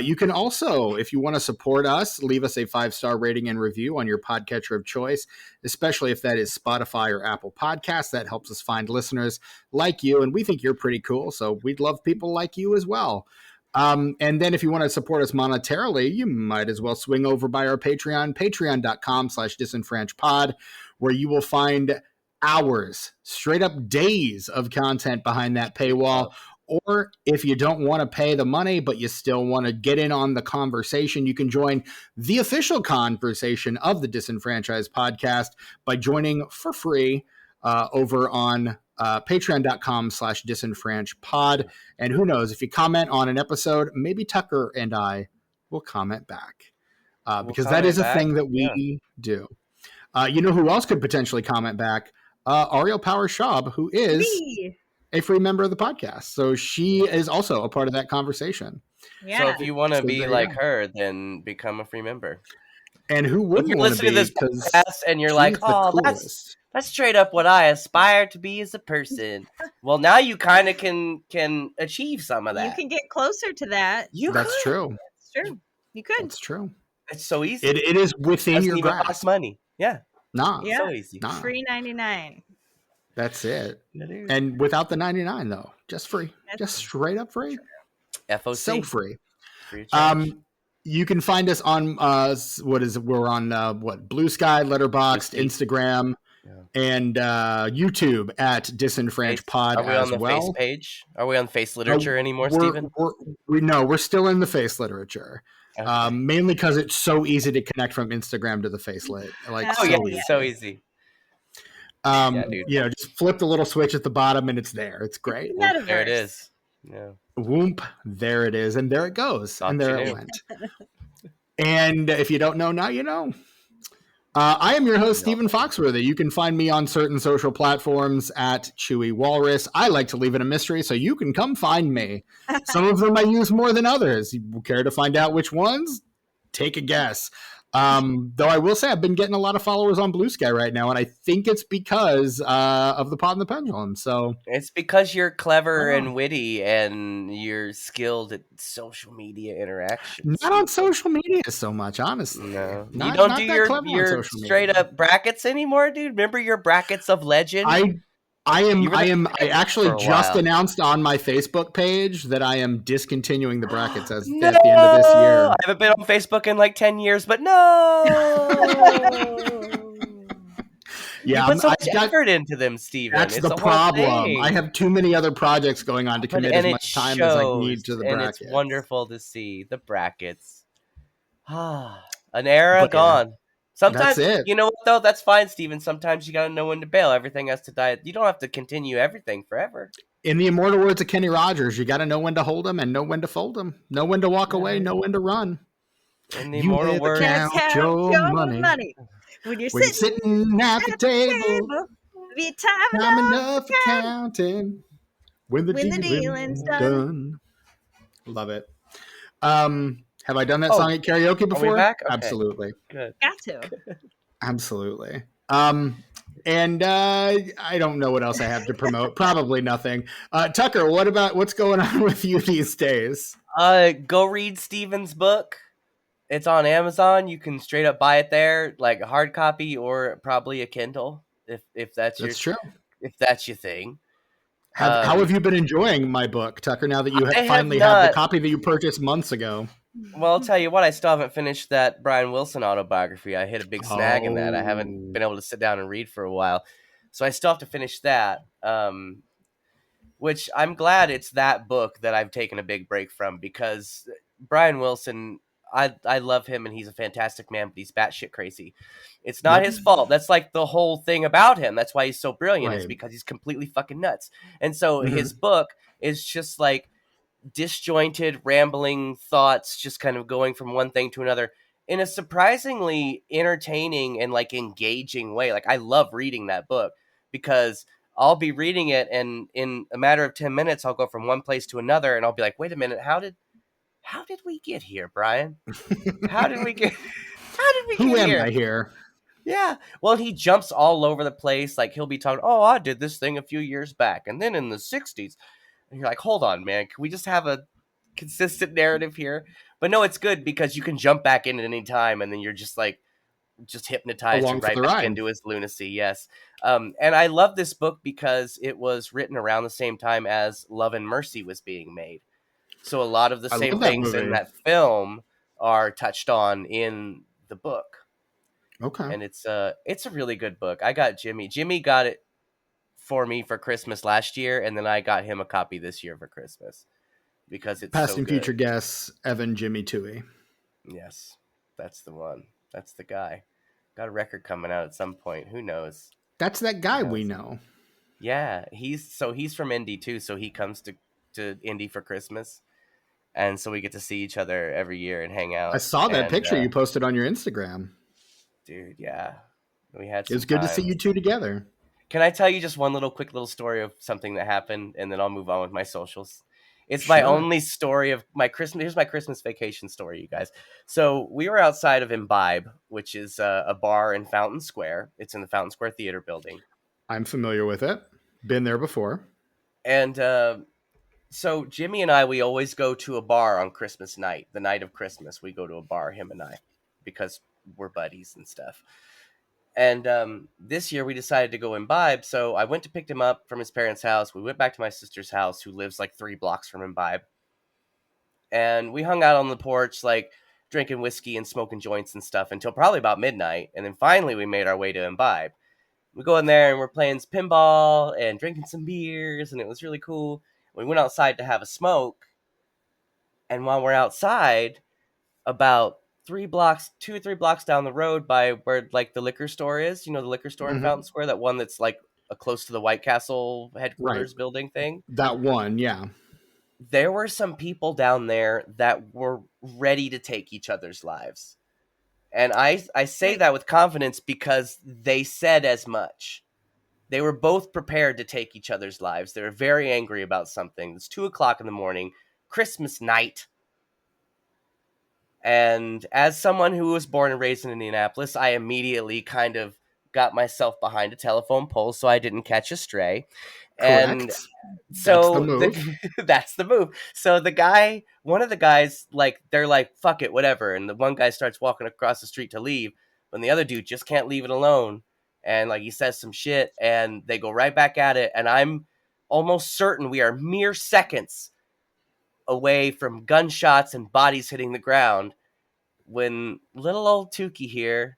[SPEAKER 2] You can also, if you want to support us, leave us a 5-star rating and review on your podcatcher of choice, especially if that is Spotify or Apple Podcasts. That helps us find listeners like you, and we think you're pretty cool, so we'd love people like you as well. And then if you want to support us monetarily, you might as well swing over by our Patreon, patreon.com/disenfranchpod, where you will find hours, straight up days of content behind that paywall. Or if you don't want to pay the money, but you still want to get in on the conversation, you can join the official conversation of the Disenfranchised Podcast by joining for free over on patreon.com/disenfranchpod. And who knows, if you comment on an episode, maybe Tucker and I will comment back because that is a thing that we do. You know who else could potentially comment back? Ariel Powers-Schaub, who is a free member of the podcast. So she is also a part of that conversation.
[SPEAKER 3] Yeah.
[SPEAKER 4] So if you want to be like
[SPEAKER 2] go.
[SPEAKER 4] her, then become a free member.
[SPEAKER 2] And who
[SPEAKER 4] If
[SPEAKER 2] wouldn't
[SPEAKER 4] you're
[SPEAKER 2] want to
[SPEAKER 4] listening
[SPEAKER 2] be?
[SPEAKER 4] to this podcast and you're like, oh, that's straight up what I aspire to be as a person. Well, now you kind of can achieve some of that.
[SPEAKER 3] You can get closer to that.
[SPEAKER 2] That's true.
[SPEAKER 3] That's true. You could.
[SPEAKER 2] That's true.
[SPEAKER 4] It's so easy.
[SPEAKER 2] It is within your grasp.
[SPEAKER 4] Cost money. Yeah.
[SPEAKER 2] Nah.
[SPEAKER 3] Yeah.
[SPEAKER 4] So easy.
[SPEAKER 2] Nah.
[SPEAKER 3] Free 99.
[SPEAKER 2] That's it. And without the 99 though, just free. Just straight up free.
[SPEAKER 4] FOC.
[SPEAKER 2] So free.
[SPEAKER 4] Free
[SPEAKER 2] you can find us on we're on Blue Sky, Letterboxd, Instagram, and YouTube at Disenfranchpod
[SPEAKER 4] Are we
[SPEAKER 2] as
[SPEAKER 4] on the
[SPEAKER 2] well.
[SPEAKER 4] face page? Are we on face literature anymore, Stephen?
[SPEAKER 2] We're still in the face literature.
[SPEAKER 4] Okay.
[SPEAKER 2] Mainly because it's so easy to connect from Instagram to the face lit.
[SPEAKER 4] So easy.
[SPEAKER 2] Just flip the little switch at the bottom and it's there. It's great.
[SPEAKER 4] There it is. Yeah.
[SPEAKER 2] Whoop, there it is, and there it goes, and there it went. And if you don't know now, you know. I am your host, Stephen Foxworthy. You can find me on certain social platforms at Chewy Walrus. I like to leave it a mystery, so you can come find me. Some of them I use more than others. You care to find out which ones? Take a guess. Though I will say I've been getting a lot of followers on Blue Sky right now, and I think it's because of the Pod and the Pendulum. So
[SPEAKER 4] it's because you're clever and witty, and you're skilled at social media interactions.
[SPEAKER 2] Not on social media so much, honestly.
[SPEAKER 4] No, you don't do your straight up brackets anymore, dude. Remember your brackets of legend?
[SPEAKER 2] I actually just announced on my Facebook page that I am discontinuing the brackets at the end of this year.
[SPEAKER 4] I haven't been on Facebook in like 10 years, but no.
[SPEAKER 2] Yeah,
[SPEAKER 4] you put so much effort into them, Steven.
[SPEAKER 2] That's the problem. I have too many other projects going on to commit as much time as I need to the brackets.
[SPEAKER 4] And it's wonderful to see the brackets. An era gone. Sometimes, you know what, though? That's fine, Steven. Sometimes you got to know when to bail. Everything has to die. You don't have to continue everything forever.
[SPEAKER 2] In the immortal words of Kenny Rogers, you got to know when to hold them and know when to fold them. Know when to walk away, know when to run.
[SPEAKER 4] In the immortal words,
[SPEAKER 2] count your money.
[SPEAKER 3] When you're
[SPEAKER 2] sitting at the table,
[SPEAKER 3] be time
[SPEAKER 2] enough for counting. When the dealing's done. Love it. Have I done that song at karaoke before?
[SPEAKER 4] Are we back? Okay.
[SPEAKER 2] Absolutely.
[SPEAKER 4] Good.
[SPEAKER 3] Got to.
[SPEAKER 2] Absolutely. And I don't know what else I have to promote. Probably nothing. Tucker, what's going on with you these days?
[SPEAKER 4] Go read Steven's book. It's on Amazon. You can straight up buy it there, like a hard copy or probably a Kindle, if that's
[SPEAKER 2] true.
[SPEAKER 4] If that's your thing.
[SPEAKER 2] How have you been enjoying my book, Tucker? Now that you finally have the copy that you purchased months ago.
[SPEAKER 4] Well, I'll tell you what, I still haven't finished that Brian Wilson autobiography. I hit a big snag in that. I haven't been able to sit down and read for a while. So I still have to finish that, which I'm glad it's that book that I've taken a big break from, because Brian Wilson, I love him and he's a fantastic man, but he's batshit crazy. It's not
[SPEAKER 2] Yep.
[SPEAKER 4] his fault. That's like the whole thing about him. That's why he's so brilliant. Is
[SPEAKER 2] Right.
[SPEAKER 4] because he's completely fucking nuts. And so
[SPEAKER 2] Mhm.
[SPEAKER 4] his book is just like disjointed, rambling thoughts, just kind of going from one thing to another in a surprisingly entertaining and like engaging way. Like I love reading that book because I'll be reading it and in a matter of 10 minutes I'll go from one place to another and I'll be like, wait a minute, how did we get here, Brian? How did we get
[SPEAKER 2] Who am
[SPEAKER 4] here?
[SPEAKER 2] I here?
[SPEAKER 4] Yeah. Well, he jumps all over the place. Like he'll be talking, oh, I did this thing a few years back. And then in the 60s. And you're like, hold on, man. Can we just have a consistent narrative here? But no, it's good because you can jump back in at any time. And then you're just like, just hypnotized
[SPEAKER 2] Along
[SPEAKER 4] and
[SPEAKER 2] for
[SPEAKER 4] right
[SPEAKER 2] the
[SPEAKER 4] back
[SPEAKER 2] ride.
[SPEAKER 4] into his lunacy. Yes. And I love this book because it was written around the same time as Love and Mercy was being made. So a lot of the
[SPEAKER 2] I
[SPEAKER 4] same
[SPEAKER 2] love that
[SPEAKER 4] things in
[SPEAKER 2] movie.
[SPEAKER 4] that film are touched on in the book.
[SPEAKER 2] Okay.
[SPEAKER 4] And it's a really good book. I got Jimmy got it for me for Christmas last year, and then I got him a copy this year for Christmas because it's
[SPEAKER 2] Past
[SPEAKER 4] so
[SPEAKER 2] and
[SPEAKER 4] good.
[SPEAKER 2] future guests, Evan Jimmy Toohey.
[SPEAKER 4] Yes, that's the one. That's the guy. Got a record coming out at some point. Who knows?
[SPEAKER 2] That's that guy we know.
[SPEAKER 4] Yeah, he's from Indy too, so he comes to Indy for Christmas, and so we get to see each other every year and hang out.
[SPEAKER 2] I saw that
[SPEAKER 4] And,
[SPEAKER 2] picture you posted on your Instagram.
[SPEAKER 4] dude. Yeah, we had.
[SPEAKER 2] It was good to see you two together.
[SPEAKER 4] Can I tell you just one quick little story of something that happened, and then I'll move on with my socials? It's my
[SPEAKER 2] Sure.
[SPEAKER 4] only story of my Christmas. Here's my Christmas vacation story, you guys. So we were outside of Imbibe, which is a bar in Fountain Square. It's in the Fountain Square Theater building.
[SPEAKER 2] I'm familiar with it. Been there before.
[SPEAKER 4] And so Jimmy and I, we always go to a bar on Christmas night. The night of Christmas, we go to a bar, him and I, because we're buddies and stuff. And this year we decided to go Imbibe. So I went to pick him up from his parents' house. We went back to my sister's house, who lives like 3 blocks from Imbibe. And we hung out on the porch, like drinking whiskey and smoking joints and stuff until probably about midnight. And then finally we made our way to Imbibe. We go in there and we're playing pinball and drinking some beers. And it was really cool. We went outside to have a smoke. And while we're outside, about 2 or 3 blocks down the road by where like the liquor store is, the liquor store in Fountain Square, that one that's like close to the White Castle headquarters building thing.
[SPEAKER 2] That one, yeah.
[SPEAKER 4] There were some people down there that were ready to take each other's lives. And I say that with confidence because they said as much. They were both prepared to take each other's lives. They were very angry about something. It's 2:00 in the morning, Christmas night. And as someone who was born and raised in Indianapolis, I immediately kind of got myself behind a telephone pole so I didn't catch a stray.
[SPEAKER 2] Correct.
[SPEAKER 4] And so that's the move. So one of the guys, like, they're like, fuck it, whatever. And the one guy starts walking across the street to leave, but the other dude just can't leave it alone. And like he says some shit and they go right back at it. And I'm almost certain we are mere seconds away from gunshots and bodies hitting the ground when little old Tukey here,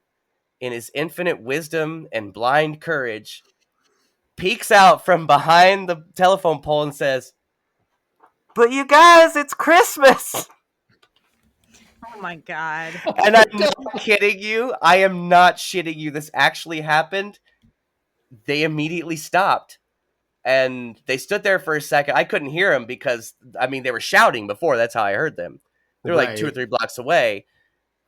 [SPEAKER 4] in his infinite wisdom and blind courage, peeks out from behind the telephone pole and says, "But you guys, it's Christmas."
[SPEAKER 3] Oh my God.
[SPEAKER 4] And I'm not kidding you. I am not shitting you. This actually happened. They immediately stopped. And they stood there for a second. I couldn't hear them because, they were shouting before. That's how I heard them. They were like 2 or 3 blocks away.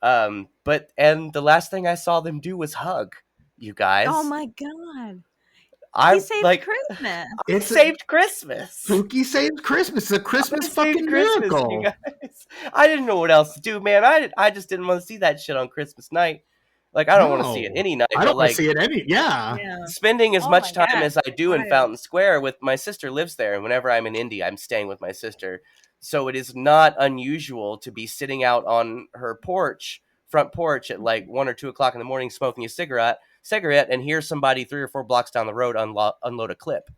[SPEAKER 4] And the last thing I saw them do was hug, you guys.
[SPEAKER 3] Oh my God.
[SPEAKER 4] I
[SPEAKER 3] He saved Christmas.
[SPEAKER 4] It saved Christmas.
[SPEAKER 2] Spooky saved Christmas. It's a Christmas fucking miracle.
[SPEAKER 4] You guys. I didn't know what else to do, man. I just didn't want to see that shit on Christmas night. Like, I don't want to see it any night.
[SPEAKER 2] I don't want to see it any. Yeah.
[SPEAKER 4] Spending as much time
[SPEAKER 3] God.
[SPEAKER 4] as I do in Fountain Square with my sister lives there, and whenever I'm in Indy, I'm staying with my sister. So it is not unusual to be sitting out on her front porch at like 1 or 2 o'clock in the morning, smoking a cigarette, and hear somebody 3 or 4 blocks down the road unload a clip.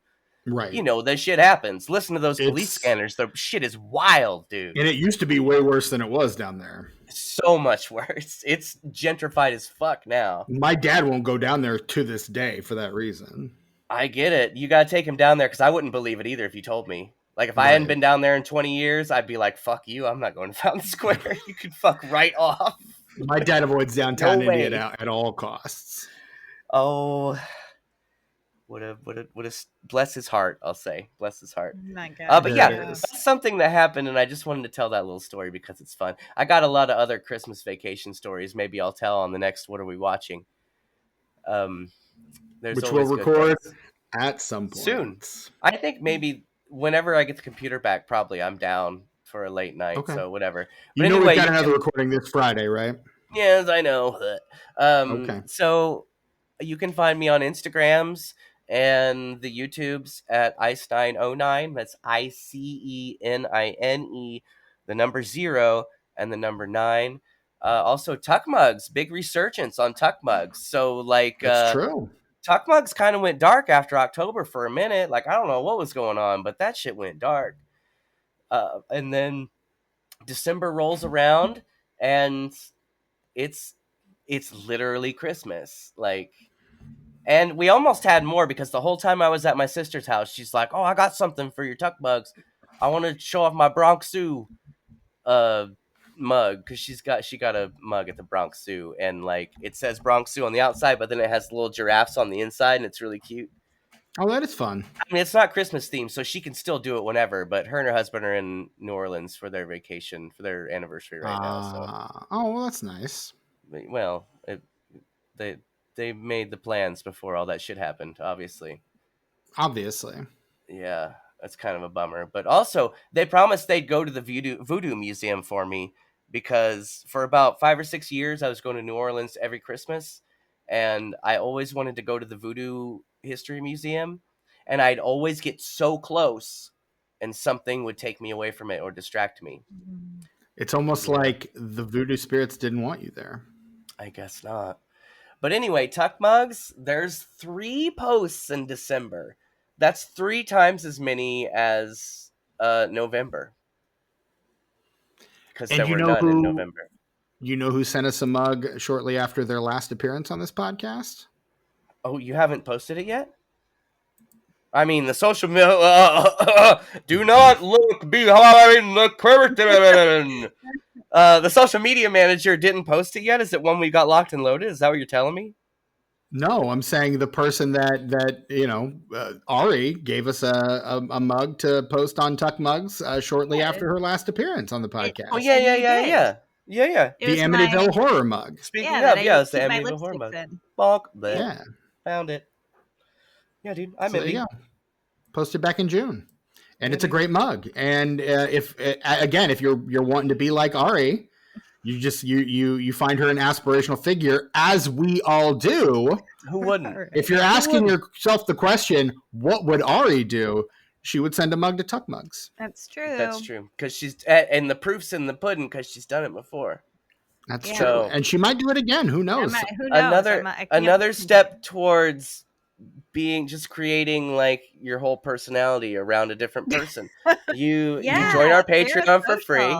[SPEAKER 2] Right.
[SPEAKER 4] That shit happens. Listen to those police scanners. The shit is wild, dude.
[SPEAKER 2] And it used to be way worse than it was down there.
[SPEAKER 4] So much worse. It's gentrified as fuck now.
[SPEAKER 2] My dad won't go down there to this day for that reason.
[SPEAKER 4] I get it. You got to take him down there because I wouldn't believe it either if you told me. Like, if I hadn't been down there in 20 years, I'd be like, fuck you, I'm not going to Fountain Square. You can fuck right off.
[SPEAKER 2] My dad avoids downtown
[SPEAKER 4] No
[SPEAKER 2] Indy
[SPEAKER 4] way.
[SPEAKER 2] at all costs.
[SPEAKER 4] Oh, what a bless his heart, I'll say. Bless his heart.
[SPEAKER 3] Oh my God.
[SPEAKER 4] But
[SPEAKER 2] There
[SPEAKER 4] yeah,
[SPEAKER 2] it is.
[SPEAKER 4] that's something that happened, and I just wanted to tell that little story because it's fun. I got a lot of other Christmas vacation stories. Maybe I'll tell on the next What Are We Watching? There's
[SPEAKER 2] Which
[SPEAKER 4] always
[SPEAKER 2] we'll
[SPEAKER 4] good
[SPEAKER 2] record
[SPEAKER 4] ones.
[SPEAKER 2] at some point.
[SPEAKER 4] Soon. I think maybe whenever I get the computer back, probably I'm down for a late night,
[SPEAKER 2] Okay.
[SPEAKER 4] so whatever.
[SPEAKER 2] You
[SPEAKER 4] But
[SPEAKER 2] know
[SPEAKER 4] anyway,
[SPEAKER 2] we've got another recording this Friday, right?
[SPEAKER 4] Yes, I know.
[SPEAKER 2] Okay.
[SPEAKER 4] So you can find me on Instagrams and the YouTubes at Ice909. That's ICENINE, the number 0 and the number 9. Also, Tuck Mugs, big resurgence on Tuck Mugs. So, like,
[SPEAKER 2] That's true.
[SPEAKER 4] Tuck Mugs kind of went dark after October for a minute. Like, I don't know what was going on, but that shit went dark. And then December rolls around, and it's literally Christmas. Like, and we almost had more because the whole time I was at my sister's house, she's like, "Oh, I got something for your Tuck Mugs. I want to show off my Bronx Zoo mug," because she got a mug at the Bronx Zoo, and like it says Bronx Zoo on the outside, but then it has little giraffes on the inside, and it's really cute.
[SPEAKER 2] Oh, that is fun.
[SPEAKER 4] I mean, it's not Christmas themed, so she can still do it whenever. But her and her husband are in New Orleans for their vacation, for their anniversary right now. So,
[SPEAKER 2] oh, well, that's nice.
[SPEAKER 4] well, they made the plans before all that shit happened. Obviously. Yeah, that's kind of a bummer. But also, they promised they'd go to the Voodoo Museum for me because for about 5 or 6 years, I was going to New Orleans every Christmas, and I always wanted to go to the Voodoo History Museum, and I'd always get so close, and something would take me away from it or distract me.
[SPEAKER 2] It's almost like the voodoo spirits didn't want you there.
[SPEAKER 4] I guess not. But anyway, Tuck Mugs, there's 3 posts in December. That's 3 times as many as November. Because there were none in November.
[SPEAKER 2] You know who sent us a mug shortly after their last appearance on this podcast?
[SPEAKER 4] Oh, you haven't posted it yet? I mean, the social media... do not look behind the curtain! The social media manager didn't post it yet? Is it one we got locked and loaded? Is that what you're telling me?
[SPEAKER 2] No, I'm saying the person that Ari gave us a mug to post on Tuck Mugs shortly after her last appearance on the podcast.
[SPEAKER 4] Oh, yeah.
[SPEAKER 2] The Amityville horror mug.
[SPEAKER 4] Speaking of, it's the
[SPEAKER 3] keep my
[SPEAKER 4] Amityville horror
[SPEAKER 3] lipsticks
[SPEAKER 4] mug.
[SPEAKER 3] in.
[SPEAKER 4] Bonk.
[SPEAKER 2] Yeah.
[SPEAKER 4] Found it. Yeah, dude. I'm
[SPEAKER 2] So there you go. Posted back in June. And it's a great mug. And if you're wanting to be like Ari, you just you find her an aspirational figure, as we all do.
[SPEAKER 4] Who wouldn't?
[SPEAKER 2] If you're asking yourself the question, what would Ari do? She would send a mug to Tuck Mugs.
[SPEAKER 3] That's true.
[SPEAKER 4] That's true. Because she's and the proof's in the pudding because she's done it before.
[SPEAKER 2] That's true. And she might do it again. Who knows?
[SPEAKER 3] Who knows?
[SPEAKER 4] Another step towards creating like your whole personality around a different person. You join our Patreon for free.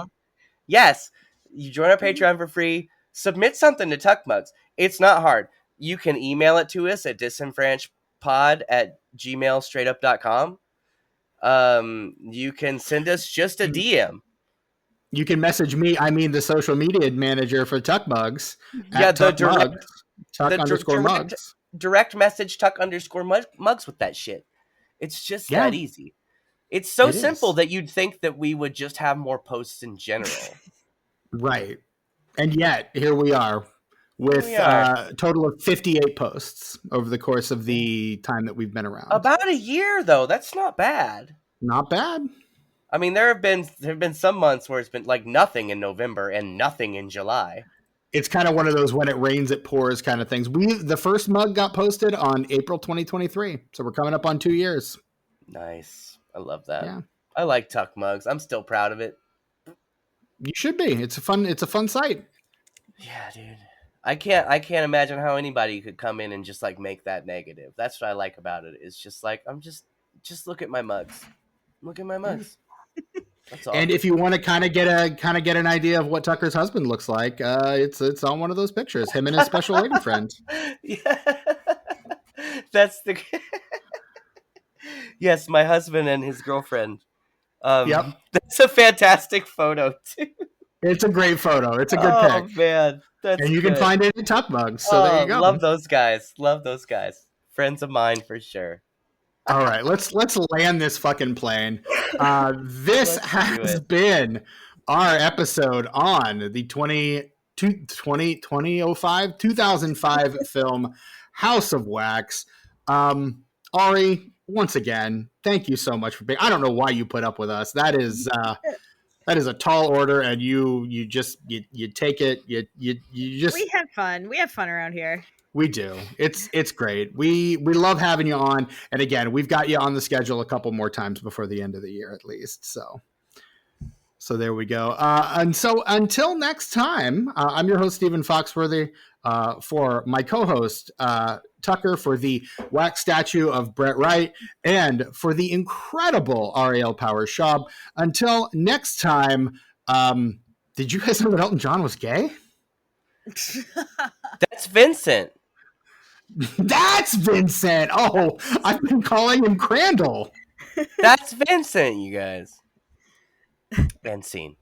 [SPEAKER 4] Yes, you join our Patreon for free. Submit something to Tuck Mugs. It's not hard. You can email it to us at disenfranchpod@gmailstraightup.com. You can send us just a DM.
[SPEAKER 2] You can message me. I mean, the social media manager for Tuck Mugs.
[SPEAKER 4] Yeah, the
[SPEAKER 2] Tuck_mugs.
[SPEAKER 4] Direct message Tuck_mugs with that shit. It's just that easy. It's so simple that you'd think that we would just have more posts in general.
[SPEAKER 2] Right. And yet, here we are with a total of 58 posts over the course of the time that we've been around.
[SPEAKER 4] About a year, though. That's not bad.
[SPEAKER 2] Not bad.
[SPEAKER 4] I mean, there have been some months where it's been like nothing in November and nothing in July.
[SPEAKER 2] It's kind of one of those when it rains, it pours kind of things. The first mug got posted on April 2023. So we're coming up on 2 years.
[SPEAKER 4] Nice. I love that.
[SPEAKER 2] Yeah.
[SPEAKER 4] I like Tuck Mugs. I'm still proud of it.
[SPEAKER 2] You should be. It's a fun site.
[SPEAKER 4] Yeah, dude. I can't imagine how anybody could come in and just like make that negative. That's what I like about it. It's just like I'm just look at my mugs. Look at my mugs. That's all.
[SPEAKER 2] And if you want to kind of get an idea of what Tucker's husband looks like, it's on one of those pictures. Him and his special lady friend.
[SPEAKER 4] Yeah. That's the Yes, my husband and his girlfriend.
[SPEAKER 2] Yep.
[SPEAKER 4] That's a fantastic photo too.
[SPEAKER 2] It's a great photo. It's a good
[SPEAKER 4] Oh
[SPEAKER 2] pick.
[SPEAKER 4] man, that's
[SPEAKER 2] And you
[SPEAKER 4] good.
[SPEAKER 2] can find it in Tuck Bugs. So there you go.
[SPEAKER 4] Love those guys. Love those guys. Friends of mine for sure.
[SPEAKER 2] All right, let's land this fucking plane. This has been our episode on the 2005 film House of Wax. Ari, once again, thank you so much for being. I don't know why you put up with us. That is a tall order, and you take it. You just.
[SPEAKER 3] We have fun. We have fun around here.
[SPEAKER 2] We do. It's great. We love having you on. And again, we've got you on the schedule a couple more times before the end of the year, at least. So there we go. And so until next time, I'm your host, Stephen Foxworthy, for my co-host, Tucker, for the wax statue of Brett Wright, and for the incredible Ariel Powers-Schaub. Until next time, did you guys know that Elton John was gay?
[SPEAKER 4] That's Vincent.
[SPEAKER 2] That's Vincent. Oh, I've been calling him Crandall.
[SPEAKER 4] That's Vincent, you guys. And scene.